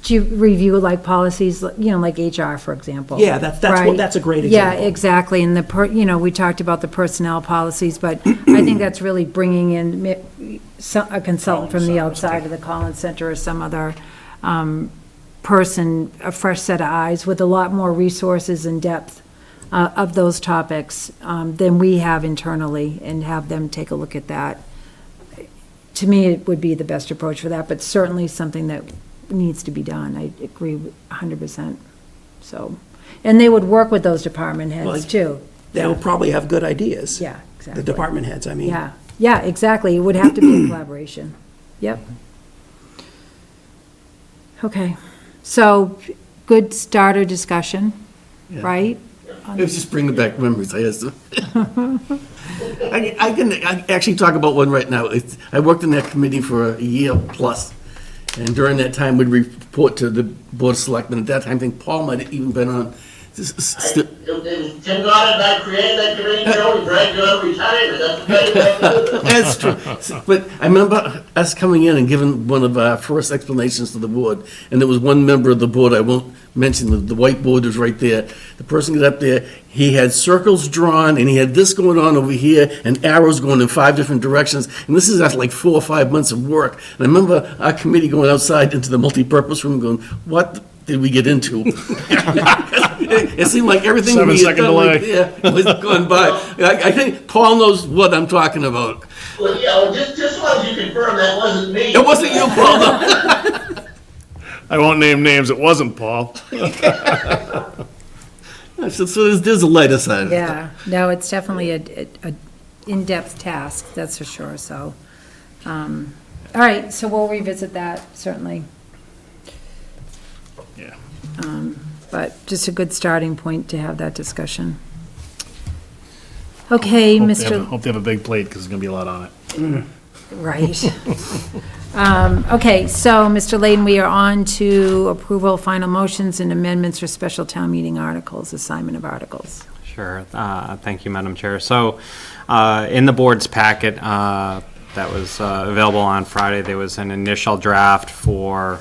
to review like policies, like HR, for example. Yeah, that's a great example. Yeah, exactly. And we talked about the personnel policies, but I think that's really bringing in a consultant from the outside of the Collins Center or some other person, a fresh set of eyes with a lot more resources and depth of those topics than we have internally, and have them take a look at that. To me, it would be the best approach for that, but certainly something that needs to be done. I agree 100%. So, and they would work with those department heads too. They'll probably have good ideas. Yeah, exactly. The department heads, I mean. Yeah, exactly. It would have to be a collaboration. Yep. Okay. So, good starter discussion, right? It's just bringing back memories. I can actually talk about one right now. I worked in that committee for a year plus, and during that time, we'd report to the Board of Selectmen. At that time, I think Paul might have even been on. Tim Goddard and I created that committee, Joe. We dragged you out of retirement. That's true. But I remember us coming in and giving one of our first explanations to the board, and there was one member of the board, I won't mention, the whiteboard was right there. The person got up there, he had circles drawn, and he had this going on over here, and arrows going in 5 different directions, and this is after like 4 or 5 months of work. And I remember our committee going outside into the multi-purpose room going, what did we get into? It seemed like everything we had done right there was going by. I think Paul knows what I'm talking about. Well, just as long as you confirm that wasn't me. It wasn't you, Paul. I won't name names. It wasn't Paul. So there's a lighter side. Yeah, no, it's definitely a in-depth task, that's for sure. So, all right, so we'll revisit that, certainly. Yeah. But just a good starting point to have that discussion. Okay, Mr. Hope they have a big plate, because there's going to be a lot on it. Right. Okay, so, Mr. Layden, we are on to approval of final motions and amendments for special town meeting articles, assignment of articles. Sure. Thank you, Madam Chair. So, in the board's packet that was available on Friday, there was an initial draft for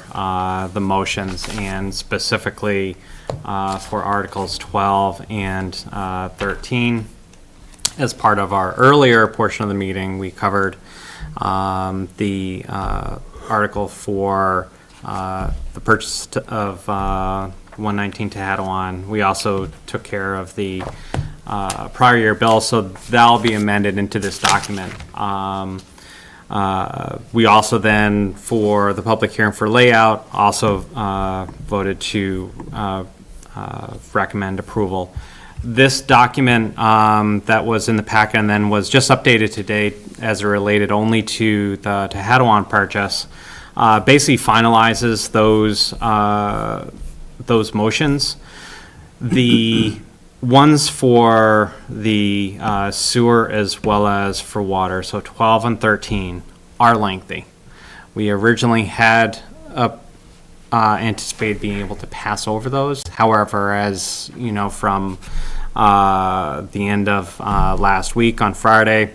the motions, and specifically for Articles 12 and 13. As part of our earlier portion of the meeting, we covered the article for the purchase of 119 Tehadawon. We also took care of the prior year bill, so that'll be amended into this document. We also then, for the public hearing for layout, also voted to recommend approval. This document that was in the packet and then was just updated today as it related only to the Tehadawon purchase basically finalizes those motions. The ones for the sewer as well as for water, so 12 and 13, are lengthy. We originally had anticipated being able to pass over those. However, as you know, from the end of last week on Friday,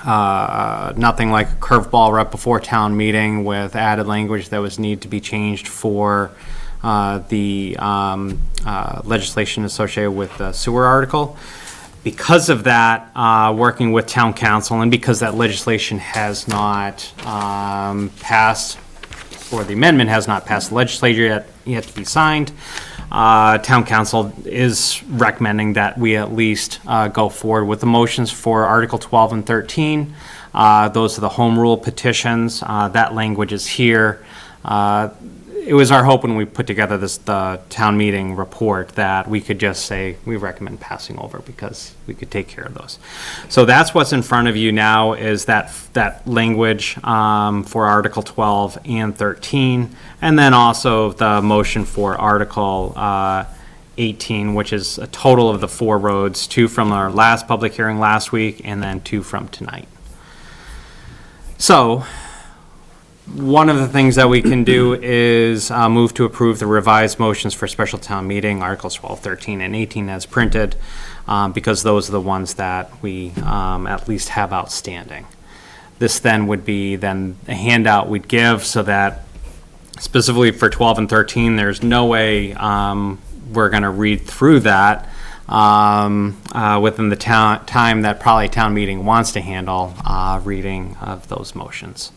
nothing like a curveball right before town meeting with added language that was need to be changed for the legislation associated with the sewer article. Because of that, working with town council, and because that legislation has not passed, or the amendment has not passed the legislature yet to be signed, town council is recommending that we at least go forward with the motions for Article 12 and 13. Those are the home rule petitions. That language is here. It was our hope when we put together the town meeting report that we could just say we recommend passing over because we could take care of those. So that's what's in front of you now, is that language for Article 12 and 13, and then also the motion for Article 18, which is a total of the 4 roads, 2 from our last public hearing last week and then 2 from tonight. So one of the things that we can do is move to approve the revised motions for special town meeting, Articles 12, 13, and 18 as printed, because those are the ones that we at least have outstanding. This then would be then a handout we'd give, so that specifically for 12 and 13, there's no way we're going to read through that within the time that probably town meeting wants to handle reading of those motions.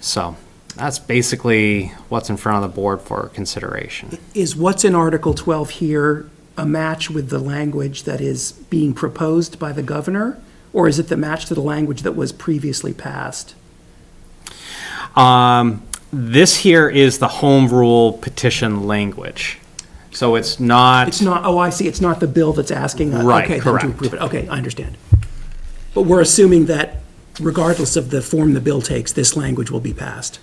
So that's basically what's in front of the board for consideration. Is what's in Article 12 here a match with the language that is being proposed by the governor, or is it the match to the language that was previously passed? This here is the home rule petition language. So it's not... It's not, oh, I see, it's not the bill that's asking... Right, okay, correct. Them to approve it. Okay, I understand. But we're assuming that regardless of the form the bill takes, this language will be passed.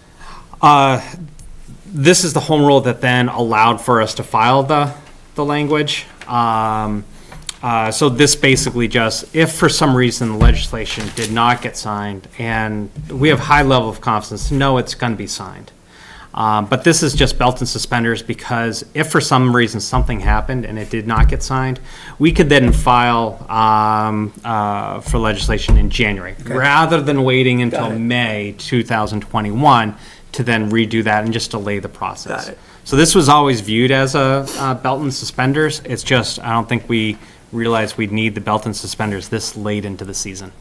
This is the home rule that then allowed for us to file the language. So this basically just, if for some reason the legislation did not get signed, and we have high level of confidence to know it's going to be signed. But this is just belt and suspenders, because if for some reason something happened and it did not get signed, we could then file for legislation in January, rather than waiting until May 2021 to then redo that and just delay the process. So this was always viewed as a belt and suspenders. It's just, I don't think we realized we'd need the belt and suspenders this late into the season.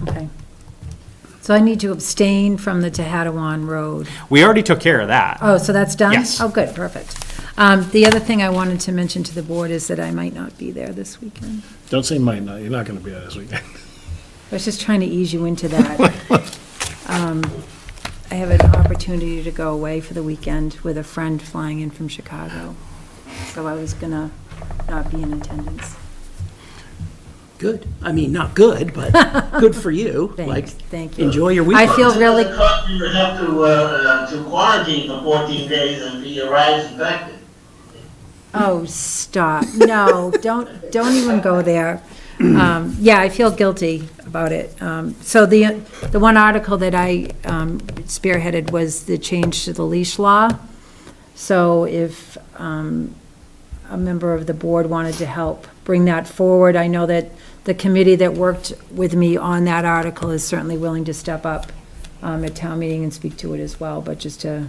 Okay. So I need to abstain from the Tehadawon Road. We already took care of that. Oh, so that's done? Yes. Oh, good, perfect. The other thing I wanted to mention to the board is that I might not be there this weekend. Don't say might not, you're not going to be there this weekend. I was just trying to ease you into that. I have an opportunity to go away for the weekend with a friend flying in from Chicago. So I was gonna not be in attendance. Good. I mean, not good, but good for you. Thanks, thank you. Enjoy your weekend. I feel really... You would have to quarantine for 14 days and be arrives infected. Oh, stop. No, don't even go there. Yeah, I feel guilty about it. So the one article that I spearheaded was the change to the leash law. So if a member of the board wanted to help bring that forward. I know that the committee that worked with me on that article is certainly willing to step up at town meeting and speak to it as well, but just to,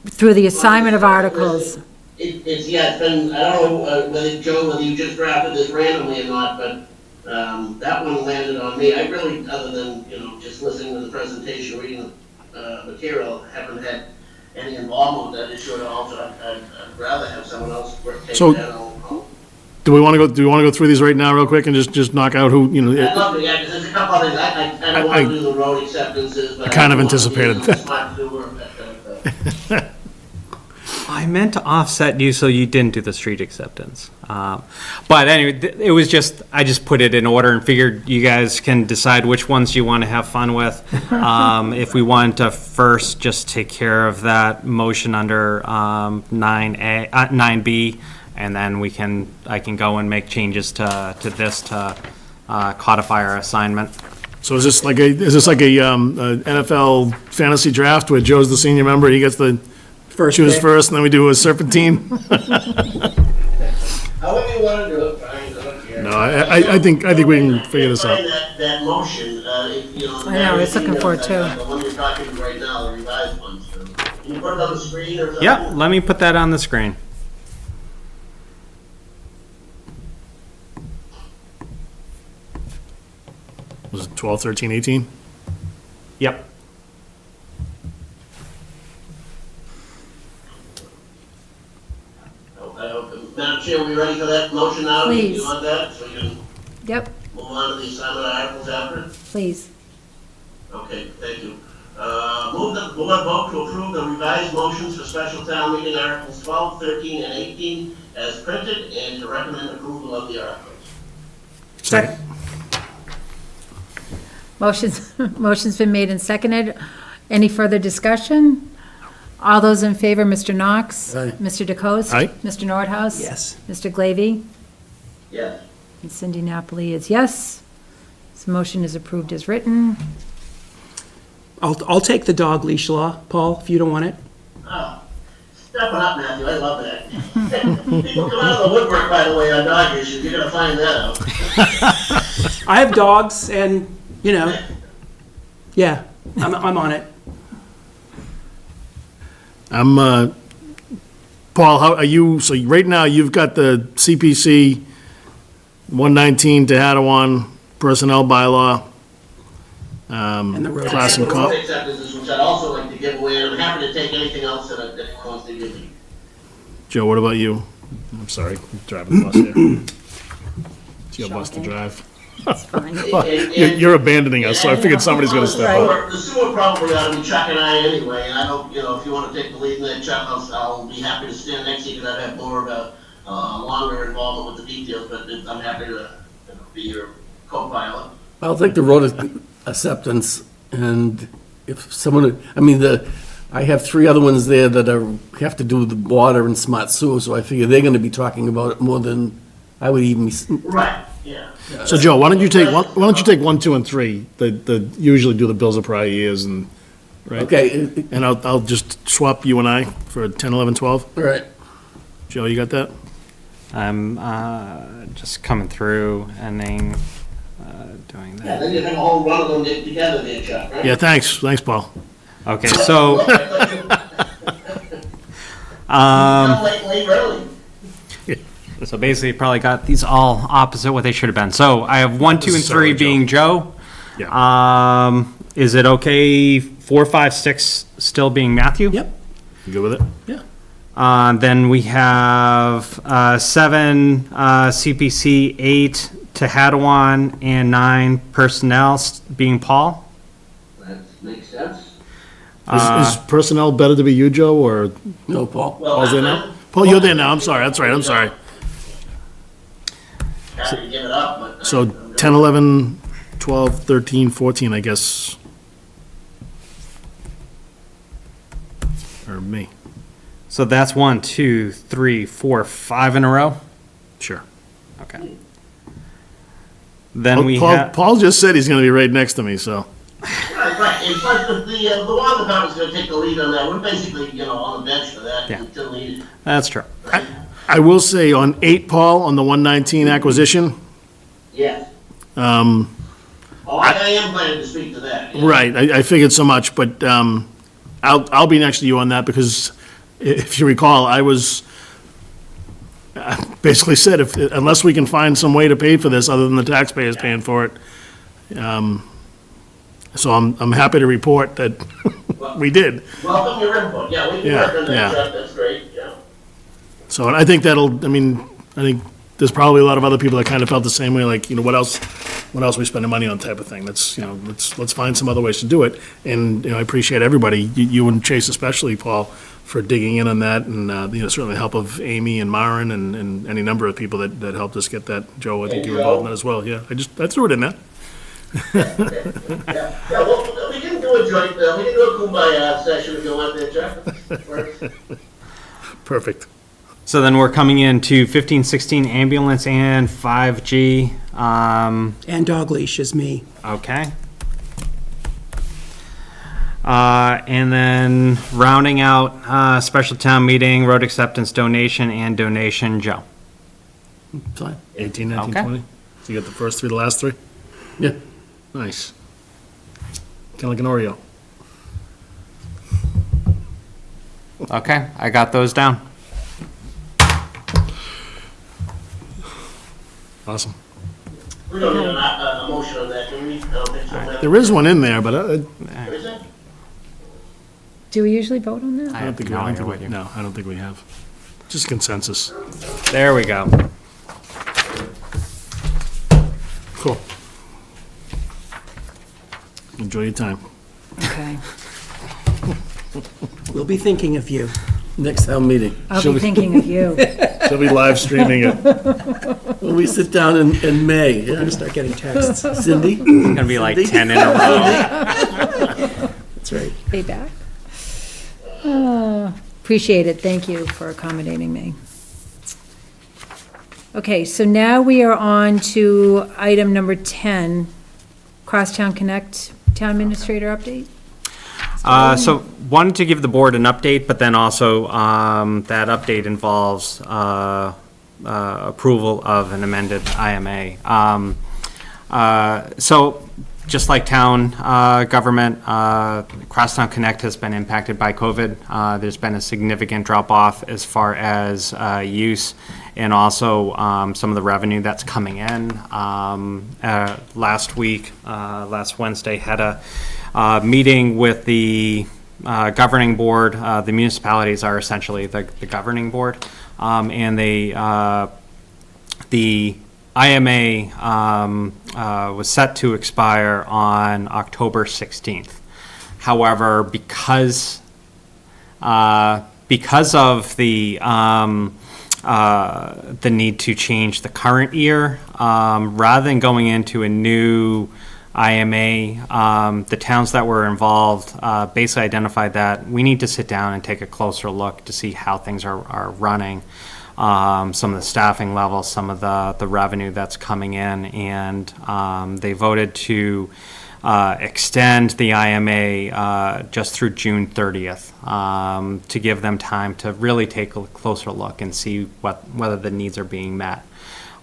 through the assignment of articles. It's been, I don't know whether, Joe, whether you just drafted this randomly or not, but that one landed on me. I really, other than, just listening to the presentation, reading the material, haven't had any involvement with that issue at all, so I'd rather have someone else take So- that on. Do we want to go through these right now real quick and just knock out who, I'd love to, because there's a couple of things, I don't want to do the road acceptances, but. I kind of don't wanna anticipated do that. the smart sewer, that kind of stuff. I meant to offset you so you didn't do the street acceptance. But anyway, it was just, I just put it in order and figured you guys can decide which ones you want to have fun with. If we want to first just take care of that motion under 9B, and then I can go and make changes to this to codify our assignment. So is this like a NFL fantasy draft where Joe's the senior member, he gets the choose pick. first, and then we do a serpentine? However you want to do it, Brian, I don't care. No, I think we can figure this out. Find that motion, I know, I was looking for it too. The one you're talking right now, the revised one, so. Can you put it on the screen or something? Yep, let me put that on the screen. Was it 12, 13, 18? Yep. Madam Chair, are we ready for that motion now? Please. You want that, so you can Yep, move on to the assignment articles after? please. Okay, thank you. Move that the board vote to approve the revised motions for special town meeting articles 12, 13, and 18 as printed, and to recommend approval of the articles. Second. Motion's been made and seconded. Any further discussion? All those in favor, Mr. Knox? Aye. Mr. DeCoste? Aye. Mr. Nordhaus? Yes. Mr. Glavy? Yes. And Cindy Napoli is yes. This motion is approved as written. I'll take the dog leash law, Paul, if you don't want it. Oh, stepping up, Matthew, I love that. People come out of the woodwork, by the way, on dog issues, you're gonna find that out. I have dogs and, yeah, I'm on it. Paul, how are you, so right now you've got the CPC 119 Tehadawon personnel bylaw. And the road Class and The comp. road acceptances, which I'd also like to give away, and I'm happy to take anything else that wants to give me. Joe, what about you? I'm sorry, I'm driving the bus here. It's your bus to drive. It's fine. You're abandoning us, so I figured somebody's gonna step up. The sewer probably ought to be Chuck and I anyway, and I don't, if you want to take the lead in that, Chuck, I'll be happy to stand next to you, because I've had more of a longer involvement with the details, but I'm happy to be your co-pilot. I'll take the road acceptance, and if someone, I have 3 other ones there that have to do with the water and smart sewer, so I figure they're gonna be talking about it more than I would even be. Right, yeah. So Joe, why don't you take 1, 2, and 3, that usually do the bills of prior years and, right? Okay. And I'll just swap you and I for 10, 11, 12. All right. Joe, you got that? I'm just coming through and then doing Yeah, that. then you have a whole run of them together there, Chuck, right? Yeah, thanks, Paul. Okay, so Late early. so basically, probably got these all opposite what they should have been. So I have 1, 2, and 3 being Joe. Yeah. Is it okay 4, 5, 6 still being Matthew? Yep. You good with it? Yeah. Then we have 7 CPC, 8 Tehadawon, and 9 personnel being Paul. That makes sense. Is personnel better to be you, Joe, or No, Paul. Paul's there now? Paul, you're there now, I'm sorry, that's right, I'm sorry. Happy to give it up, but. So 10, 11, 12, 13, 14, I guess. Or me. So that's 1, 2, 3, 4, 5 in a row? Sure. Okay. Then we have. Paul just said he's gonna be right next to me, so. Right, Right, and plus the water department's gonna take the lead on that, we're basically, on the bench for that Yeah. until needed. That's true. I will say on 8, Paul, on the 119 acquisition, Yes. um, I am planning to speak to that. Yeah. right, I figured so much, but I'll be next to you on that because if you recall, I was basically said unless we can find some way to pay for this other than the taxpayers paying for it. So I'm happy to report that we did. Welcome your input, yeah, we can work on Yeah. that, Chuck, that's great, yeah. So, and I think I think there's probably a lot of other people that kind of felt the same way, like, what else are we spending money on type of thing. That's, let's find some other ways to do it. And, I appreciate everybody, you and Chase especially, Paul, for digging in on that, and, certainly the help of Amy and Maren and any number of people that helped us get that. Joe, I think you were involved in that as well, yeah. I threw it in there. Yeah, well, we can do a joint, we can do a kumbaya session if you want there, Chuck. Works. Perfect. So then we're coming into 1516 ambulance and 5G. And dog leash is me. Okay. And then rounding out special town meeting, road acceptance donation, and donation, Joe. Fine. 18, 19, Okay. 20. So you got the first 3, the last 3? Yeah. Nice. Kind of like an Oreo. Okay, I got those down. Awesome. We don't need a motion on that, do we? I don't think so, Madam. There is one in there, but Is it? Do we usually vote on that? I have no idea what you. no, I don't think we have. Just consensus. There we go. Cool. Enjoy your time. Okay. We'll be thinking of you. Next town meeting. I'll be thinking of you. She'll be live streaming it. When we sit down in May, I'm gonna start getting texts. Cindy? It's gonna be like 10 in a row. That's right. Payback. Appreciate it. Thank you for accommodating me. Okay, so now we are on to item number 10, Crosstown Connect Town Administrator update. So wanted to give the board an update, but then also that update involves approval of an amended IMA. So just like town government, Crosstown Connect has been impacted by COVID. There's been a significant drop off as far as use and also some of the revenue that's coming in. Last week, last Wednesday, had a meeting with the governing board. The municipalities are essentially the governing board, and the IMA was set to expire on October 16th. However, because of the need to change the current year, rather than going into a new IMA, the towns that were involved basically identified that we need to sit down and take a closer look to see how things are running, some of the staffing levels, some of the revenue that's coming in, and they voted to extend the IMA just through June 30th to give them time to really take a closer look and see whether the needs are being met.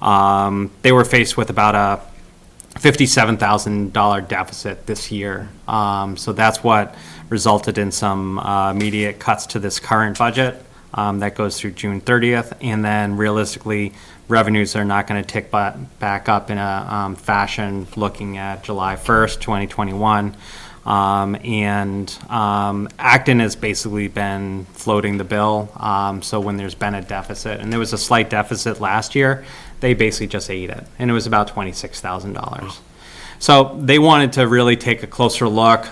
They were faced with about a $57,000 deficit this year. So that's what resulted in some immediate cuts to this current budget that goes through June 30th. And then realistically, revenues are not going to tick back up in a fashion looking at July 1st, 2021. Acton has basically been floating the bill. So when there's been a deficit, and there was a slight deficit last year, they basically just ate it, and it was about $26,000. So they wanted to really take a closer look.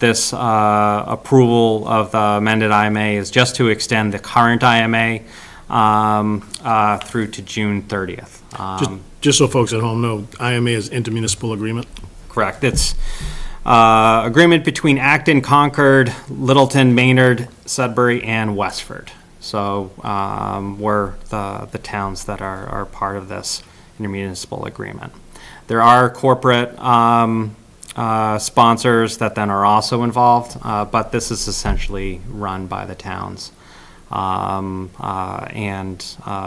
This approval of the amended IMA is just to extend the current IMA through to June 30th. Just so folks at home know, IMA is intermunicipal agreement. Correct. It's agreement between Acton, Concord, Littleton, Maynard, Sudbury, and Westford. So we're the towns that are part of this intermunicipal agreement. There are corporate sponsors that then are also involved, but this is essentially run by the towns. And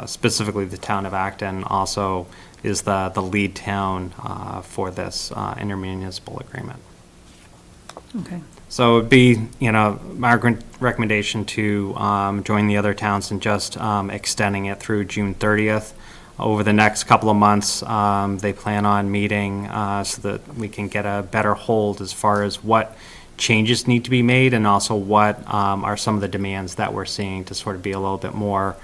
specifically the town of Acton also is the lead town for this intermunicipal agreement. Okay. So it'd be, my recommendation to join the other towns and just extending it through June 30th. Over the next couple of months, they plan on meeting so that we can get a better hold as far as what changes need to be made and also what are some of the demands that we're seeing to sort of be a little bit more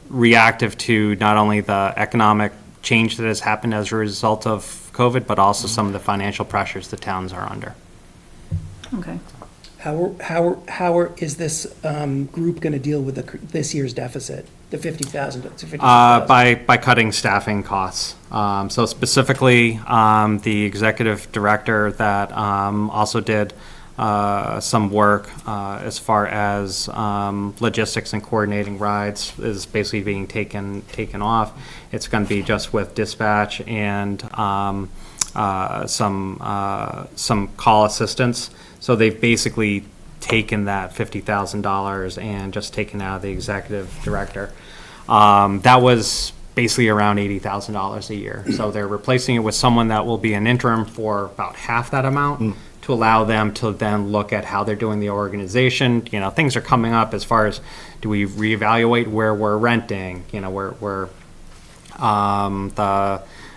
reactive to not only the economic change that has happened as a result of COVID, but also some of the financial pressures the towns are under. Okay. How is this group going to deal with this year's deficit, the 50,000? By cutting staffing costs. So specifically, the executive director that also did some work as far as logistics and coordinating rides is basically being taken off. It's going to be just with dispatch and some call assistance. So they've basically taken that $50,000 and just taken out of the executive director. That was basically around $80,000 a year. So they're replacing it with someone that will be an interim for about half that amount to allow them to then look at how they're doing the organization. Things are coming up as far as, do we reevaluate where we're renting? Where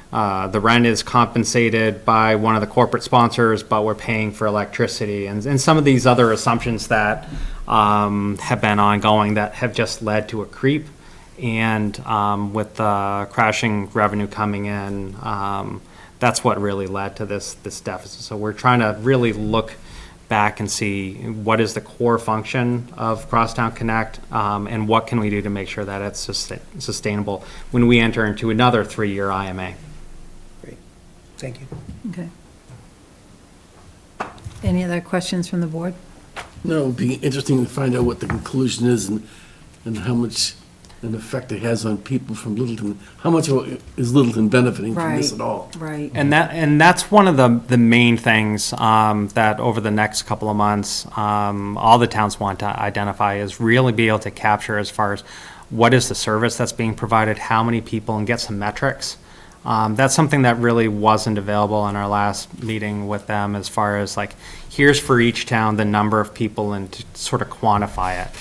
the rent is compensated by one of the corporate sponsors, but we're paying for electricity and some of these other assumptions that have been ongoing that have just led to a creep. And with the crashing revenue coming in, that's what really led to this deficit. So we're trying to really look back and see what is the core function of Crosstown Connect, and what can we do to make sure that it's sustainable when we enter into another 3-year IMA. Great. Thank you. Okay. Any other questions from the board? No, it'd be interesting to find out what the conclusion is and how much an effect it has on people from Littleton. How much is Littleton benefiting from this at all? Right. And that's one of the main things that over the next couple of months, all the towns want to identify is really be able to capture as far as what is the service that's being provided, how many people, and get some metrics. That's something that really wasn't available in our last meeting with them as far as like, here's for each town the number of people and to sort of quantify it.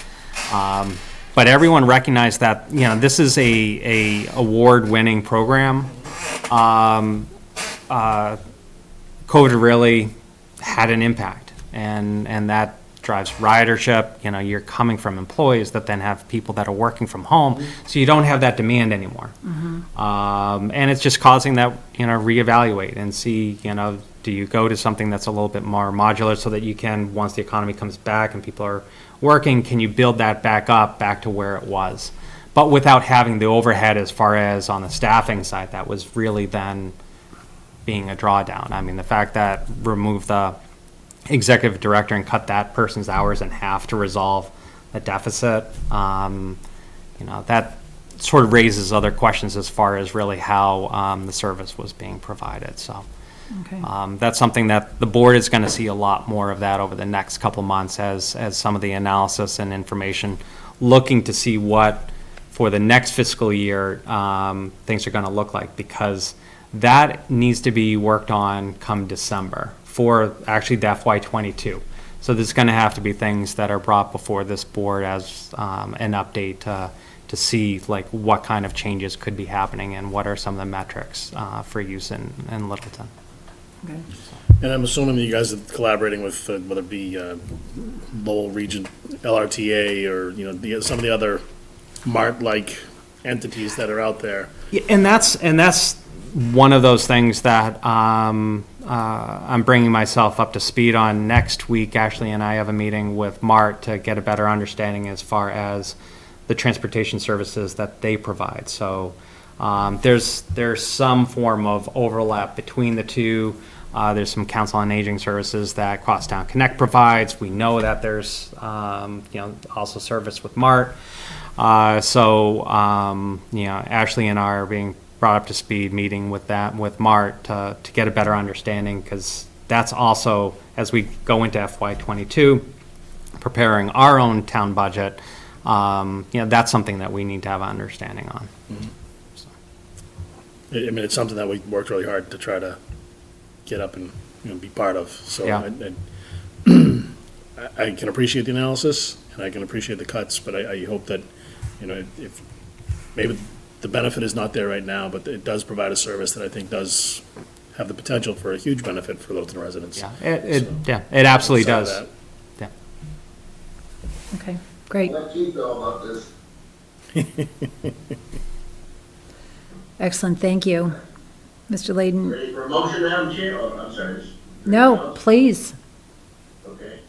But everyone recognized that, this is a award-winning program. COVID really had an impact, and that drives ridership. You're coming from employees that then have people that are working from home, so you don't have that demand anymore. And it's just causing that, reevaluate and see, do you go to something that's a little bit more modular so that you can, once the economy comes back and people are working, can you build that back to where it was? But without having the overhead as far as on the staffing side, that was really then being a drawdown. I mean, the fact that remove the executive director and cut that person's hours in half to resolve a deficit, that sort of raises other questions as far as really how the service was being provided. So. Okay. That's something that the board is going to see a lot more of that over the next couple of months as some of the analysis and information looking to see what for the next fiscal year things are going to look like, because that needs to be worked on come December for actually the FY22. So there's going to have to be things that are brought before this board as an update to see like what kind of changes could be happening and what are some of the metrics for use in Littleton. Okay. And I'm assuming that you guys are collaborating with whether it be Lowell Region, LRTA, or some of the other MART-like entities that are out there. Yeah, and that's one of those things that I'm bringing myself up to speed on next week. Ashley and I have a meeting with MART to get a better understanding as far as the transportation services that they provide. So there's some form of overlap between the two. There's some council on aging services that Crosstown Connect provides. We know that there's also service with MART. Ashley and I are being brought up to speed meeting with Mart to get a better understanding, because that's also, as we go into FY '22, preparing our own town budget, that's something that we need to have an understanding on. I mean, it's something that we worked really hard to try to get up and, be part of. So Yeah. I can appreciate the analysis and I can appreciate the cuts, but I hope that, if maybe the benefit is not there right now, but it does provide a service that I think does have the potential for a huge benefit for Littleton residents. Yeah, it absolutely does. Outside of Yeah. Okay, great. Let Keith know about this. Excellent, thank you. Mr. Layden? Ready for a motion, Madam Chair? Oh, I'm sorry. No, please. Okay.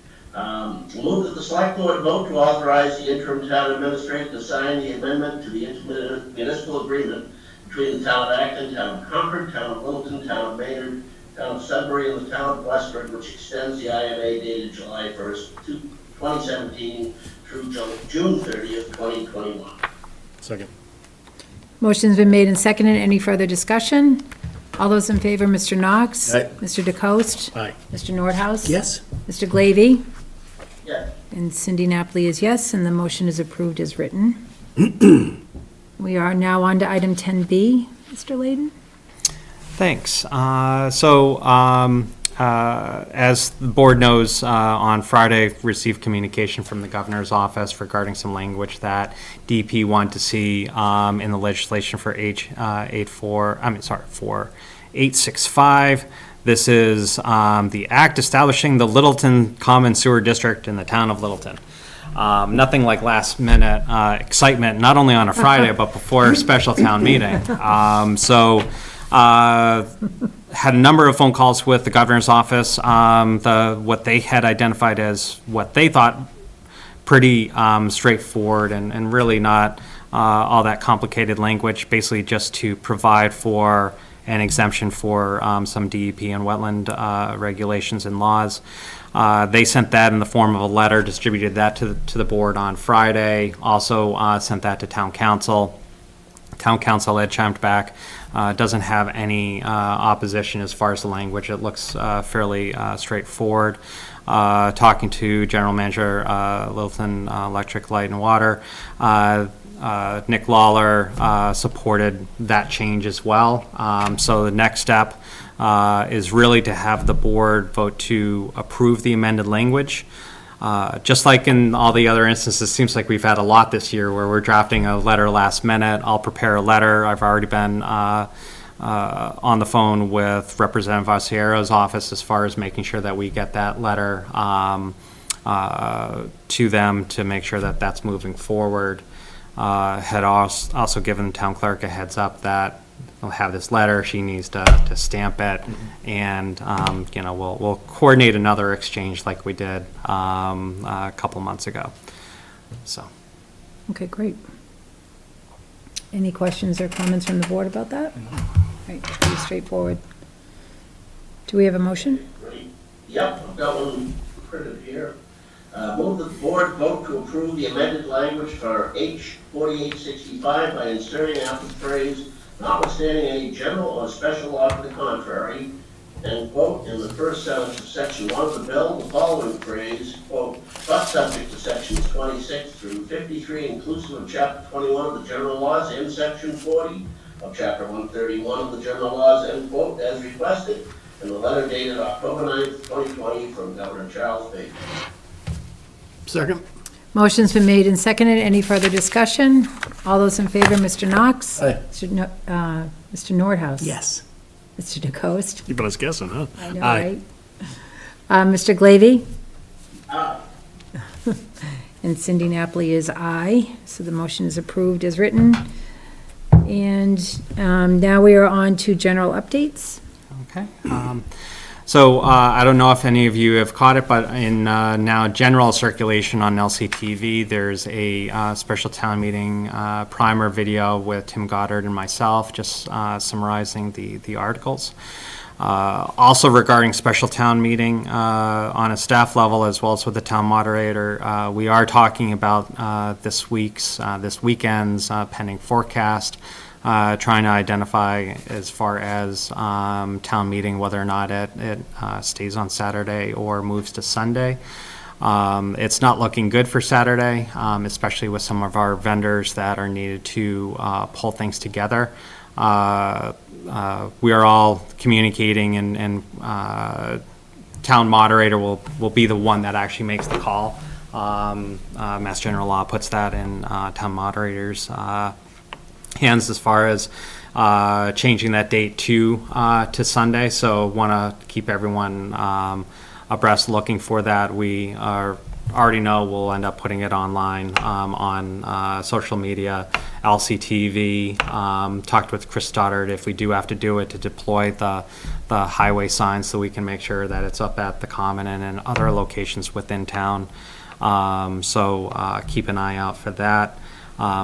Move that the select board vote to authorize the interim town administrator to sign the amendment to the intermunicipal agreement between the town of Acton, town of Concord, town of Littleton, town of Maynard, town of Sudbury, and the town of Westford, which extends the IMA dated July 1st, 2017 through June 30th, 2021. Second. Motion's been made and seconded. Any further discussion? All those in favor, Mr. Knox? Aye. Mr. DeCoste? Aye. Mr. Nordhaus? Yes. Mr. Glavy? Yes. And Cindy Napoli is yes, and the motion is approved as written. We are now on to item 10B. Mr. Layden? Thanks. As the board knows, on Friday, received communication from the governor's office regarding some language that DP wanted to see in the legislation for for 865. This is the act establishing the Littleton Common Sewer District in the town of Littleton. Nothing like last minute excitement, not only on a Friday, but before a special town meeting. Had a number of phone calls with the governor's office. What they had identified as what they thought pretty straightforward and really not all that complicated language, basically just to provide for an exemption for some DEP and wetland regulations and laws. They sent that in the form of a letter, distributed that to the board on Friday, also sent that to town council. Town council had chimed back, doesn't have any opposition as far as the language. It looks fairly straightforward. Talking to General Manager Littleton Electric, Light and Water, Nick Lawler supported that change as well. So the next step is really to have the board vote to approve the amended language. Just like in all the other instances, it seems like we've had a lot this year where we're drafting a letter last minute. I'll prepare a letter. I've already been on the phone with Representative Vasiero's office as far as making sure that we get that letter to them to make sure that that's moving forward. Had also given the town clerk a heads up that we'll have this letter. She needs to stamp it, and we'll coordinate another exchange like we did a couple months ago. So. Okay, great. Any questions or comments from the board about that? Right, pretty straightforward. Do we have a motion? Yep, I've got one printed here. Move that the board vote to approve the amended language for H 4865 by inserting after the phrase, notwithstanding any general or special law to the contrary, and quote, in the first sentence of section 1 of the bill, the following phrase, quote, but subject to sections 26 through 53, inclusive of chapter 21 of the general laws and section 40 of chapter 131 of the general laws, end quote, as requested in the letter dated October 9th, 2020 from Governor Charles Baker. Second. Motion's been made and seconded. Any further discussion? All those in favor, Mr. Knox? Aye. Mr. Nordhaus? Yes. Mr. DeCoste? Keeping us guessing, huh? I know, Aye. right? Mr. Glavy? Aye. And Cindy Napoli is aye, so the motion is approved as written. And now we are on to general updates. Okay. So I don't know if any of you have caught it, but in now general circulation on LCTV, there's a special town meeting primer video with Tim Goddard and myself, just summarizing the articles. Also regarding special town meeting on a staff level, as well as with the town moderator, we are talking about this weekend's pending forecast. trying to identify as far as town meeting, whether or not it stays on Saturday or moves to Sunday. It's not looking good for Saturday, especially with some of our vendors that are needed to pull things together. We are all communicating, and town moderator will be the one that actually makes the call. Mass General Law puts that in town moderator's hands as far as changing that date to Sunday. So want to keep everyone abreast looking for that. We already know we'll end up putting it online on social media, LCTV. Talked with Chris Stoddard if we do have to do it to deploy the highway signs so we can make sure that it's up at the Common and in other locations within town. So keep an eye out for that.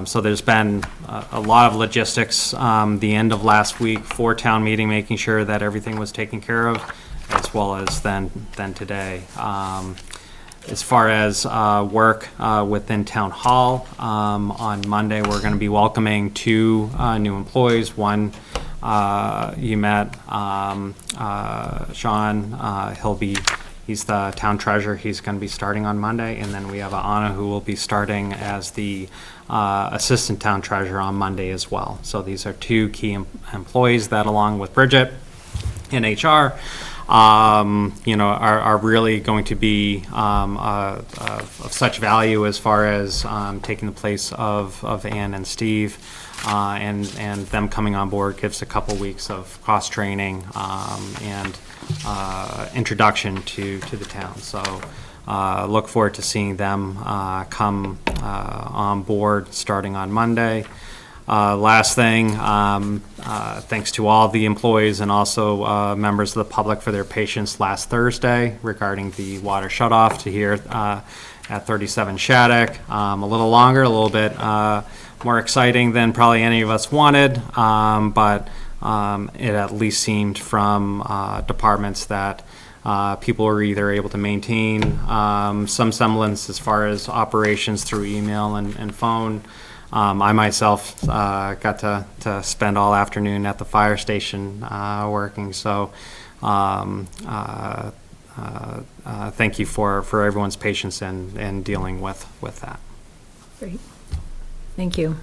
So there's been a lot of logistics the end of last week for town meeting, making sure that everything was taken care of, as well as then today. As far as work within Town Hall, on Monday we're going to be welcoming 2 new employees. One you met, Sean. He's the town treasurer. He's going to be starting on Monday, and then we have Anna who will be starting as the assistant town treasurer on Monday as well. So these are 2 key employees that, along with Bridget in HR, are really going to be of such value as far as taking the place of Ann and Steve, and them coming on board gives a couple weeks of cross training and introduction to the town. So look forward to seeing them come on board starting on Monday. Last thing, thanks to all the employees and also members of the public for their patience last Thursday regarding the water shutoff to here at 37 Shattuck. A little longer, a little bit more exciting than probably any of us wanted, but it at least seemed from departments that people were either able to maintain some semblance as far as operations through email and phone. I myself got to spend all afternoon at the fire station working, so thank you for everyone's patience and dealing with that. Great. Thank you.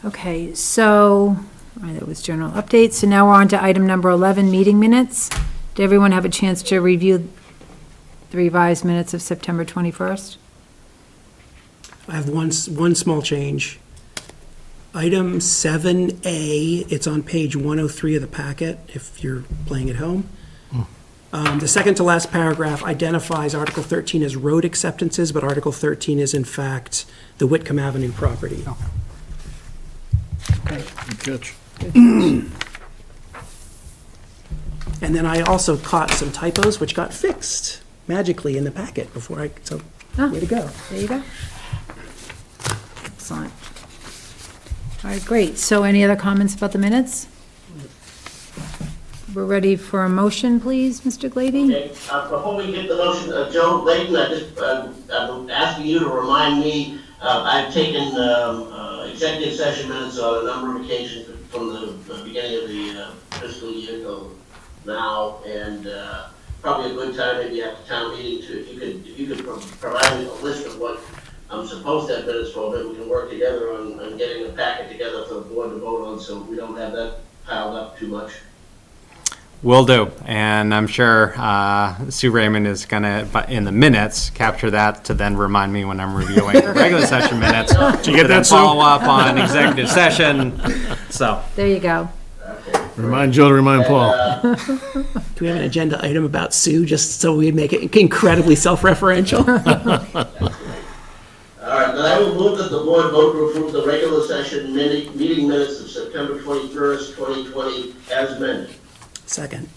Okay, so that was general updates. So now we're on to item number 11, meeting minutes. Did everyone have a chance to review the revised minutes of September 21st? I have one small change. Item 7A, it's on page 103 of the packet, if you're playing at home. The second to last paragraph identifies Article 13 as road acceptances, but Article 13 is in fact the Whitcomb Avenue property. Okay. Good catch. And then I also caught some typos, which got fixed magically in the packet before so way to go. There you go. Excellent. All right, great. So any other comments about the minutes? We're ready for a motion, please, Mr. Glady? Okay, before we get the motion, Joe Layton, I'm asking you to remind me, I've taken executive session minutes on a number of occasions from the beginning of the fiscal year till now, and probably a good time maybe after town meeting to, if you could provide me a list of what I'm supposed to have minutes for, maybe we can work together on getting a packet together for the board to vote on so we don't have that piled up too much. Will do, and I'm sure Sue Raymond is going to, in the minutes, capture that to then remind me when I'm reviewing the regular session minutes. Did you get that, Sue? Follow up on executive session, so. There you go. Remind Joe to remind Paul. Do we have an agenda item about Sue, just so we make it incredibly self-referential? All right, then I will move that the board vote to approve the regular session meeting minutes of September 21st, 2020 as amended. Second.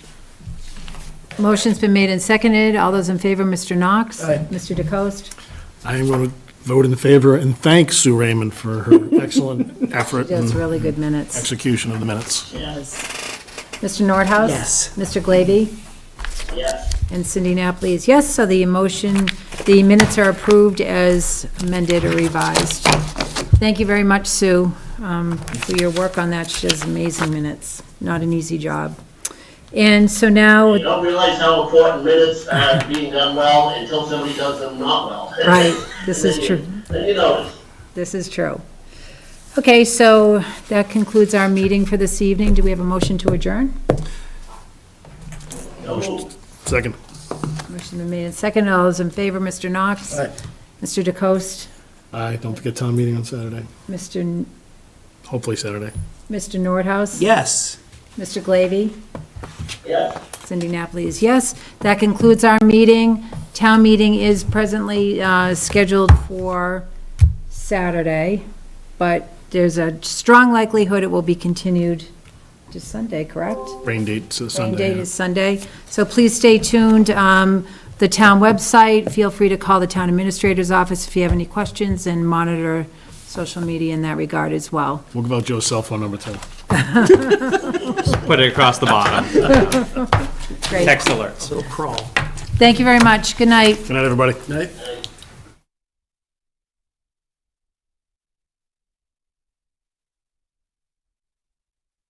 Motion's been made and seconded. All those in favor, Mr. Knox? Aye. Mr. DeCoste? I am going to vote in favor and thank Sue Raymond for her excellent effort That's and really good minutes. execution of the minutes. Yes. Mr. Nordhaus? Yes. Mr. Glady? Yes. And Cindy Napoli is yes, so the minutes are approved as amended or revised. Thank you very much, Sue, for your work on that. She does amazing minutes. Not an easy job. And so now, You don't realize how important minutes are being done well until somebody does them not well. right, this is true. Then you notice. This is true. Okay, so that concludes our meeting for this evening. Do we have a motion to adjourn? Second. Motion been made and second. All those in favor, Mr. Knox? Aye. Mr. DeCoste? Aye, don't forget town meeting on Saturday. Hopefully Saturday. Mr. Nordhaus? Yes. Mr. Glavy? Yeah. Cindy Napoli is yes. That concludes our meeting. Town meeting is presently scheduled for Saturday, but there's a strong likelihood it will be continued to Sunday, correct? Rain date to Sunday. Rain date is Sunday. So please stay tuned. The town website, feel free to call the town administrator's office if you have any questions, and monitor social media in that regard as well. We'll give out Joe's cell phone number too. Put it across the bottom. Great. Text alerts. Little crawl. Thank you very much. Good night. Good night, everybody. Night.